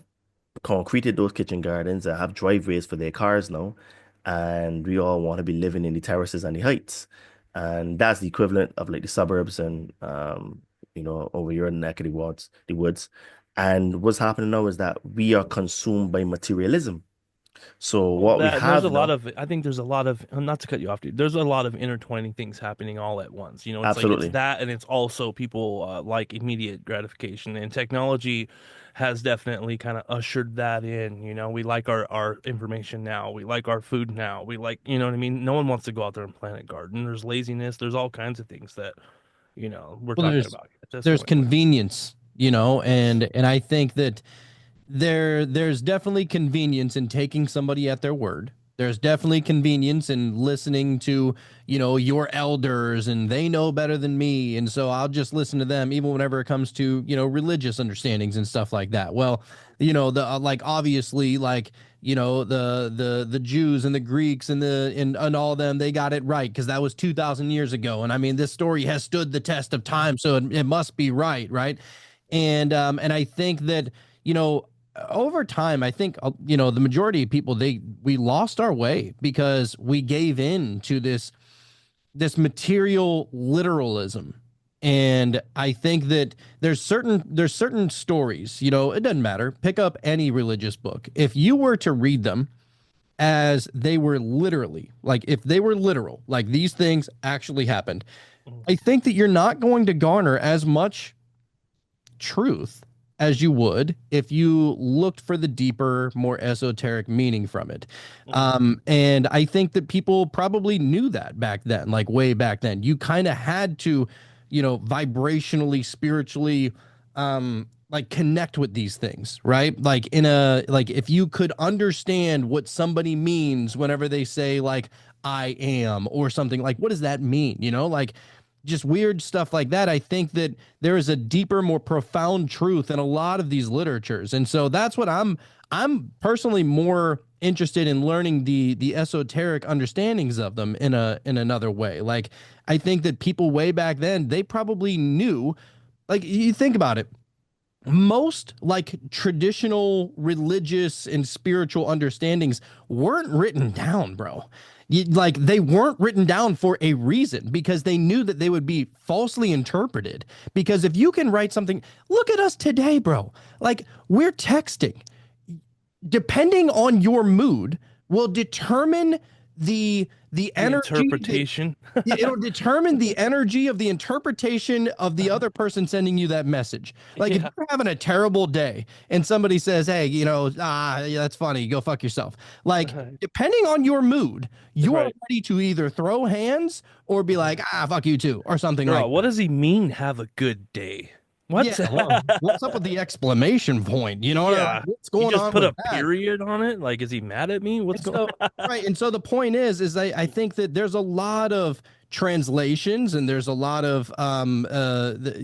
[SPEAKER 1] concreted those kitchen gardens and have driveways for their cars now, and we all want to be living in the terraces and the heights. And that's the equivalent of like the suburbs and over your neck of the woods. And what's happening now is that we are consumed by materialism. So
[SPEAKER 3] Well,
[SPEAKER 1] what we
[SPEAKER 3] that and there's a
[SPEAKER 1] have
[SPEAKER 3] lot
[SPEAKER 1] now,
[SPEAKER 3] of I think there's a lot of not to cut you off, dude. There's a lot of intertwining things happening all at once. It's like it's
[SPEAKER 1] absolutely.
[SPEAKER 3] that and it's also people like immediate gratification and technology has definitely kind of ushered that in. We like our information now. We like our food now. We like, you know what I mean? No one wants to go out there and plant a garden. There's laziness. There's all kinds of things that, we're
[SPEAKER 2] Well,
[SPEAKER 3] talking about at this
[SPEAKER 2] there's
[SPEAKER 3] point.
[SPEAKER 2] convenience, and I think that there's definitely convenience in taking somebody at their word. There's definitely convenience in listening to, your elders and they know better than me. And so I'll just listen to them, even whenever it comes to, religious understandings and stuff like that. Well, the like obviously like, the Jews and the Greeks and all them, they got it right because that was 2,000 years ago. And I mean, this story has stood the test of time, so it must be right, right? And I think that, over time, I think the majority of people we lost our way because we gave in to this material literalism. And I think that there's certain stories, it doesn't matter. Pick up any religious book. If you were to read them as they were literally, like if they were literal, like these things actually happened, I think that you're not going to garner as much truth as you would if you looked for the deeper, more esoteric meaning from it. And I think that people probably knew that back then, like way back then. You kind of had to, vibrationally, spiritually, like connect with these things, right? Like if you could understand what somebody means whenever they say like I am or something, like what does that mean? Like just weird stuff like that. I think that there is a deeper, more profound truth in a lot of these literatures. And so that's what I'm personally more interested in learning the esoteric understandings of them in another way. Like I think that people way back then, they probably knew, like you think about it, most like traditional religious and spiritual understandings weren't written down, bro. Like they weren't written down for a reason, because they knew that they would be falsely interpreted. Because if you can write something, look at us today, bro. Like we're texting. Depending on your mood will determine the energy,
[SPEAKER 3] interpretation.
[SPEAKER 2] it'll determine the energy of the interpretation of the other person sending you that message. Like if you're having a terrible day and somebody says, hey, yeah, that's funny, go fuck yourself. Like depending on your mood, you're ready to either throw hands or be like, fuck you too, or something.
[SPEAKER 3] Girl,
[SPEAKER 2] like
[SPEAKER 3] what does he mean, have a good day? What?
[SPEAKER 2] Yeah, well, what's up with the exclamation point? What's going on?
[SPEAKER 3] Just put a
[SPEAKER 2] that?
[SPEAKER 3] period on it. Like, is he mad at me? What's going on?
[SPEAKER 2] Right. And so the point is I think that there's a lot of translations and there's a lot of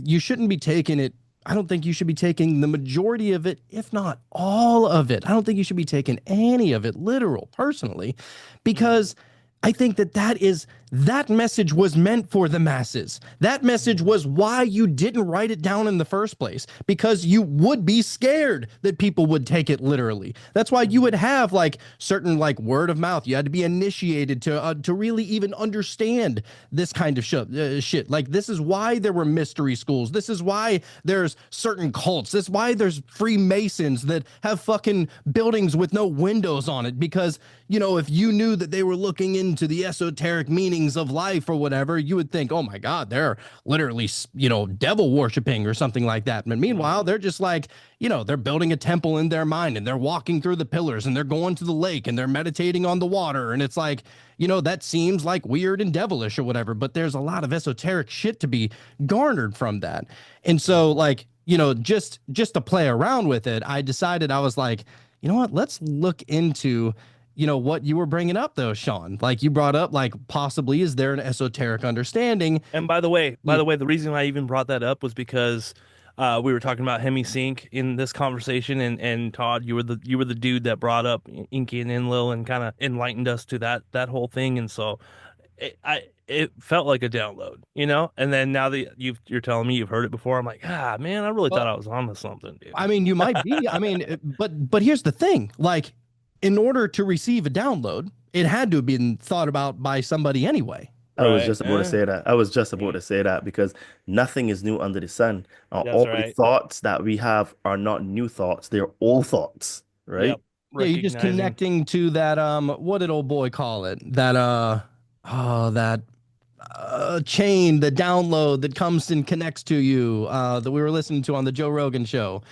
[SPEAKER 2] you shouldn't be taking it. I don't think you should be taking the majority of it, if not all of it. I don't think you should be taking any of it literal, personally, because I think that message was meant for the masses. That message was why you didn't write it down in the first place, because you would be scared that people would take it literally. That's why you would have like certain like word of mouth. You had to be initiated to really even understand this kind of shit. Like this is why there were mystery schools. This is why there's certain cults. This is why there's Freemasons that have fucking buildings with no windows on it, because if you knew that they were looking into the esoteric meanings of life or whatever, you would think, oh my God, they're literally, devil worshiping or something like that. But meanwhile, they're just like, they're building a temple in their mind and they're walking through the pillars and they're going to the lake and they're meditating on the water. And it's like, that seems like weird and devilish or whatever, but there's a lot of esoteric shit to be garnered from that. And so like, just to play around with it, I decided, I was like, you know what, let's look into what you were bringing up though, Sean. Like you brought up, like possibly is there an esoteric understanding?
[SPEAKER 3] And by the way, the reason I even brought that up was because we were talking about Hemi-Sync in this conversation, and Todd, you were the dude that brought up Inky and Enlil and kind of enlightened us to that whole thing, and so it felt like a download, And then now that you're telling me you've heard it before, I'm like, man, I really thought I was onto something, dude.
[SPEAKER 2] I mean, you might be. I mean, but here's the thing, like, in order to receive a download, it had to have been thought about by somebody anyway.
[SPEAKER 1] I was just about to say that. I was just about to say that, because nothing is new under the sun. All the thoughts that we have are not new thoughts. They're old thoughts, right?
[SPEAKER 3] Yep.
[SPEAKER 2] Yeah, you're just connecting to that, what did old boy call it? That, chain, the download that comes and connects to you, that we were listening to on the Joe Rogan show.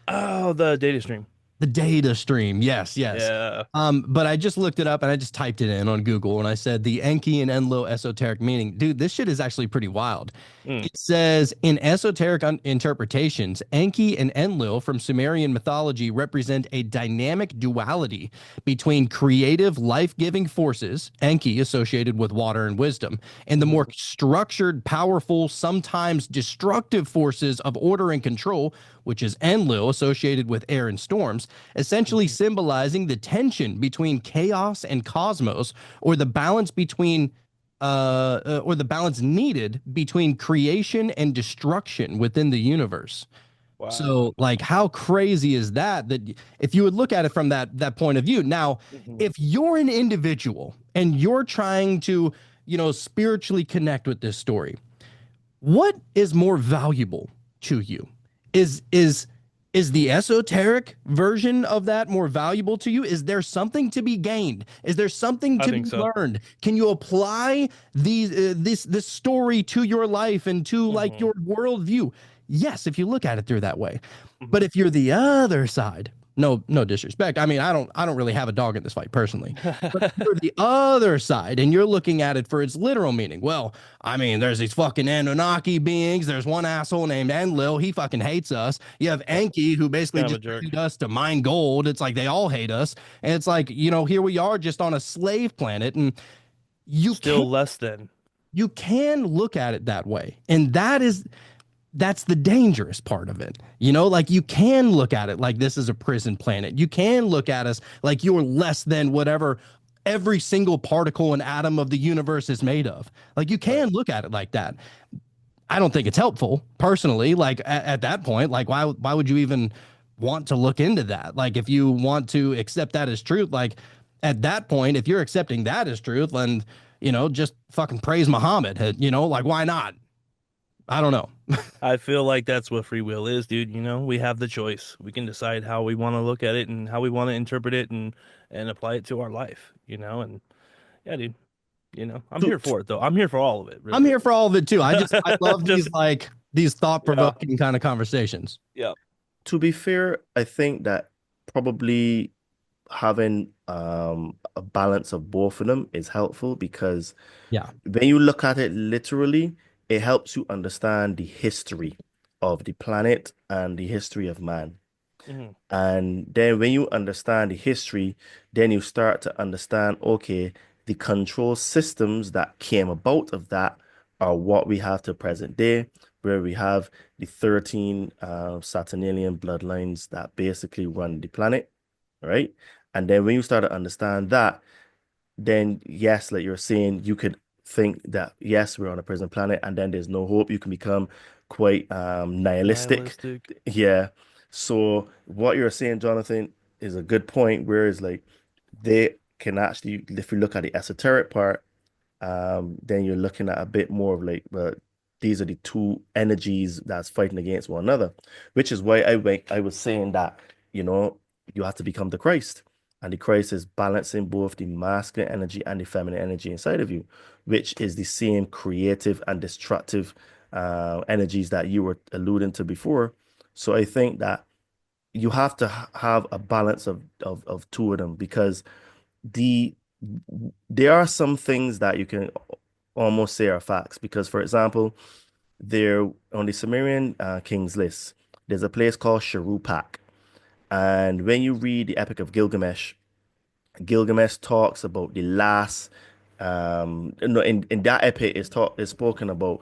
[SPEAKER 3] Oh, the data stream.
[SPEAKER 2] The data stream. Yes.
[SPEAKER 3] Yeah.
[SPEAKER 2] But I just looked it up and I just typed it in on Google and I said the Enki and Enlil esoteric meaning. Dude, this shit is actually pretty wild. It says in esoteric interpretations, Enki and Enlil from Sumerian mythology represent a dynamic duality between creative, life-giving forces, Enki associated with water and wisdom, and the more structured, powerful, sometimes destructive forces of order and control, which is Enlil associated with air and storms, essentially symbolizing the tension between chaos and cosmos, or the balance between or the balance needed between creation and destruction within the universe. Wow. So like, how crazy is that if you would look at it from that point of view? Now, if you're an individual and you're trying to, spiritually connect with this story, what is more valuable to you? Is the esoteric version of that more valuable to you? Is there something to be gained? Is there something to be learned? Can you apply this story to your life and to like your worldview? Yes, if you look at it through that way. But if you're the other side, no disrespect. I mean, I don't really have a dog in this fight personally. But you're the other side, and you're looking at it for its literal meaning. Well, I mean, there's these fucking Anunnaki beings. There's one asshole named Enlil. He fucking hates us. You have Enki, who basically
[SPEAKER 3] Kind of a
[SPEAKER 2] just
[SPEAKER 3] jerk.
[SPEAKER 2] trained us to mine gold. It's like they all hate us, and it's like, here we are just on a slave planet, and you
[SPEAKER 3] Still
[SPEAKER 2] can't
[SPEAKER 3] less than.
[SPEAKER 2] you can look at it that way, and that's the dangerous part of it. Like you can look at it like this is a prison planet. You can look at us like you're less than whatever every single particle and atom of the universe is made of. Like you can look at it like that. I don't think it's helpful personally. Like at that point, like why would you even want to look into that? Like if you want to accept that as truth, like at that point, if you're accepting that as truth, then just fucking praise Muhammad. Like why not? I don't know.
[SPEAKER 3] I feel like that's what free will is, dude. We have the choice. We can decide how we want to look at it and how we want to interpret it and apply it to our life, and yeah, dude. I'm here for it though. I'm here for all of it, really.
[SPEAKER 2] I'm here for all of it too. I love
[SPEAKER 3] Just-
[SPEAKER 2] these thought provoking kind of conversations.
[SPEAKER 3] Yeah.
[SPEAKER 1] To be fair, I think that probably having a balance of both of them is helpful because
[SPEAKER 2] Yeah.
[SPEAKER 1] when you look at it literally, it helps you understand the history of the planet and the history of man.
[SPEAKER 3] Mhm.
[SPEAKER 1] And then when you understand the history, then you start to understand, okay, the control systems that came about of that are what we have to present day, where we have the 13 Saturnalian bloodlines that basically run the planet, right? And then when you start to understand that, then yes, like you're saying, you could think that yes, we're on a prison planet, and then there's no hope. You can become quite nihilistic. Yeah. So what you're saying, Jonathan, is a good point. Whereas like they can actually, if you look at the esoteric part, then you're looking at a bit more of like, well, these are the two energies that's fighting against one another, which is why I was saying that, you have to become the Christ. And the Christ is balancing both the masculine energy and the feminine energy inside of you, which is the same creative and destructive energies that you were alluding to before. So I think that you have to have a balance of two of them because the there are some things that you can almost say are facts. Because, for example, there on the Sumerian kings list, there's a place called Sharupak. And when you read the Epic of Gilgamesh, Gilgamesh talks about the last no, in that epic is spoken about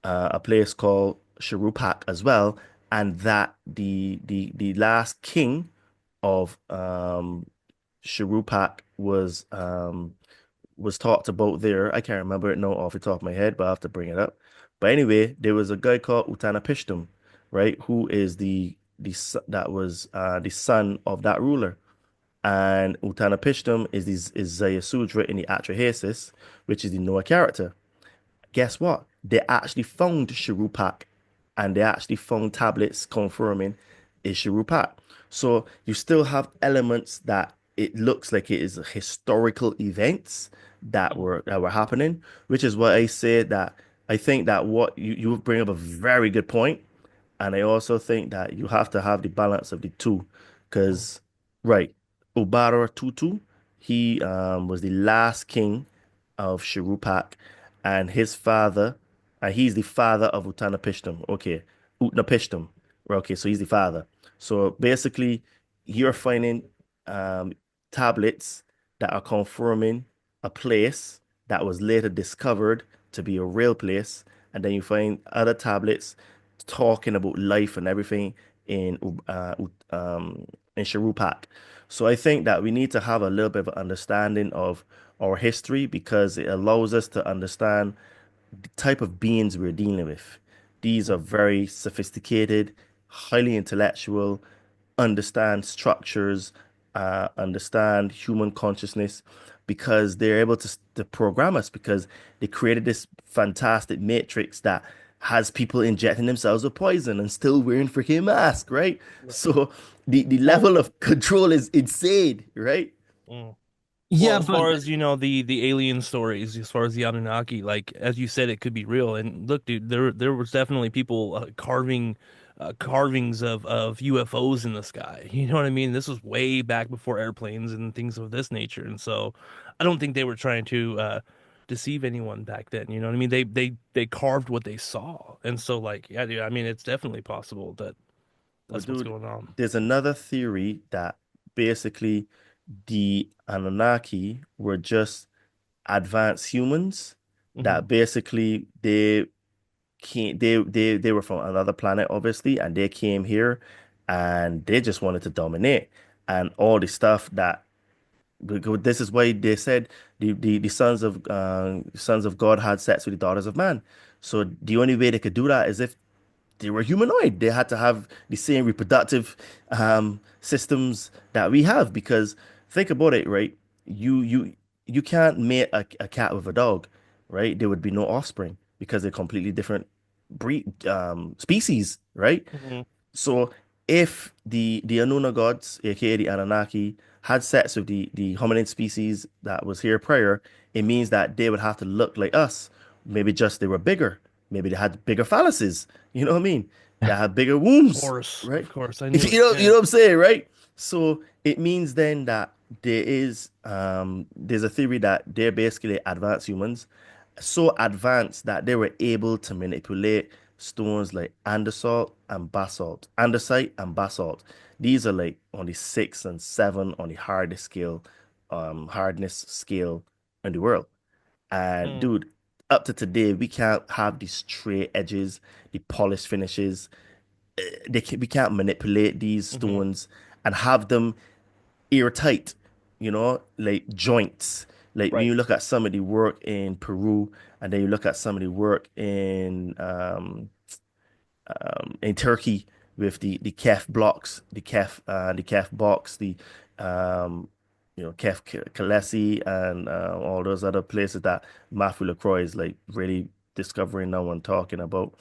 [SPEAKER 1] a place called Sharupak as well, and that the last king of Sharupak was talked about there. I can't remember it now off the top of my head, but I have to bring it up. But anyway, there was a guy called Utanapishtim, right, who is that was the son of that ruler. And Utanapishtim is Zayasudra in the Atrahasis, which is the Noah character. Guess what? They actually found Sharupak and they actually found tablets confirming it's Sharupak. So you still have elements that it looks like it is historical events that were happening, which is why I say that I think that what you bring up a very good point, and I also think that you have to have the balance of the two, because right, Ubara Tutu, he was the last king of Shirupak, and his father, and he's the father of Utanapishtim. Okay, Utnapishtim. Okay, so he's the father. So basically, you're finding um, tablets that are confirming a place that was later discovered to be a real place, and then you find other tablets talking about life and everything in in Sharupak. So I think that we need to have a little bit of an understanding of our history because it allows us to understand the type of beings we're dealing with. These are very sophisticated, highly intellectual, understand structures, understand human consciousness because they're able to program us because they created this fantastic matrix that has people injecting themselves with poison and still wearing freaking masks, right? So the level of control is insane, right?
[SPEAKER 3] Mm.
[SPEAKER 2] Yeah,
[SPEAKER 3] Well, as far as the alien stories, as far as the Anunnaki, like as you said, it could be real. And look, dude, there was definitely people carving carvings of UFOs in the sky. You know what I mean? This was way back before airplanes and things of this nature, and so I don't think they were trying to deceive anyone back then. You know what I mean? They carved what they saw, and so like yeah, dude, I mean it's definitely possible that
[SPEAKER 1] Well,
[SPEAKER 3] that's what's
[SPEAKER 1] dude,
[SPEAKER 3] going on.
[SPEAKER 1] there's another theory that basically the Anunnaki were just advanced humans
[SPEAKER 3] Hmm.
[SPEAKER 1] that basically they were from another planet, obviously, and they came here and they just wanted to dominate and all the stuff that because this is why they said the sons of God had sex with the daughters of man. So the only way they could do that is if they were humanoid. They had to have the same reproductive systems that we have. Because think about it, right? You can't mate a cat with a dog, right? There would be no offspring because they're completely different breed species, right?
[SPEAKER 3] Hmm.
[SPEAKER 1] So if the Anunna gods, aka the Anunnaki, had sex with the hominid species that was here prior, it means that they would have to look like us. Maybe just they were bigger. Maybe they had bigger phalluses. You know what I mean? They had bigger wombs, right?
[SPEAKER 3] Of course, I knew it.
[SPEAKER 1] You
[SPEAKER 3] Yeah.
[SPEAKER 1] know what I'm saying, right? So it means then that there's a theory that they're basically advanced humans, so advanced that they were able to manipulate stones like andesite and basalt. These are like on the 6 and 7 on the hardest scale, hardness scale in the world. And
[SPEAKER 3] Mm.
[SPEAKER 1] dude, up to today, we can't have the straight edges, the polished finishes. We can't manipulate these
[SPEAKER 3] Hmm.
[SPEAKER 1] stones and have them airtight, like joints. Like when
[SPEAKER 3] Right.
[SPEAKER 1] you look at some of the work in Peru, and then you look at some of the work in Turkey with the Kef blocks, the Kef box, the Kef Kalesi, and all those other places that Matthew LaCroix is like really discovering now and talking about.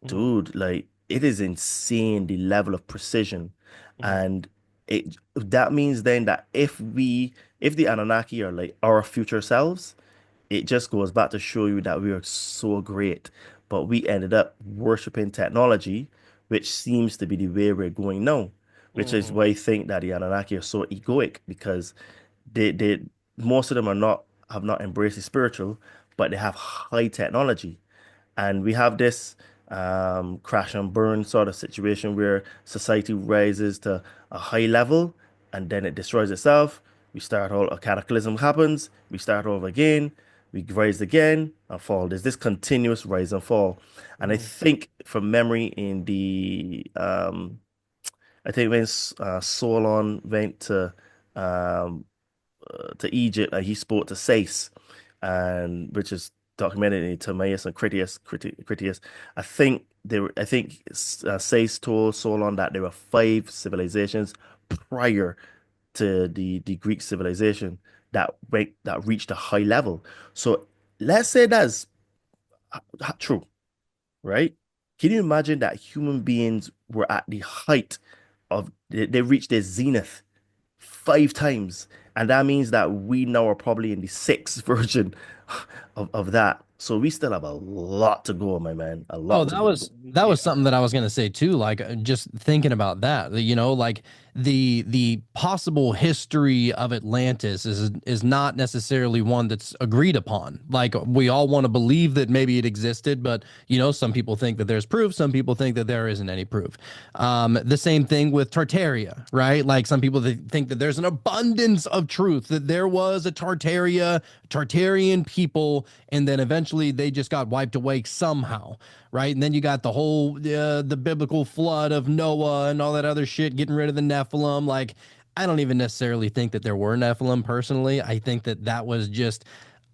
[SPEAKER 3] Hmm.
[SPEAKER 1] Dude, like it is insane the level of precision.
[SPEAKER 3] Hmm.
[SPEAKER 1] And it that means then that if the Anunnaki are like our future selves, it just goes back to show you that we are so great, but we ended up worshiping technology, which seems to be the way we're going now, which is
[SPEAKER 3] Hmm.
[SPEAKER 1] why I think that the Anunnaki are so egoic because they most of them have not embraced the spiritual, but they have high technology. And we have this crash and burn sort of situation where society rises to a high level and then it destroys itself. We start all a cataclysm happens, we start over again, we rise again and fall. There's this continuous rise and fall. And I
[SPEAKER 3] Hmm.
[SPEAKER 1] think from memory in I think when Solon went to Egypt and he spoke to Sais, and which is documented in Timaeus and Critias. I think Sais told Solon that there were 5 civilizations prior to the Greek civilization that reached a high level. So let's say that's true, right? Can you imagine that human beings were at the height they reached their zenith 5 times. And that means that we now are probably in the sixth version of that. So we still have a lot to go, my man. A
[SPEAKER 2] Oh,
[SPEAKER 1] lot to
[SPEAKER 2] that
[SPEAKER 1] go.
[SPEAKER 2] was that
[SPEAKER 3] Yeah.
[SPEAKER 2] was something that I was gonna say too. Like just thinking about that, like the possible history of Atlantis is not necessarily one that's agreed upon. Like we all want to believe that maybe it existed, but some people think that there's proof, some people think that there isn't any proof. The same thing with Tartaria, right? Like some people think that there's an abundance of truth that there was a Tartarian people, and then eventually they just got wiped away somehow, right? And then you got the whole the biblical flood of Noah and all that other shit, getting rid of the Nephilim. Like, I don't even necessarily think that there were Nephilim personally. I think that that was just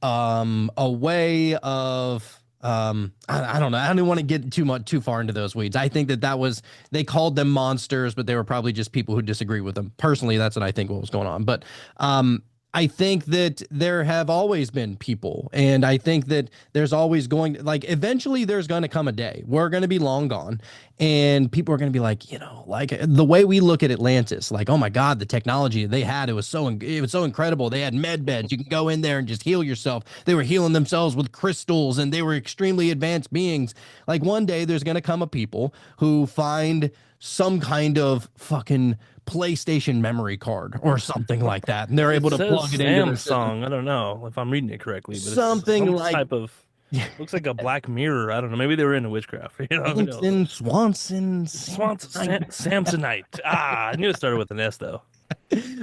[SPEAKER 2] a way of I don't know. I don't want to get too far into those weeds. I think that was they called them monsters, but they were probably just people who disagree with them. Personally, that's what I think what was going on. But I think that there have always been people, and I think that there's always eventually there's going to come a day we're going to be long gone, And people are going to be like, like the way we look at Atlantis, like, oh my God, the technology they had, it was so incredible. They had med beds. You can go in there and just heal yourself. They were healing themselves with crystals and they were extremely advanced beings. Like one day there's going to come a people who find some kind of fucking PlayStation memory card or something like that. And they're
[SPEAKER 3] It
[SPEAKER 2] able to
[SPEAKER 3] says
[SPEAKER 2] plug it into their system.
[SPEAKER 3] Samsung. I don't know if I'm reading it correctly, but it's
[SPEAKER 2] Something
[SPEAKER 3] some
[SPEAKER 2] like
[SPEAKER 3] type of looks like a Black Mirror. I don't know. Maybe they were into witchcraft. Who knows?
[SPEAKER 2] Anson, Swanson,
[SPEAKER 3] Samsonite. I knew it started with an S though.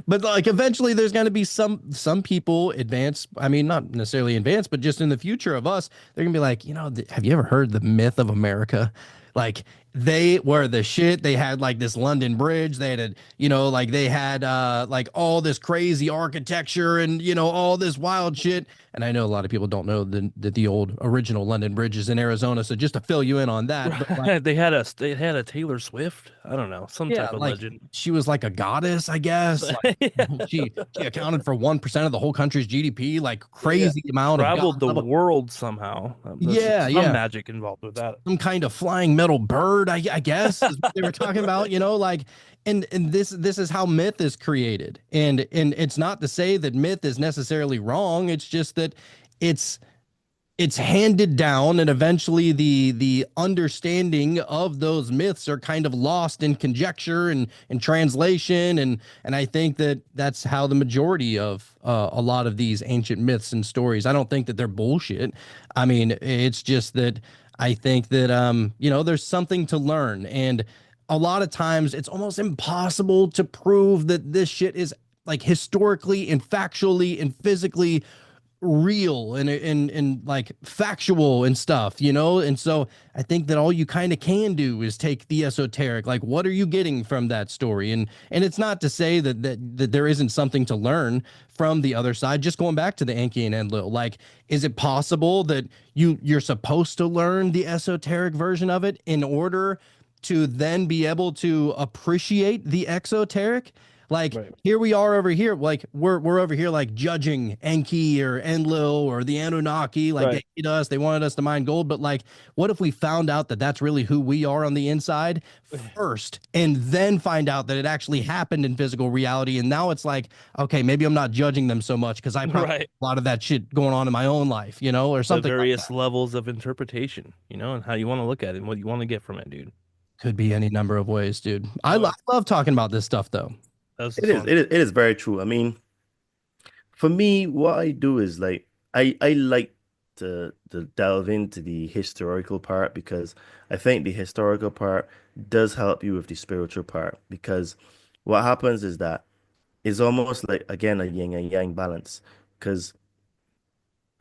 [SPEAKER 2] but like eventually there's going to be some people advanced, I mean not necessarily advanced, but just in the future of us, they're going to be like, have you ever heard the myth of America? Like they were the shit. They had like this London Bridge. They had, like they had like all this crazy architecture and all this wild shit. And I know a lot of people don't know the old original London Bridge is in Arizona. So just to fill you in on that, but like,
[SPEAKER 3] they had a Taylor Swift. I don't know, some type of
[SPEAKER 2] like
[SPEAKER 3] legend.
[SPEAKER 2] she was like a goddess, I guess. Like,
[SPEAKER 3] Yeah.
[SPEAKER 2] she accounted for 1% of the whole country's GDP, like crazy amount of
[SPEAKER 3] Traveled the
[SPEAKER 2] level.
[SPEAKER 3] world somehow. There's
[SPEAKER 2] Yeah,
[SPEAKER 3] some
[SPEAKER 2] yeah.
[SPEAKER 3] magic involved with that.
[SPEAKER 2] Some kind of flying metal bird, I guess, is what they were talking about. Like, and this is how myth is created, and it's not to say that myth is necessarily wrong. It's just that it's it's handed down, and eventually the understanding of those myths are kind of lost in conjecture and translation, and I think that that's how the majority of a lot of these ancient myths and stories. I don't think that they're bullshit. I mean, it's just that I think that there's something to learn, and a lot of times it's almost impossible to prove that this shit is like historically and factually and physically real and like factual and stuff, and so I think that all you kind of can do is take the esoteric, like what are you getting from that story, and it's not to say that there isn't something to learn from the other side. Just going back to the Enki and Enlil, like, is it possible that you're supposed to learn the esoteric version of it in order to then be able to appreciate the exoteric? Like,
[SPEAKER 3] Right.
[SPEAKER 2] here we are over here, like we're over here like judging Enki or Enlil or the Anunnaki, like they
[SPEAKER 3] Right.
[SPEAKER 2] hate us, they wanted us to mine gold, but like, what if we found out that that's really who we are on the inside first, and then find out that it actually happened in physical reality, and now it's like, okay, maybe I'm not judging them so much because I probably have
[SPEAKER 3] Right.
[SPEAKER 2] a lot of that shit going on in my own life, or
[SPEAKER 3] The
[SPEAKER 2] something like
[SPEAKER 3] various
[SPEAKER 2] that.
[SPEAKER 3] levels of interpretation, and how you want to look at it and what you want to get from it, dude.
[SPEAKER 2] Could be any number of ways, dude. I
[SPEAKER 3] Oh,
[SPEAKER 2] love talking about this stuff though.
[SPEAKER 3] that was
[SPEAKER 1] It is,
[SPEAKER 3] fun.
[SPEAKER 1] it is very true. I mean, for me, what I do is like I like to delve into the historical part because I think the historical part does help you with the spiritual part because what happens is that it's almost like again a yin and yang balance because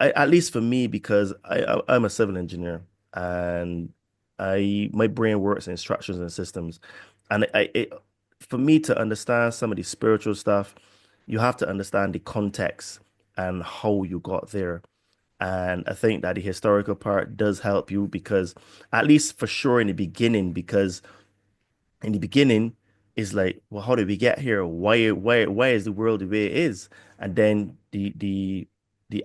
[SPEAKER 1] at least for me because I'm a civil engineer and my brain works in structures and systems and for me to understand some of the spiritual stuff you have to understand the context and how you got there. And I think that the historical part does help you because, at least for sure in the beginning, because in the beginning, it's like, well, how did we get here? Why is the world the way it is? And then the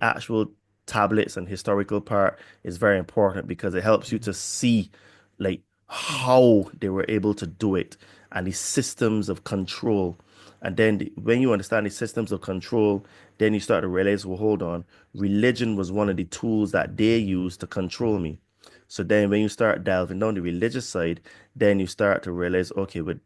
[SPEAKER 1] actual tablets and historical part is very important because it helps you to see like how they were able to do it and the systems of control. And then when you understand the systems of control, then you start to realize, well, hold on, religion was one of the tools that they used to control me. So then when you start delving down the religious side, then you start to realize, okay, but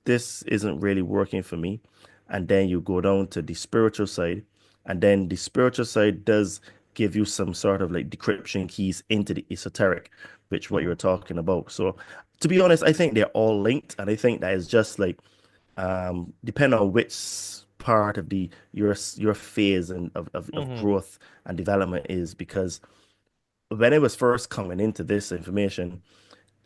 [SPEAKER 1] this isn't really working for me. And then you go down to the spiritual side, and then the spiritual side does give you some sort of like decryption keys into the esoteric, which what you're talking about. So to be honest, I think they're all linked, and I think that is just like depending on which part of the your phase and of
[SPEAKER 3] Hmm.
[SPEAKER 1] growth and development is because when I was first coming into this information,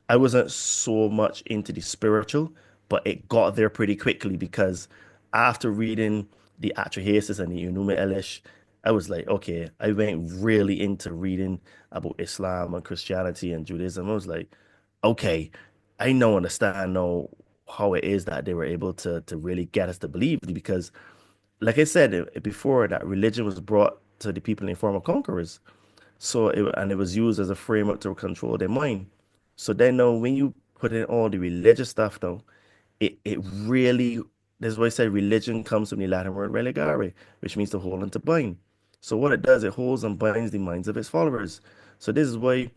[SPEAKER 1] I wasn't so much into the spiritual, but it got there pretty quickly because after reading the Atrahasis and the Enuma Elish, I was like, okay, I went really into reading about Islam and Christianity and Judaism. I was like, okay, I now understand now how it is that they were able to really get us to believe because, like I said before, that religion was brought to the people in form of conquerors. So it was used as a framework to control their mind. So then now when you put in all the religious stuff though, it really, that's why I say religion comes from the Latin word religare, which means to hold and to bind. So what it does, it holds and binds the minds of its followers. So this is why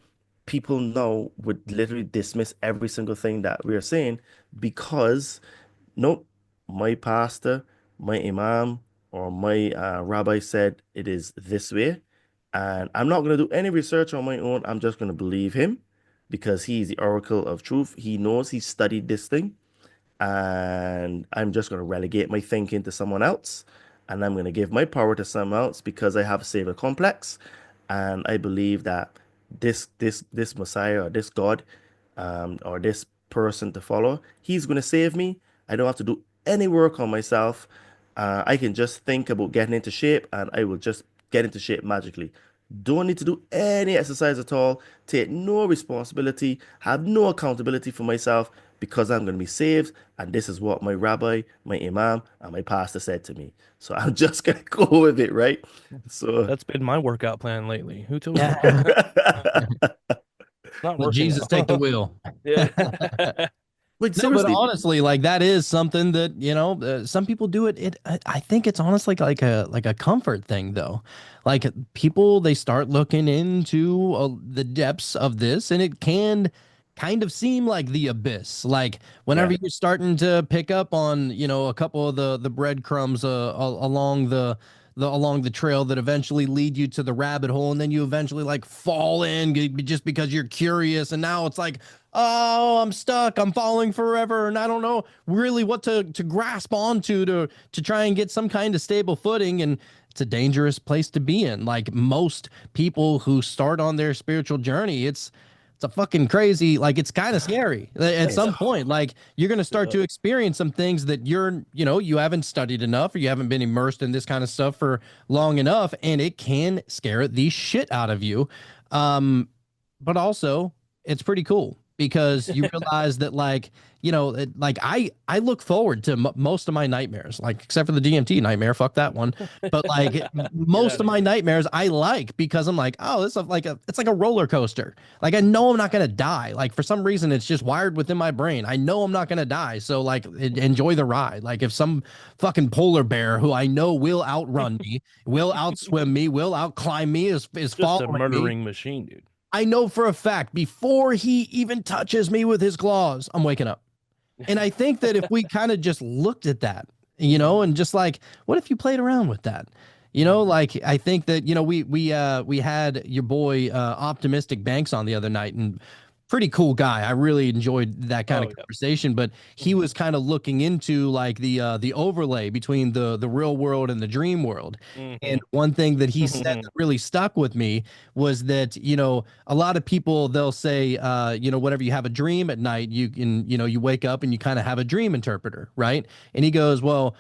[SPEAKER 1] people now would literally dismiss every single thing that we are saying because nope, my pastor, my imam, or my rabbi said it is this way, and I'm not going to do any research on my own. I'm just going to believe him because he's the oracle of truth. He knows he studied this thing, and I'm just going to relegate my thinking to someone else, and I'm going to give my power to someone else because I have a savior complex, and I believe that this Messiah or this God, or this person to follow, he's going to save me. I don't have to do any work on myself. I can just think about getting into shape, and I will just get into shape magically. Don't need to do any exercise at all, take no responsibility, have no accountability for myself because I'm going to be saved. And this is what my rabbi, my imam, and my pastor said to me. So I'm just going to go with it, right? So,
[SPEAKER 3] That's been my workout plan lately. Who told you?
[SPEAKER 2] Yeah.
[SPEAKER 3] Not
[SPEAKER 2] Let
[SPEAKER 3] working
[SPEAKER 2] Jesus take the
[SPEAKER 3] out.
[SPEAKER 2] wheel.
[SPEAKER 3] Yeah.
[SPEAKER 1] like,
[SPEAKER 2] No, but
[SPEAKER 1] seriously,
[SPEAKER 2] honestly, like that is something that, some people do it. I think it's honestly like a comfort thing though. Like people, they start looking into the depths of this, and it can kind of seem like the abyss. Like whenever
[SPEAKER 1] yeah,
[SPEAKER 2] you're starting to pick up on, a couple of the breadcrumbs along along the trail that eventually lead you to the rabbit hole, and then you eventually like fall in just because you're curious, and now it's like, oh, I'm stuck, I'm falling forever, and I don't know really what to grasp onto to try and get some kind of stable footing. And it's a dangerous place to be in. Like most people who start on their spiritual journey, it's a fucking crazy, like it's kind of scary at
[SPEAKER 1] it's
[SPEAKER 2] some point. Like you're going to start to experience some things that you haven't studied enough, or you haven't been immersed in this kind of stuff for long enough, and it can scare the shit out of you. But also it's pretty cool because you realize that, like, like I look forward to most of my nightmares, like except for the DMT nightmare, fuck that one. But like
[SPEAKER 3] Get
[SPEAKER 2] most
[SPEAKER 3] out
[SPEAKER 2] of
[SPEAKER 3] of
[SPEAKER 2] my
[SPEAKER 3] here.
[SPEAKER 2] nightmares I like because I'm like, oh, this is like it's like a roller coaster. Like I know I'm not gonna die. Like for some reason it's just wired within my brain. I know I'm not gonna die. So like enjoy the ride. Like if some fucking polar bear who I know will outrun me, will outswim me, will outclimb me, is
[SPEAKER 3] Just a
[SPEAKER 2] following me,
[SPEAKER 3] murdering machine, dude.
[SPEAKER 2] I know for a fact before he even touches me with his claws, I'm waking up. And I think that if we kind of just looked at that, and just like, what if you played around with that? Like I think that, we had your boy Optimistic Banks on the other night, and pretty cool guy. I really enjoyed that kind of
[SPEAKER 3] Oh yeah.
[SPEAKER 2] conversation, but he was kind of looking into like the overlay between the real world and the dream world. And
[SPEAKER 3] Hmm.
[SPEAKER 2] one thing that he said that really stuck with me was that, a lot of people, they'll say, whenever you have a dream at night, you can, you wake up and you kind of have a dream interpreter, right? And he goes, well,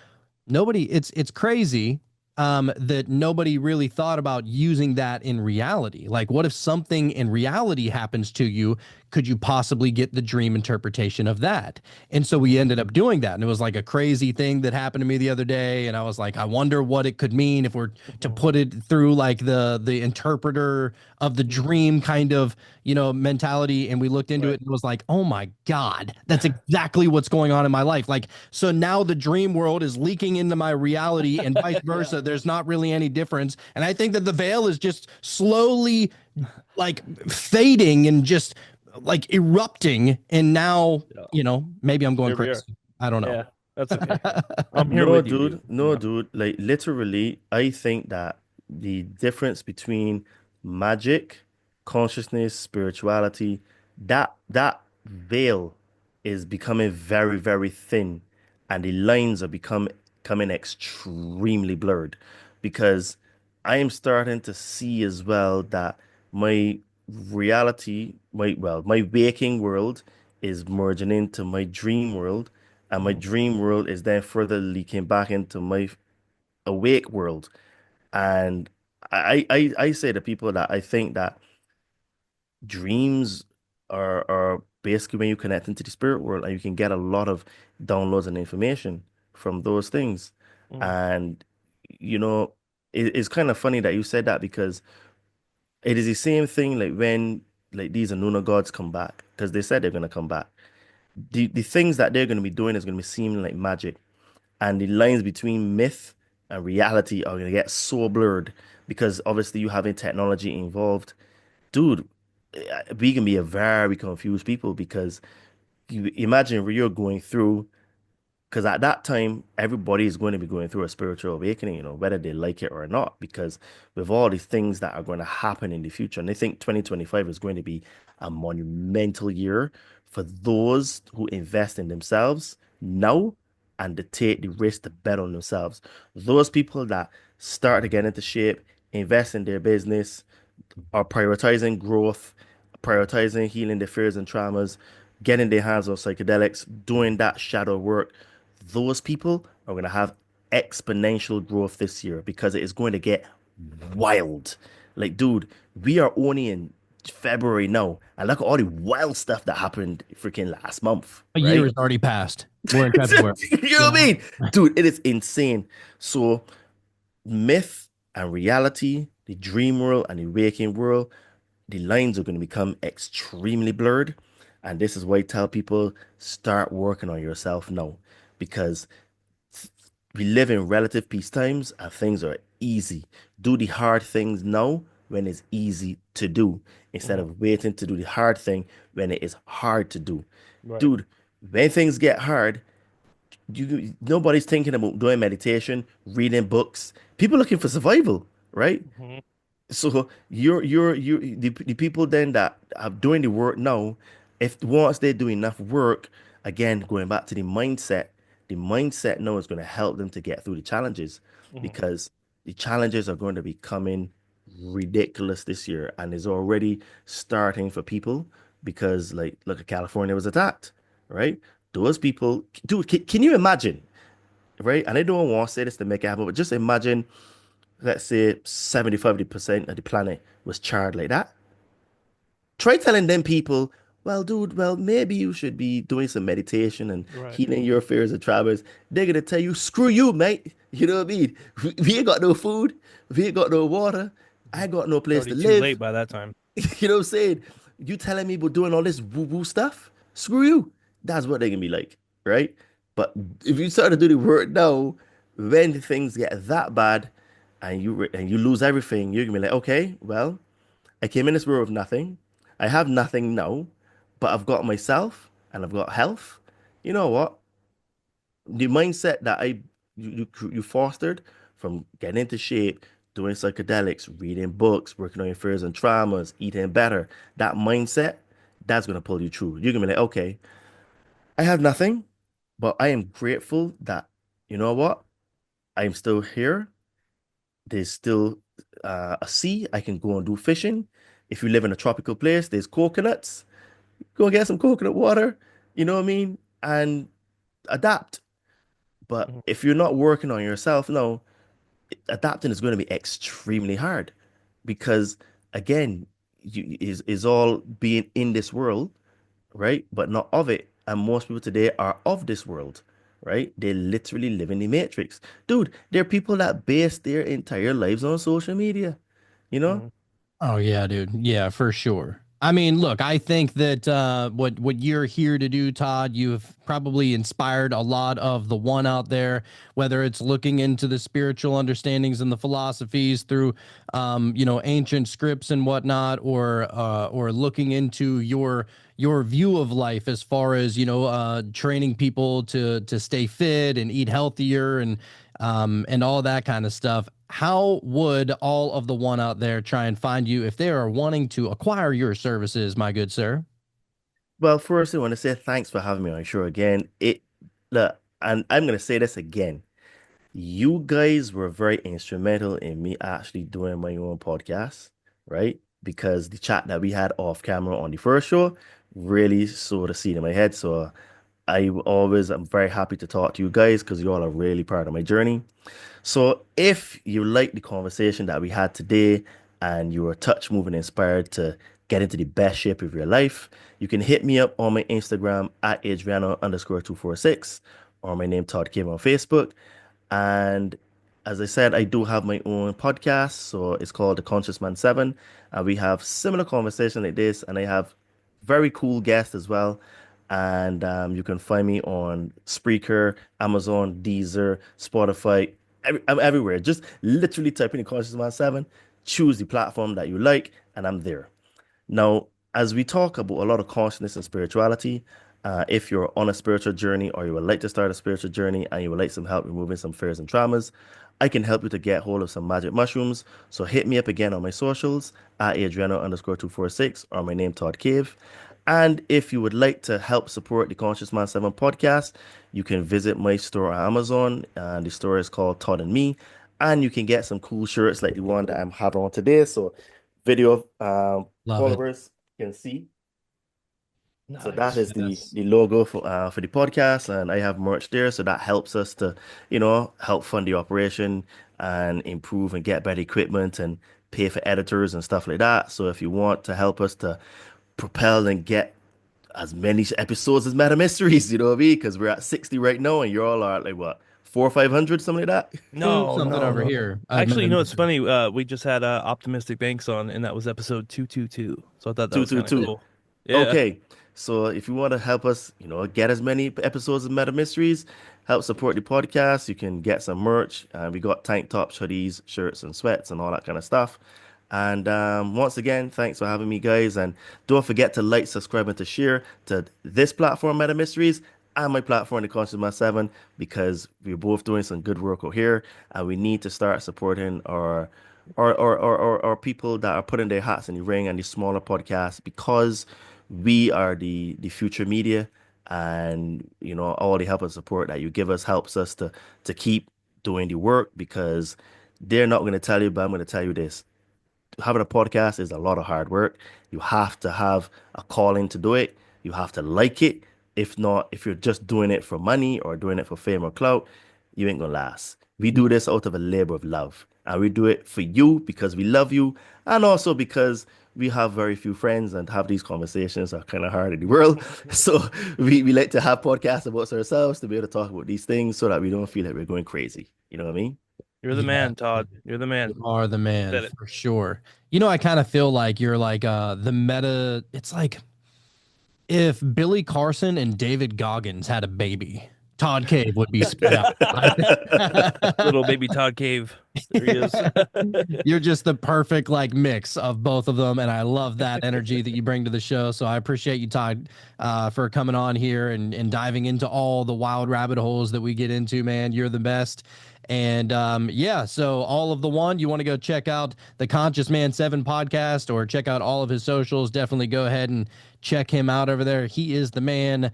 [SPEAKER 2] nobody, it's crazy that nobody really thought about using that in reality. Like, what if something in reality happens to you? Could you possibly get the dream interpretation of that? And so we ended up doing that. And it was like a crazy thing that happened to me the other day. And I was like, I wonder what it could mean if we're to put it through like the interpreter of the dream kind of, mentality. And we looked into
[SPEAKER 3] Right.
[SPEAKER 2] it and was like, oh my God, that's exactly what's going on in my life. Like, so now the dream world is leaking into my reality and vice
[SPEAKER 3] Yeah.
[SPEAKER 2] versa. There's not really any difference. And I think that the veil is just slowly like fading and just like erupting. And now,
[SPEAKER 3] Yeah.
[SPEAKER 2] maybe I'm going
[SPEAKER 3] Here we are.
[SPEAKER 2] crazy. I don't know.
[SPEAKER 3] Yeah. That's okay. I'm here
[SPEAKER 1] no,
[SPEAKER 3] with you,
[SPEAKER 1] dude,
[SPEAKER 3] dude.
[SPEAKER 1] no, dude. Like, literally, I think that the difference between magic, consciousness, spirituality, that veil is becoming very, very thin, and the lines are becoming extremely blurred, because I am starting to see as well that my reality, my waking world is merging into my dream world, and my
[SPEAKER 3] Mhm.
[SPEAKER 1] dream world is then further leaking back into my awake world. And I say to people that I think that dreams are basically when you connect into the spirit world, and you can get a lot of downloads and information from those things.
[SPEAKER 3] Mhm.
[SPEAKER 1] And you know, it's kind of funny that you said that, because it is the same thing like when like these Anunna gods come back, because they said they're gonna come back. The things that they're going to be doing is going to be seeming like magic, and the lines between myth and reality are going to get so blurred because obviously you having technology involved, dude. We can be a very confused people because you imagine where you're going through. Because at that time, everybody is going to be going through a spiritual awakening, whether they like it or not. Because with all these things that are going to happen in the future, and I think 2025 is going to be a monumental year for those who invest in themselves now and to take the risk to bet on themselves. Those people that start to get into shape, invest in their business, are prioritizing growth, prioritizing healing their fears and traumas, getting their hands on psychedelics, doing that shadow work, those people are going to have exponential growth this year because it is going to get wild. Like, dude, we are only in February now, and look at all the wild stuff that happened freaking last month,
[SPEAKER 2] A year
[SPEAKER 1] right?
[SPEAKER 2] has already passed. We're in February.
[SPEAKER 1] You know
[SPEAKER 2] You
[SPEAKER 1] what I
[SPEAKER 2] know?
[SPEAKER 1] mean? Dude, it is insane. So, myth and reality, the dream world and the waking world, the lines are going to become extremely blurred. And this is why I tell people start working on yourself now because we live in relative peace times and things are easy. Do the hard things now when it's easy to do instead
[SPEAKER 3] Mhm.
[SPEAKER 1] of waiting to do the hard thing when it is hard to do.
[SPEAKER 3] Right.
[SPEAKER 1] Dude, when things get hard, nobody's thinking about doing meditation, reading books. People looking for survival, right?
[SPEAKER 3] Mhm.
[SPEAKER 1] So the people then that are doing the work now, if once they do enough work, again going back to the mindset now is going to help them to get through the challenges
[SPEAKER 3] Mhm.
[SPEAKER 1] because the challenges are going to be coming ridiculous this year and is already starting for people because like look at California was attacked, right? Those people, dude, can you imagine, right? And I don't want to say this to make it happen, but just imagine let's say 70-50% of the planet was charred like that. Try telling them people, well, dude, well, maybe you should be doing some meditation and
[SPEAKER 3] Right.
[SPEAKER 1] healing your fears and traumas. They're gonna tell you, screw you, mate. You know what I mean? We ain't got no food, we ain't got no water, I
[SPEAKER 3] Mhm.
[SPEAKER 1] ain't got no
[SPEAKER 3] It's
[SPEAKER 1] place
[SPEAKER 3] already
[SPEAKER 1] to
[SPEAKER 3] too late
[SPEAKER 1] live.
[SPEAKER 3] by that time.
[SPEAKER 1] You know what I'm saying? You telling me about doing all this woo-woo stuff? Screw you. That's what they can be like, right? But if you start to do the work now, when things get that bad and you lose everything, you're gonna be like, okay, well, I came in this world with nothing. I have nothing now, but I've got myself and I've got health. You know what? The mindset that you fostered from getting into shape, doing psychedelics, reading books, working on your fears and traumas, eating better, that mindset, that's gonna pull you through. You're gonna be like, okay, I have nothing, but I am grateful that you know what? I am still here. There's still a sea. I can go and do fishing. If you live in a tropical place, there's coconuts. Go get some coconut water. You know what I mean? And adapt. But
[SPEAKER 3] Mhm.
[SPEAKER 1] if you're not working on yourself, no, adapting is going to be extremely hard because again, is all being in this world, right? But not of it. And most people today are of this world, right? They literally live in the matrix. Dude, there are people that base their entire lives on social media, you know?
[SPEAKER 3] Mhm.
[SPEAKER 2] Oh yeah, dude. Yeah, for sure. I mean, look, I think that what you're here to do, Todd, you've probably inspired a lot of the one out there, whether it's looking into the spiritual understandings and the philosophies through ancient scripts and whatnot, or looking into your view of life as far as training people to stay fit and eat healthier and all that kind of stuff. How would all of the one out there try and find you if they are wanting to acquire your services, my good sir?
[SPEAKER 1] Well, first I want to say thanks for having me on your show again. Look, and I'm gonna say this again. You guys were very instrumental in me actually doing my own podcast, right? Because the chat that we had off camera on the first show really sort of seed in my head. So I'm very happy to talk to you guys because you all are really part of my journey. So if you like the conversation that we had today and you were touch moving inspired to get into the best shape of your life, you can hit me up on my Instagram at Adriano underscore 246 or my name Todd Kim on Facebook. And as I said, I do have my own podcast. So it's called The Conscious Man 7. And we have similar conversation like this. And I have very cool guests as well. And you can find me on Spreaker, Amazon, Deezer, Spotify. I'm everywhere. Just literally type in the Conscious Man 7, choose the platform that you like, and I'm there. Now, as we talk about a lot of consciousness and spirituality, if you're on a spiritual journey or you would like to start a spiritual journey and you would like some help removing some fears and traumas, I can help you to get hold of some magic mushrooms. So hit me up again on my socials at Adriano_246 or my name Todd Cave. And if you would like to help support the Conscious Man 7 podcast, you can visit my store on Amazon. And the store is called Todd and Me. And you can get some cool shirts like the one that I'm having on today. So video
[SPEAKER 2] Love it.
[SPEAKER 1] followers can see. So that
[SPEAKER 3] Nice.
[SPEAKER 1] is the
[SPEAKER 2] Yes.
[SPEAKER 1] logo for the podcast, and I have merch there, so that helps us to, help fund the operation and improve and get better equipment and pay for editors and stuff like that. So if you want to help us to propel and get as many episodes as Meta Mysteries, you know what I mean? Because we're at 60 right now, and you all are at like what, 400 or 500, something like that.
[SPEAKER 3] No,
[SPEAKER 2] Something
[SPEAKER 3] no,
[SPEAKER 2] over
[SPEAKER 3] no.
[SPEAKER 2] here.
[SPEAKER 3] Actually, you know, it's funny. We just had Optimistic Banks on, and that was episode 222. So I thought that was kind of
[SPEAKER 1] 222.
[SPEAKER 3] cool. Yeah.
[SPEAKER 1] Okay, so if you want to help us, get as many episodes of Meta Mysteries, help support the podcast, you can get some merch. We got tank tops, hoodies, shirts, and sweats, and all that kind of stuff. And once again, thanks for having me, guys. And don't forget to like, subscribe, and to share to this platform, Meta Mysteries, and my platform, The Conscious Man 7, because we're both doing some good work out here, and we need to start supporting our people that are putting their hats in the ring and the smaller podcasts because we are the future media, and all the help and support that you give us helps us to keep doing the work, because they're not going to tell you, but I'm going to tell you this: having a podcast is a lot of hard work. You have to have a calling to do it. You have to like it. If not, if you're just doing it for money or doing it for fame or clout, you ain't gonna last. We do this out of a labor of love. And we do it for you because we love you, and also because we have very few friends, and have these conversations are kind of hard in the world. So we like to have podcasts about ourselves to be able to talk about these things so that we don't feel like we're going crazy. You know what I mean?
[SPEAKER 3] You're the
[SPEAKER 2] Yeah.
[SPEAKER 3] man, Todd. You're the man.
[SPEAKER 2] You are the man
[SPEAKER 3] Said it.
[SPEAKER 2] for sure. I kind of feel like you're like the meta. It's like if Billy Carson and David Goggins had a baby, Todd Cave would be spit out.
[SPEAKER 3] Little baby Todd Cave. There he is.
[SPEAKER 2] You're just the perfect like mix of both of them, and I love that energy that you bring to the show. So I appreciate you, Todd, for coming on here and diving into all the wild rabbit holes that we get into. Man, you're the best. And yeah, so all of the one, you want to go check out the Conscious Man 7 podcast or check out all of his socials, definitely go ahead and check him out over there. He is the man.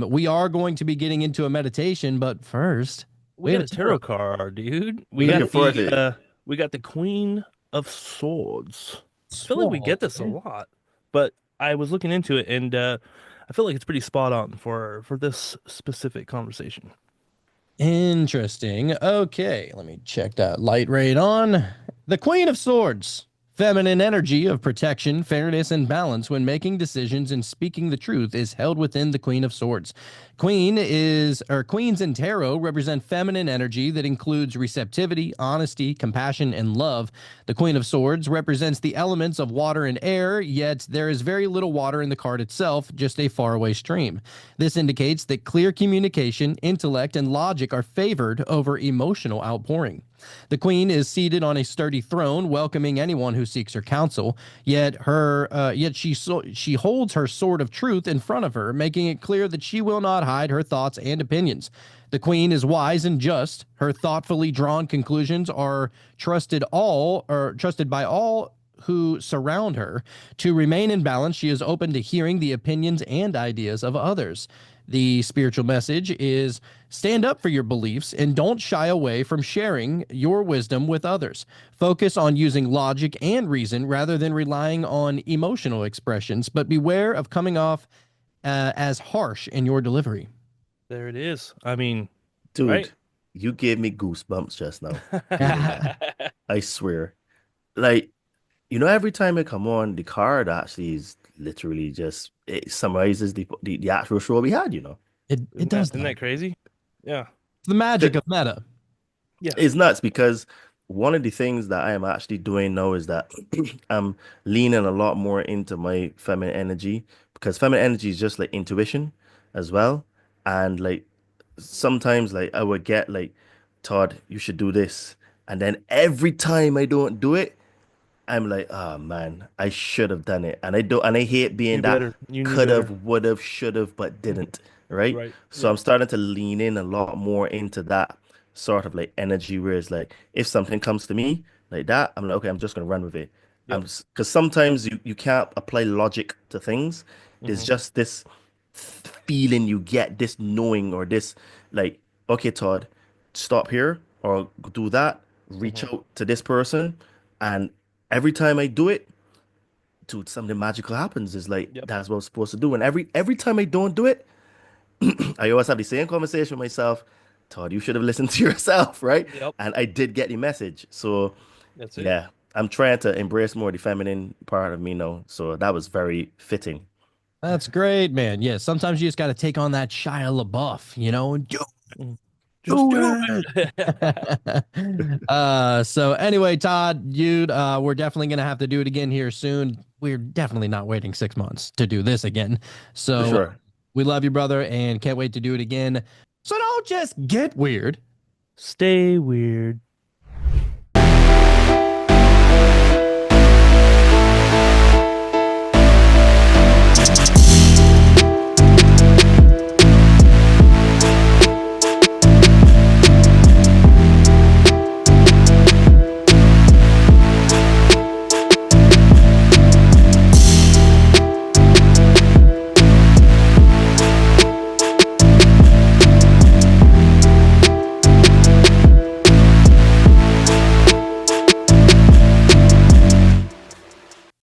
[SPEAKER 2] We are going to be getting into a meditation, but first,
[SPEAKER 3] We got a tarot card, dude. We
[SPEAKER 1] Looking
[SPEAKER 3] got
[SPEAKER 1] forward to it.
[SPEAKER 3] we got the Queen of Swords. I feel like we get this a lot, but I was looking into it, and I feel like it's pretty spot on for this specific conversation.
[SPEAKER 2] Interesting. Okay, let me check that light right on. The Queen of Swords. Feminine energy of protection, fairness, and balance when making decisions and speaking the truth is held within the Queen of Swords. Queens in tarot represent feminine energy that includes receptivity, honesty, compassion, and love. The Queen of Swords represents the elements of water and air, yet there is very little water in the card itself, just a faraway stream. This indicates that clear communication, intellect, and logic are favored over emotional outpouring. The queen is seated on a sturdy throne, welcoming anyone who seeks her counsel. Yet she holds her sword of truth in front of her, making it clear that she will not hide her thoughts and opinions. The queen is wise and just. Her thoughtfully drawn conclusions are trusted by all who surround her. To remain in balance, she is open to hearing the opinions and ideas of others. The spiritual message is stand up for your beliefs and don't shy away from sharing your wisdom with others. Focus on using logic and reason rather than relying on emotional expressions, but beware of coming off as harsh in your delivery.
[SPEAKER 3] There it is. I mean,
[SPEAKER 1] Dude,
[SPEAKER 3] right?
[SPEAKER 1] you gave me goosebumps just now. I swear. Like, every time I come on, the card actually is literally just, it summarizes the actual show we had.
[SPEAKER 2] It does
[SPEAKER 3] Isn't that crazy? Yeah.
[SPEAKER 2] It's the magic of meta.
[SPEAKER 3] Yeah.
[SPEAKER 1] It's nuts, because one of the things that I am actually doing now is that I'm leaning a lot more into my feminine energy, because feminine energy is just like intuition. as well. And like sometimes like I would get like, Todd, you should do this. And then every time I don't do it, I'm like, oh man, I should have done it. And I don't, and I hate being
[SPEAKER 3] You
[SPEAKER 1] that
[SPEAKER 3] better. You knew
[SPEAKER 1] could have,
[SPEAKER 3] better.
[SPEAKER 1] would have, should have, but didn't, right?
[SPEAKER 3] Right.
[SPEAKER 1] So
[SPEAKER 3] Yep.
[SPEAKER 1] I'm starting to lean in a lot more into that sort of like energy where it's like, if something comes to me like that, I'm like, okay, I'm just gonna run with it.
[SPEAKER 3] Yep.
[SPEAKER 1] Because sometimes you can't apply logic to things. There's
[SPEAKER 3] Hmm.
[SPEAKER 1] just this feeling you get, this knowing or this like, okay, Todd, stop here or do that, reach
[SPEAKER 3] Hmm.
[SPEAKER 1] out to this person. And every time I do it, dude, something magical happens. It's like
[SPEAKER 3] Yep.
[SPEAKER 1] that's what I'm supposed to do. And every time I don't do it, I always have the same conversation with myself. Todd, you should have listened to yourself, right?
[SPEAKER 3] Yep.
[SPEAKER 1] And I did get the message. So
[SPEAKER 3] That's it.
[SPEAKER 1] yeah, I'm trying to embrace more the feminine part of me now. So that was very fitting.
[SPEAKER 2] That's great, man. Yeah, sometimes you just got to take on that Shia LaBeouf, and
[SPEAKER 3] Mm. Just
[SPEAKER 2] do
[SPEAKER 3] do it.
[SPEAKER 2] it. So anyway, Todd, we're definitely gonna have to do it again here soon. We're definitely not waiting 6 months to do this again.
[SPEAKER 1] For
[SPEAKER 2] So
[SPEAKER 1] sure.
[SPEAKER 2] we love you, brother, and can't wait to do it again. So don't just get weird.
[SPEAKER 3] Stay weird.